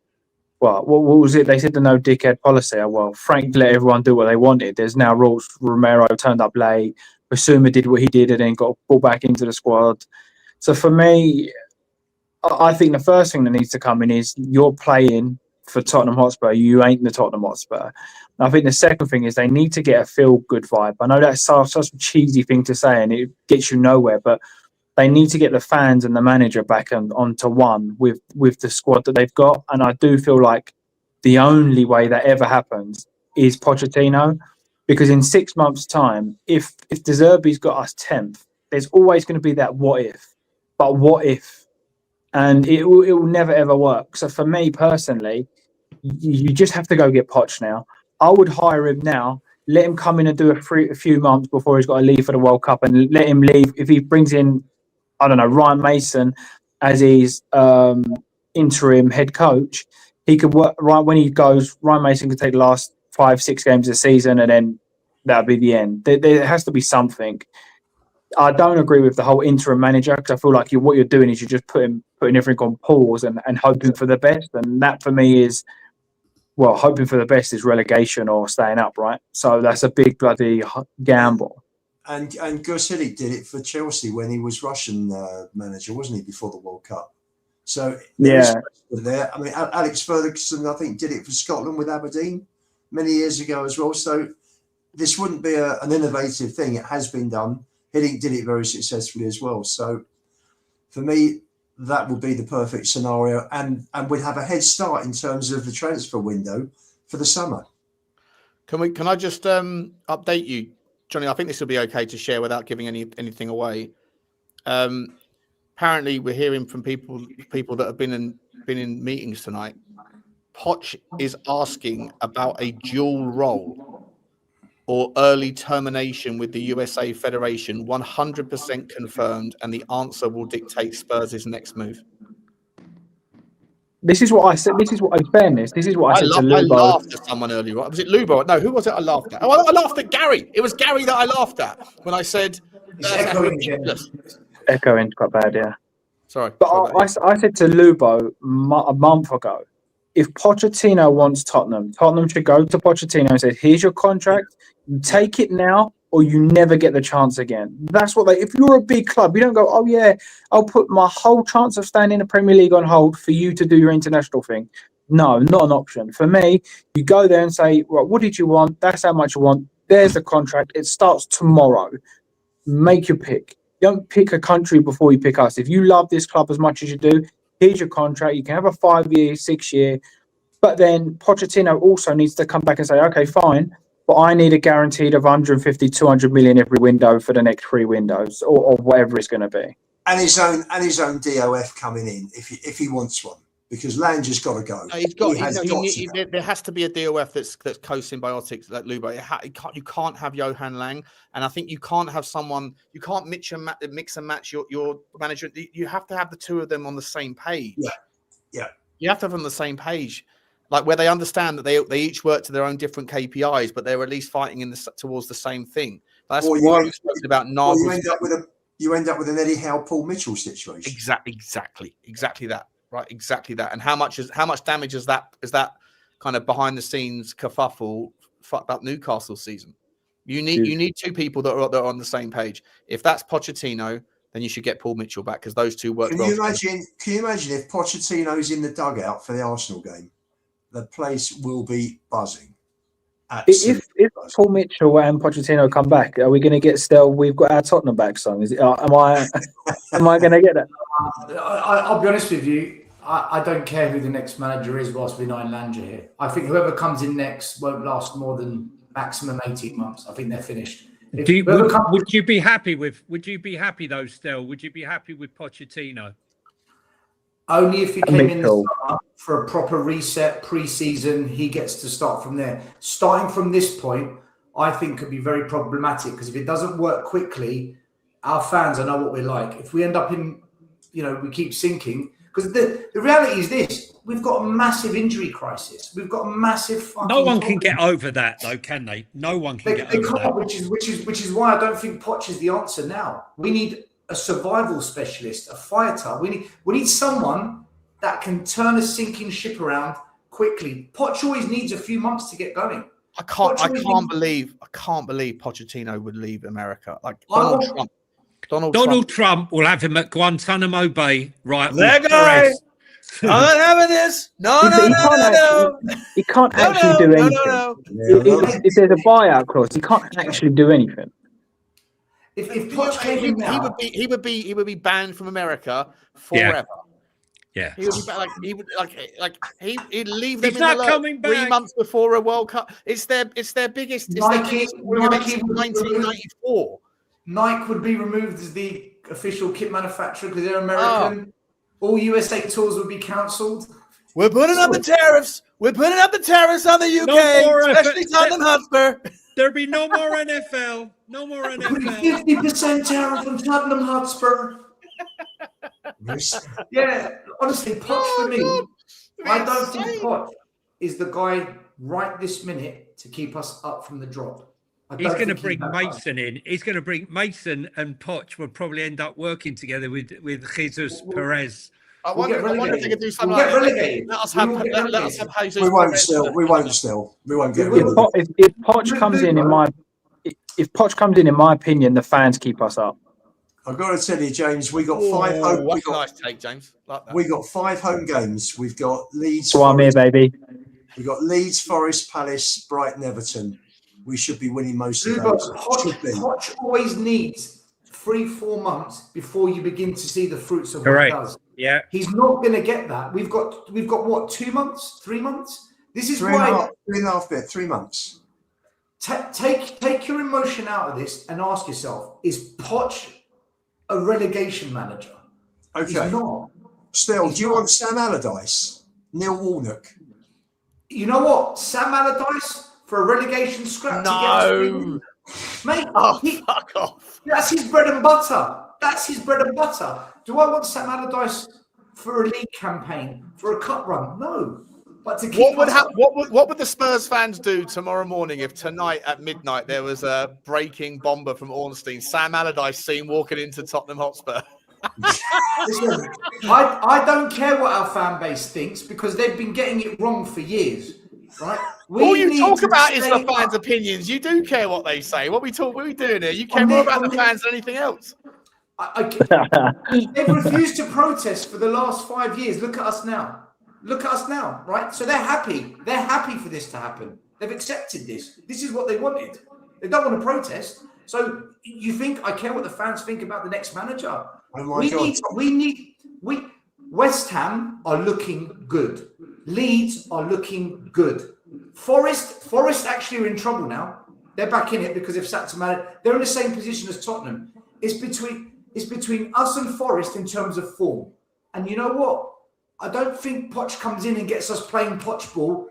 what was it? They said the no dickhead policy. Well, Frank let everyone do what they wanted. There's now rules. Romero turned up late. Basuma did what he did and then got pulled back into the squad. So for me, I think the first thing that needs to come in is you're playing for Tottenham Hotspur. You ain't the Tottenham Hotspur. I think the second thing is they need to get a feel-good vibe. I know that's such a cheesy thing to say and it gets you nowhere, but they need to get the fans and the manager back onto one with the squad that they've got. And I do feel like the only way that ever happens is Pochettino, because in 6 months' time, if De Zerbi's got us 10th, there's always going to be that what if. But what if? And it will never, ever work. So for me personally, you just have to go get Poch now. I would hire him now, let him come in and do a few months before he's got to leave for the World Cup, and let him leave. If he brings in, I don't know, Ryan Mason as his interim head coach, he could work right when he goes. Ryan Mason could take the last 5-6 games of the season, and then that'll be the end. There has to be something. I don't agree with the whole interim manager, because I feel like what you're doing is you're just putting everything on pause and hoping for the best. And that for me is, well, hoping for the best is relegation or staying up, right? So that's a big bloody gamble. And Gus Hiddink did it for Chelsea when he was Russian manager, wasn't he, before the World Cup? So there. I mean, Alex Ferguson, I think, did it for Scotland with Aberdeen many years ago as well. So this wouldn't be an innovative thing. It has been done. Hiddink did it very successfully as well. So for me, that would be the perfect scenario, and we'd have a head start in terms of the transfer window for the summer. Can I just update you, Johnny? I think this will be okay to share without giving anything away. Apparently, we're hearing from people that have been in meetings tonight. Poch is asking about a dual role or early termination with the USA Federation. 100% confirmed, and the answer will dictate Spurs' next move. This is what I said. This is what, in fairness, this is what I said to Lubo. I laughed at someone earlier. Was it Lubo? No, who was it I laughed at? Oh, I laughed at Gary. It was Gary that I laughed at when I said that's ridiculous. Echoing quite bad, yeah. Sorry. But I said to Lubo a month ago, if Pochettino wants Tottenham should go to Pochettino and say, here's your contract, you take it now or you never get the chance again. That's what if you're a big club, you don't go, oh yeah, I'll put my whole chance of staying in the Premier League on hold for you to do your international thing. No, not an option. For me, you go there and say, well, what did you want? That's how much you want. There's the contract. It starts tomorrow. Make your pick. Don't pick a country before you pick us. If you love this club as much as you do, here's your contract. You can have a 5-year, 6-year. But then Pochettino also needs to come back and say, okay, fine, but I need a guaranteed of 150, 200 million every window for the next 3 windows or whatever it's going to be. And his own DOF coming in if he wants one, because Langer's got to go. There has to be a DOF that's co-symbiotic, like Lubo. You can't have Johan Lang, and I think you can't have someone. You can't mix and match your manager. You have to have the two of them on the same page. Yeah. You have to have them on the same page. like where they understand that they each work to their own different KPIs, but they're at least fighting towards the same thing. That's why we spoke about Nagel's. You end up with an Eddie Howe, Paul Mitchell situation. Exactly that. Right, exactly that. And how much damage is that kind of behind the scenes kerfuffle fucked up Newcastle season? You need two people that are on the same page. If that's Pochettino, then you should get Paul Mitchell back because those two work. Can you imagine if Pochettino's in the dugout for the Arsenal game? The place will be buzzing. If Paul Mitchell and Pochettino come back, are we going to get Stell? We've got our Tottenham back song. Am I going to get that? I'll be honest with you. I don't care who the next manager is whilst we're not in ANGE here. I think whoever comes in next won't last more than maximum 18 months. I think they're finished. Would you be happy though, Stell? Would you be happy with Pochettino? Only if he came in the summer for a proper reset pre-season, he gets to start from there. Starting from this point, I think could be very problematic because if it doesn't work quickly, our fans, I know what we're like. If we end up in, we keep sinking, because the reality is this: we've got a massive injury crisis. We've got a massive fucking. No one can get over that, though, can they? No one can get over that. Which is why I don't think Poch is the answer now. We need a survival specialist, a fighter. We need someone that can turn a sinking ship around quickly. Poch always needs a few months to get going. I can't believe Pochettino would leave America. Like Donald Trump will have him at Guantanamo Bay, right? That guy. I'm not having this. No. He can't actually do anything. If there's a buyout clause, he can't actually do anything. If Poch came in now, he would be banned from America forever. Yeah. He would be he'd leave them He's not coming back 3 months before a World Cup. It's their biggest. Nike 1994. Nike would be removed as the official kit manufacturer because they're American. All USA tours would be cancelled. We're putting up the tariffs. We're putting up the tariffs on the UK, especially Tottenham Hotspur. There'll be no more NFL. No more NFL. 50% tariff on Tottenham Hotspur. Yeah, honestly, Poch for me, I don't think Poch is the guy right this minute to keep us up from the drop. He's going to bring Mason in. He's going to bring Mason and Poch will probably end up working together with Jesus Perez. I wonder if they could do something like that. Let us have Jesus. We won't still. We won't get rid of it. If Poch comes in my opinion, the fans keep us up. I've got to tell you, James, we got 5 home. Nice take, James. Like that. We got 5 home games. We've got Leeds. So I'm here, baby. We've got Leeds, Forest, Palace, Brighton, Everton. We should be winning most of those. Poch always needs 3-4 months before you begin to see the fruits of what he does. Yeah, he's not going to get that. We've got what, 2 months, 3 months? This is why 3 months. Take your emotion out of this and ask yourself: is Poch a relegation manager? Okay, he's not. Still, do you want Sam Allardyce, Neil Warnock? You know what, Sam Allardyce for a relegation scrap? No, mate. Fuck off. That's his bread and butter. Do I want Sam Allardyce for a league campaign, for a cup run? No. But to keep what would the Spurs fans do tomorrow morning if tonight at midnight there was a breaking bomber from Ornstein, Sam Allardyce seen walking into Tottenham Hotspur? Listen, I don't care what our fan base thinks because they've been getting it wrong for years. Right? All you talk about is the fans' opinions. You do care what they say. What are we doing here? You care more about the fans than anything else. They've refused to protest for the last 5 years. Look at us now, right? So they're happy. They're happy for this to happen. They've accepted this. This is what they wanted. They don't want to protest. So you think I care what the fans think about the next manager? West Ham are looking good. Leeds are looking good. Forest actually are in trouble now. They're back in it because they've sacked a manager. They're in the same position as Tottenham. It's between us and Forest in terms of form. And you know what? I don't think Poch comes in and gets us playing Poch ball.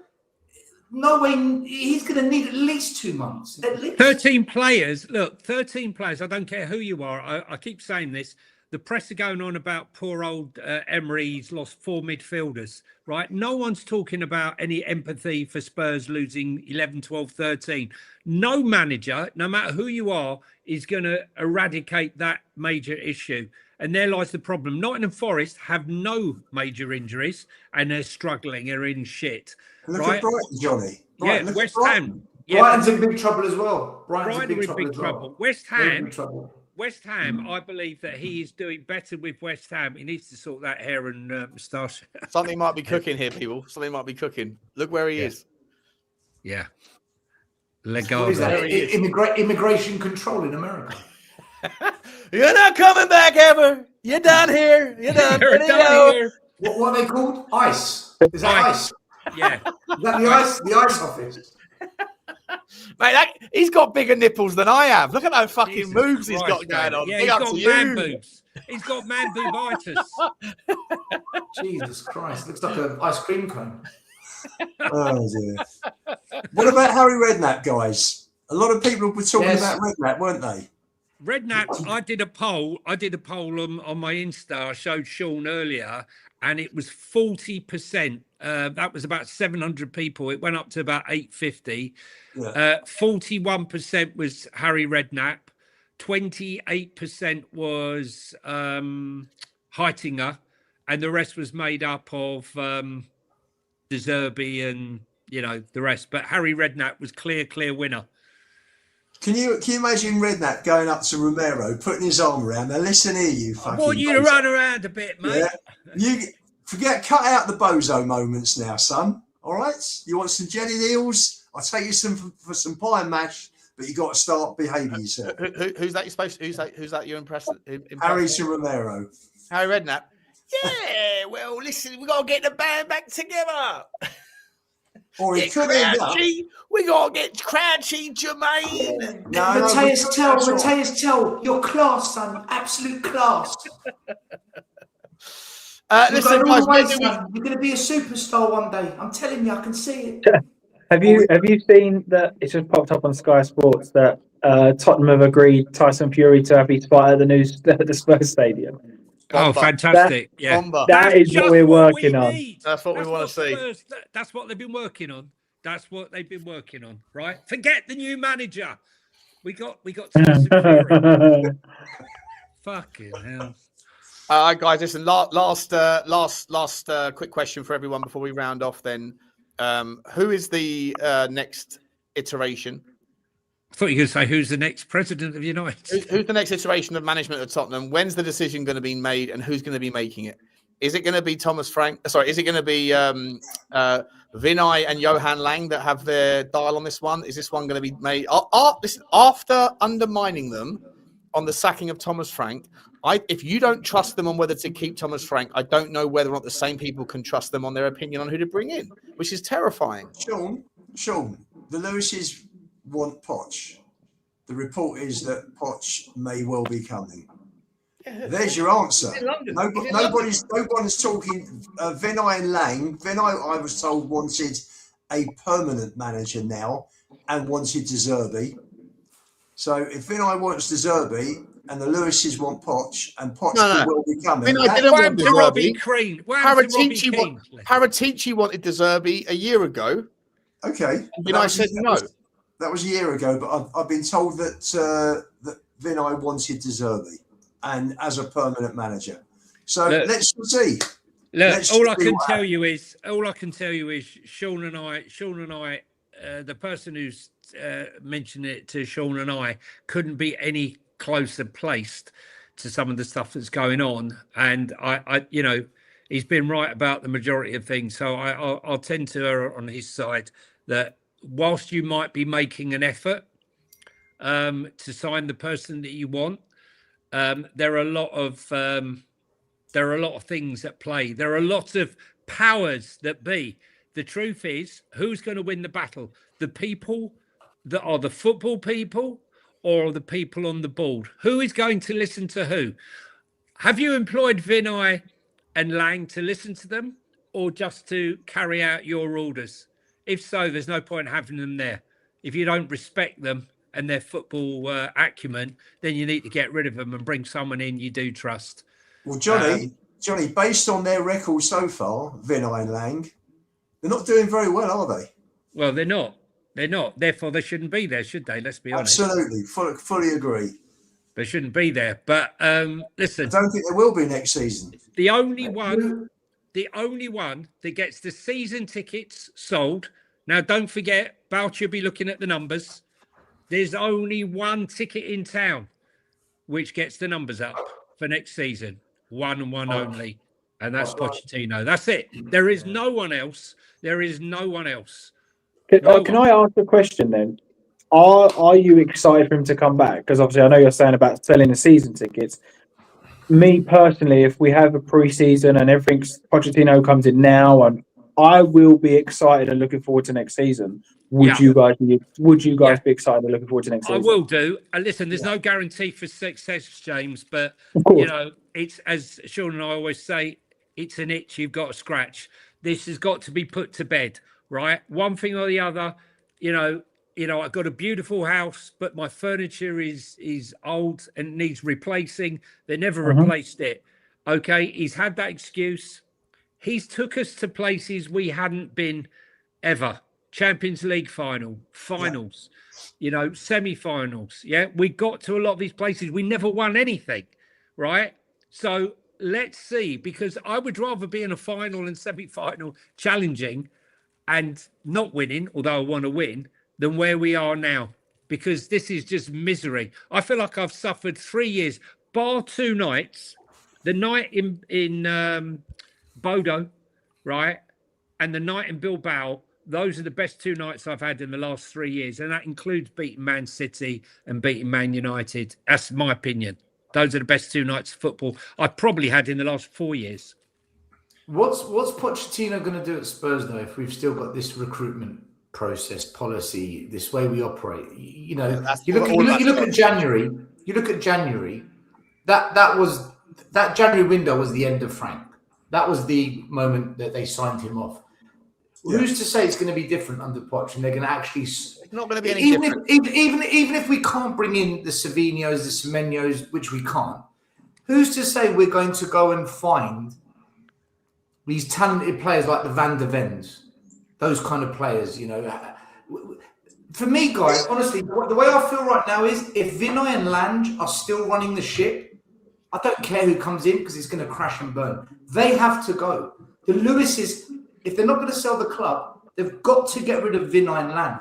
No way. He's going to need at least 2 months. At least 13 players. Look, 13 players. I don't care who you are. I keep saying this. The press are going on about poor old Emery's lost 4 midfielders, right? No one's talking about any empathy for Spurs losing 11, 12, 13. No manager, no matter who you are, is going to eradicate that major issue. And there lies the problem. Nottingham Forest have no major injuries and they're struggling, they're in shit. Look right? at Brighton, Johnny. Brighton, yeah, look West at Brighton. Ham. Yeah, Brighton's in big trouble as well. Brighton are in big trouble. West They're in Ham, big trouble. West Ham, I believe that he is doing better with West Ham. He needs to sort that hair and moustache. Something might be cooking here, people. Something might be cooking. Look where he is. Yeah. Let go What of is that? that. Immigration control in America. You're not coming back ever. You're done here. You're done. You're Ready to done go. here. What are they called? ICE. Is that ICE? Yeah. Is that the ICE? The ICE office. Mate, he's got bigger nipples than I have. Look at those fucking Jesus moves he's Christ, got going mate. on. Yeah, Big he's up got to man you. boobs. He's got man boobitis. Jesus Christ. Looks like an ice cream cone. Oh dear. What about Harry Redknapp, guys? A lot of people were talking about Redknapp, weren't they? Redknapp, I did a poll on my Insta. I showed Sean earlier, and it was 40%. That was about 700 people. It went up to about 850. 41% was Harry Redknapp. 28% was Heitinger, and the rest was made up of De Zerbi and the rest. But Harry Redknapp was clear winner. Can you imagine Redknapp going up to Romero, putting his arm around? Now listen here, you fucking. I want you to run around a bit, mate. Yeah. Cut out the bozo moments now, son. All right. You want some jelly deals? I'll take you some for some pie and mash, but you got to start behaving yourself. Who's that? Who's that? You're impressed? Harry to Romero. Harry Redknapp. Yeah. Well, listen, we got to get the band back together. Or he could end up. We got to get Crouchy, Jermaine. Mateus Tell, you're class, son. Absolute class. Listen, guys, you're going to be a superstar one day. I'm telling you, I can see it. Have you seen that? It's just popped up on Sky Sports that Tottenham have agreed Tyson Fury to have his fight at the Spurs Stadium. Oh, fantastic! That is what we're working on. That's what we want to see. That's what they've been working on. That's what they've been working on. Right? Forget the new manager. We got Tyson Fury. Fucking hell. Guys, listen. Last quick question for everyone before we round off. Then, who is the next iteration? I thought you were going to say who's the next president of United. Who's the next iteration of management at Tottenham? When's the decision going to be made, and who's going to be making it? Is it going to be Thomas Frank? Sorry, is it going to be Vinay and Johan Lang that have their dial on this one? Is this one going to be made? Listen, after undermining them on the sacking of Thomas Frank, if you don't trust them on whether to keep Thomas Frank, I don't know whether or not the same people can trust them on their opinion on who to bring in, which is terrifying. Sean, the Lewises want Poch. The report is that Poch may well be coming. Yeah, there's your answer. Nobody's talking. Vinay and Lang. Vinay, I was told, wanted a permanent manager now and wanted De Zerbi. So if Vinay wants De Zerbi and the Lewises want Poch and Poch will be coming. Vinay didn't want De Zerbi. Paratici wanted De Zerbi a year ago. Okay. Vinay said no. That was a year ago, but I've been told that that Vinay wanted De Zerbi and as a permanent manager. So let's see. All I can tell you is Sean and I, the person who's mentioned it to Sean and I, couldn't be any closer placed to some of the stuff that's going on. And I he's been right about the majority of things. So I'll tend to err on his side that whilst you might be making an effort to sign the person that you want, there are a lot of things at play. There are lots of powers that be. The truth is, who's going to win the battle? The people that are the football people, or the people on the board? Who is going to listen to who? Have you employed Vinay and Lang to listen to them, or just to carry out your orders? If so, there's no point having them there. If you don't respect them and their football acumen, then you need to get rid of them and bring someone in you do trust. Well, Johnny, based on their record so far, Vinay and Lang, they're not doing very well, are they? Well, they're not. They're not. Therefore, they shouldn't be there, should they? Let's be honest. Absolutely. Fully agree. They shouldn't be there. But listen. I don't think they will be next season. The only one that gets the season tickets sold. Now, don't forget, Boucher will be looking at the numbers. There's only one ticket in town which gets the numbers up for next season. One and one only. And that's Pochettino. That's it. There is no one else. There is no one else. Can I ask a question then? Are you excited for him to come back? Because obviously I know you're saying about selling the season tickets. Me personally, if we have a pre-season and everything's Pochettino comes in now, and I will be excited and looking forward to next season. Would you guys be excited and looking forward to next season? I will do. And listen, there's no guarantee for success, James, but it's, as Sean and I always say, it's an itch you've got to scratch. This has got to be put to bed, right? One thing or the other, I've got a beautiful house, but my furniture is old and needs replacing. They never replaced it. Okay, he's had that excuse. He's took us to places we hadn't been ever. Champions League finals, semi-finals. Yeah, we got to a lot of these places. We never won anything, right? So let's see, because I would rather be in a final and semi-final challenging and not winning, although I want to win, than where we are now, because this is just misery. I feel like I've suffered 3 years, bar 2 nights, the night in Bodo, right, and the night in Bilbao. Those are the best 2 nights I've had in the last 3 years, and that includes beating Man City and beating Man United. That's my opinion. Those are the best 2 nights of football I've probably had in the last 4 years. What's Pochettino going to do at Spurs though if we've still got this recruitment process policy, this way we operate? You look at January. You look at January. That January window was the end of Frank. That was the moment that they signed him off. Yeah. Who's to say it's going to be different under Poch and they're going to actually? It's not going to be any different. Even if we can't bring in the Savinos, the Semenyos, which we can't, who's to say we're going to go and find these talented players like the Van der Vens, those kind of players? For me, guys, honestly, the way I feel right now is if Vinay and Lange are still running the ship, I don't care who comes in because it's going to crash and burn. They have to go. The Lewises, if they're not going to sell the club, they've got to get rid of Vinay and Lange.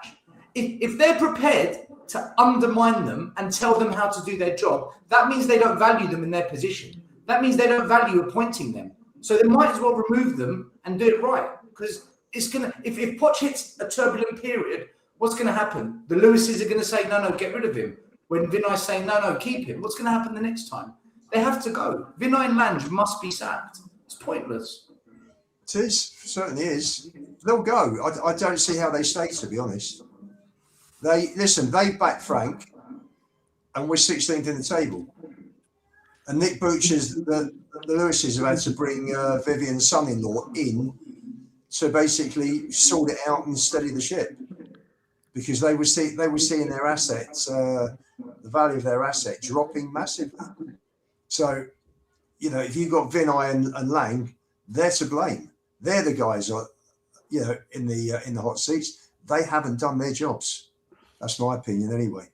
If they're prepared to undermine them and tell them how to do their job, that means they don't value them in their position. That means they don't value appointing them. So they might as well remove them and do it right. Because it's going to, if Poch hits a turbulent period, what's going to happen? The Lewises are going to say, no, get rid of him. When Vinay's saying, no, keep him. What's going to happen the next time? They have to go. Vinay and Lange must be sacked. It's pointless. It is, certainly is. They'll go. I don't see how they stay, to be honest. They backed Frank, and we're 16th in the table. And Nick Butcher's, the Lewises have had to bring Vivian's son-in-law in to basically sort it out and steady the ship, because they were seeing their assets, the value of their asset dropping massively. So, if you've got Vinay and Lang, they're to blame. They're the guys, in the hot seats. They haven't done their jobs. That's my opinion, anyway.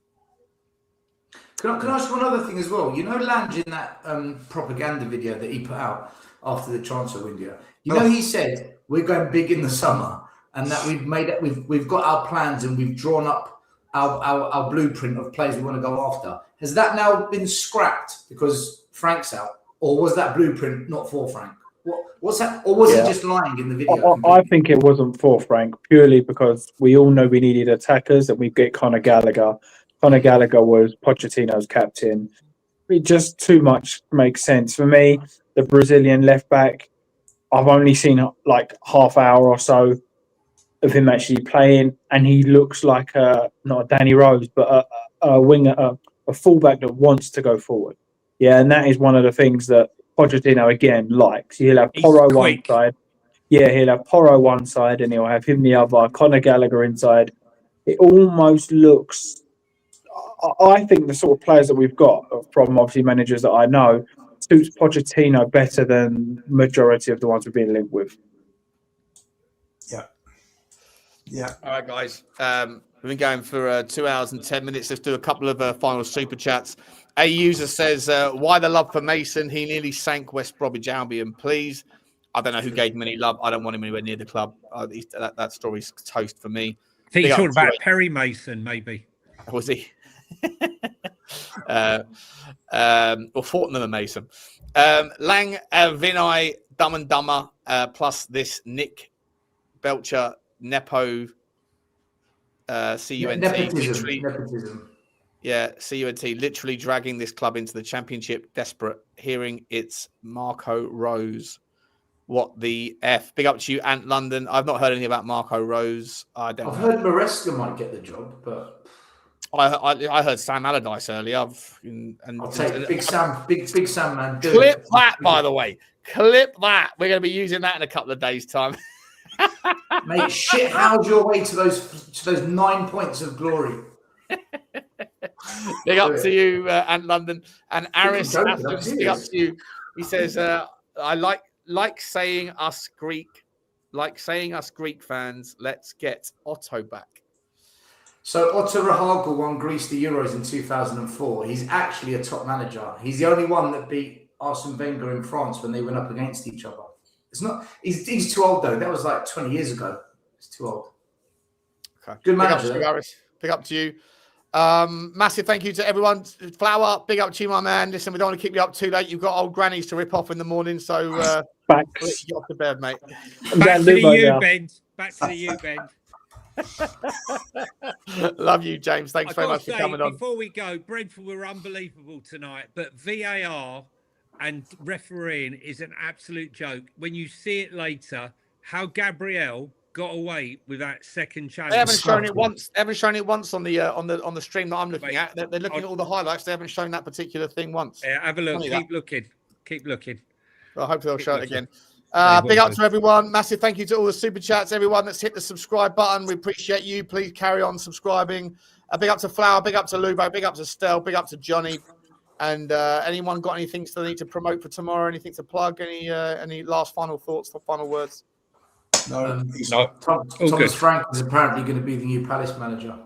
Can I ask one other thing as well? Lange in that propaganda video that he put out after the transfer window. He said we're going big in the summer, and that we've got our plans and we've drawn up our blueprint of players we want to go after. Has that now been scrapped because Frank's out, or was that blueprint not for Frank? What's that? Or was he just lying in the video? I think it wasn't for Frank, purely because we all know we needed attackers and we get Conor Gallagher. Conor Gallagher was Pochettino's captain. It just too much makes sense. For me, the Brazilian left back, I've only seen like half hour or so of him actually playing, and he looks like not a Danny Rose, but a winger, a fullback that wants to go forward. Yeah, and that is one of the things that Pochettino again likes. He'll have Porro one side. Yeah, he'll have Porro one side and he'll have him the other, Conor Gallagher inside. It almost looks I think the sort of players that we've got from obviously managers that I know suits Pochettino better than majority of the ones we've been linked with. Yeah. All right, guys. We've been going for 2 hours and 10 minutes. Let's do a couple of final super chats. A user says, why the love for Mason? He nearly sank West Bromwich Albion, please. I don't know who gave him any love. I don't want him anywhere near the club. That story's toast for me. I think you're talking about Perry Mason, maybe. Was he? Or Fortnum and Mason. Lang, Vinay, Dumb and Dumber, plus this Nick Belcher, Nepo, CUNT. Nepotism. Yeah, CUNT literally dragging this club into the championship, desperate, hearing it's Marco Rose. What the F? Big up to you, Ant London. I've not heard anything about Marco Rose. I've heard Maresca might get the job, but I heard Sam Allardyce earlier. I'll take Big Sam, big Sam, man. Clip that, by the way. Clip that. We're going to be using that in a couple of days' time. Mate, shit, how's your way to those 9 points of glory? Big up to you, Ant London. And Aris, big up to you. He says, I like saying us Greek fans, let's get Otto back. So Otto Rahagel won Greece the Euros in 2004. He's actually a top manager. He's the only one that beat Arsene Wenger in France when they went up against each other. It's not. He's too old though. That was like 20 years ago. He's too old. Okay. Good manager. Big up to you. Massive thank you to everyone. Flower, big up to you, my man. Listen, we don't want to keep you up too late. You've got old grannies to rip off in the morning, so let you get off to bed, mate. Back to the U-bend. Back to the U-bend. Love you, James. Thanks very much for coming on. Before we go, Brenford were unbelievable tonight, but VAR and refereeing is an absolute joke. When you see it later, how Gabriel got away with that second challenge. They haven't shown it once. They haven't shown it once on the stream that I'm looking at. They're looking at all the highlights. They haven't shown that particular thing once. Yeah, have a look. Keep looking. Well, hopefully they'll show it again. Big up to everyone. Massive thank you to all the super chats. Everyone that's hit the subscribe button, we appreciate you. Please carry on subscribing. Big up to Flower. Big up to Lubo. Big up to Stell. Big up to Johnny. And anyone got anything they need to promote for tomorrow? Anything to plug? Any last final thoughts or final words? No. Thomas Frank is apparently going to be the new Palace manager.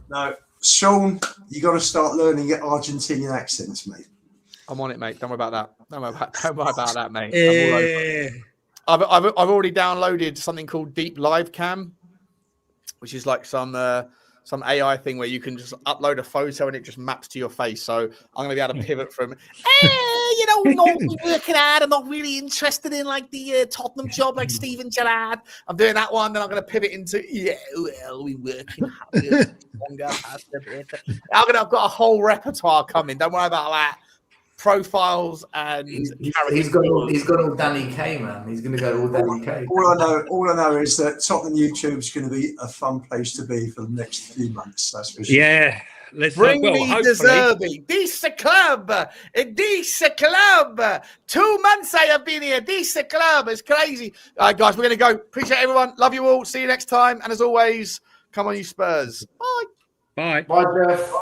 No. Sean, you got to start learning Argentinian accents, mate. I'm on it, mate. Don't worry about that. Don't worry about that, mate. I've already downloaded something called Deep Live Cam, which is like some AI thing where you can just upload a photo and it just maps to your face. So I'm going to be able to pivot from, not really working hard. I'm not really interested in like the Tottenham job like Steven Gerrard. I'm doing that one. Then I'm going to pivot into, we working hard. I've got a whole repertoire coming. Don't worry about that. Profiles and he's got all Danny K, man. He's going to go all Danny K. All I know is that Tottenham YouTube's going to be a fun place to be for the next few months. That's for sure. Yeah, let's bring me De Zerbi. This club. 2 months I have been here. This club is crazy. All right, guys, we're going to go. Appreciate everyone. Love you all. See you next time. And as always, come on, you Spurs. Bye. Bye. Bye, Jeff.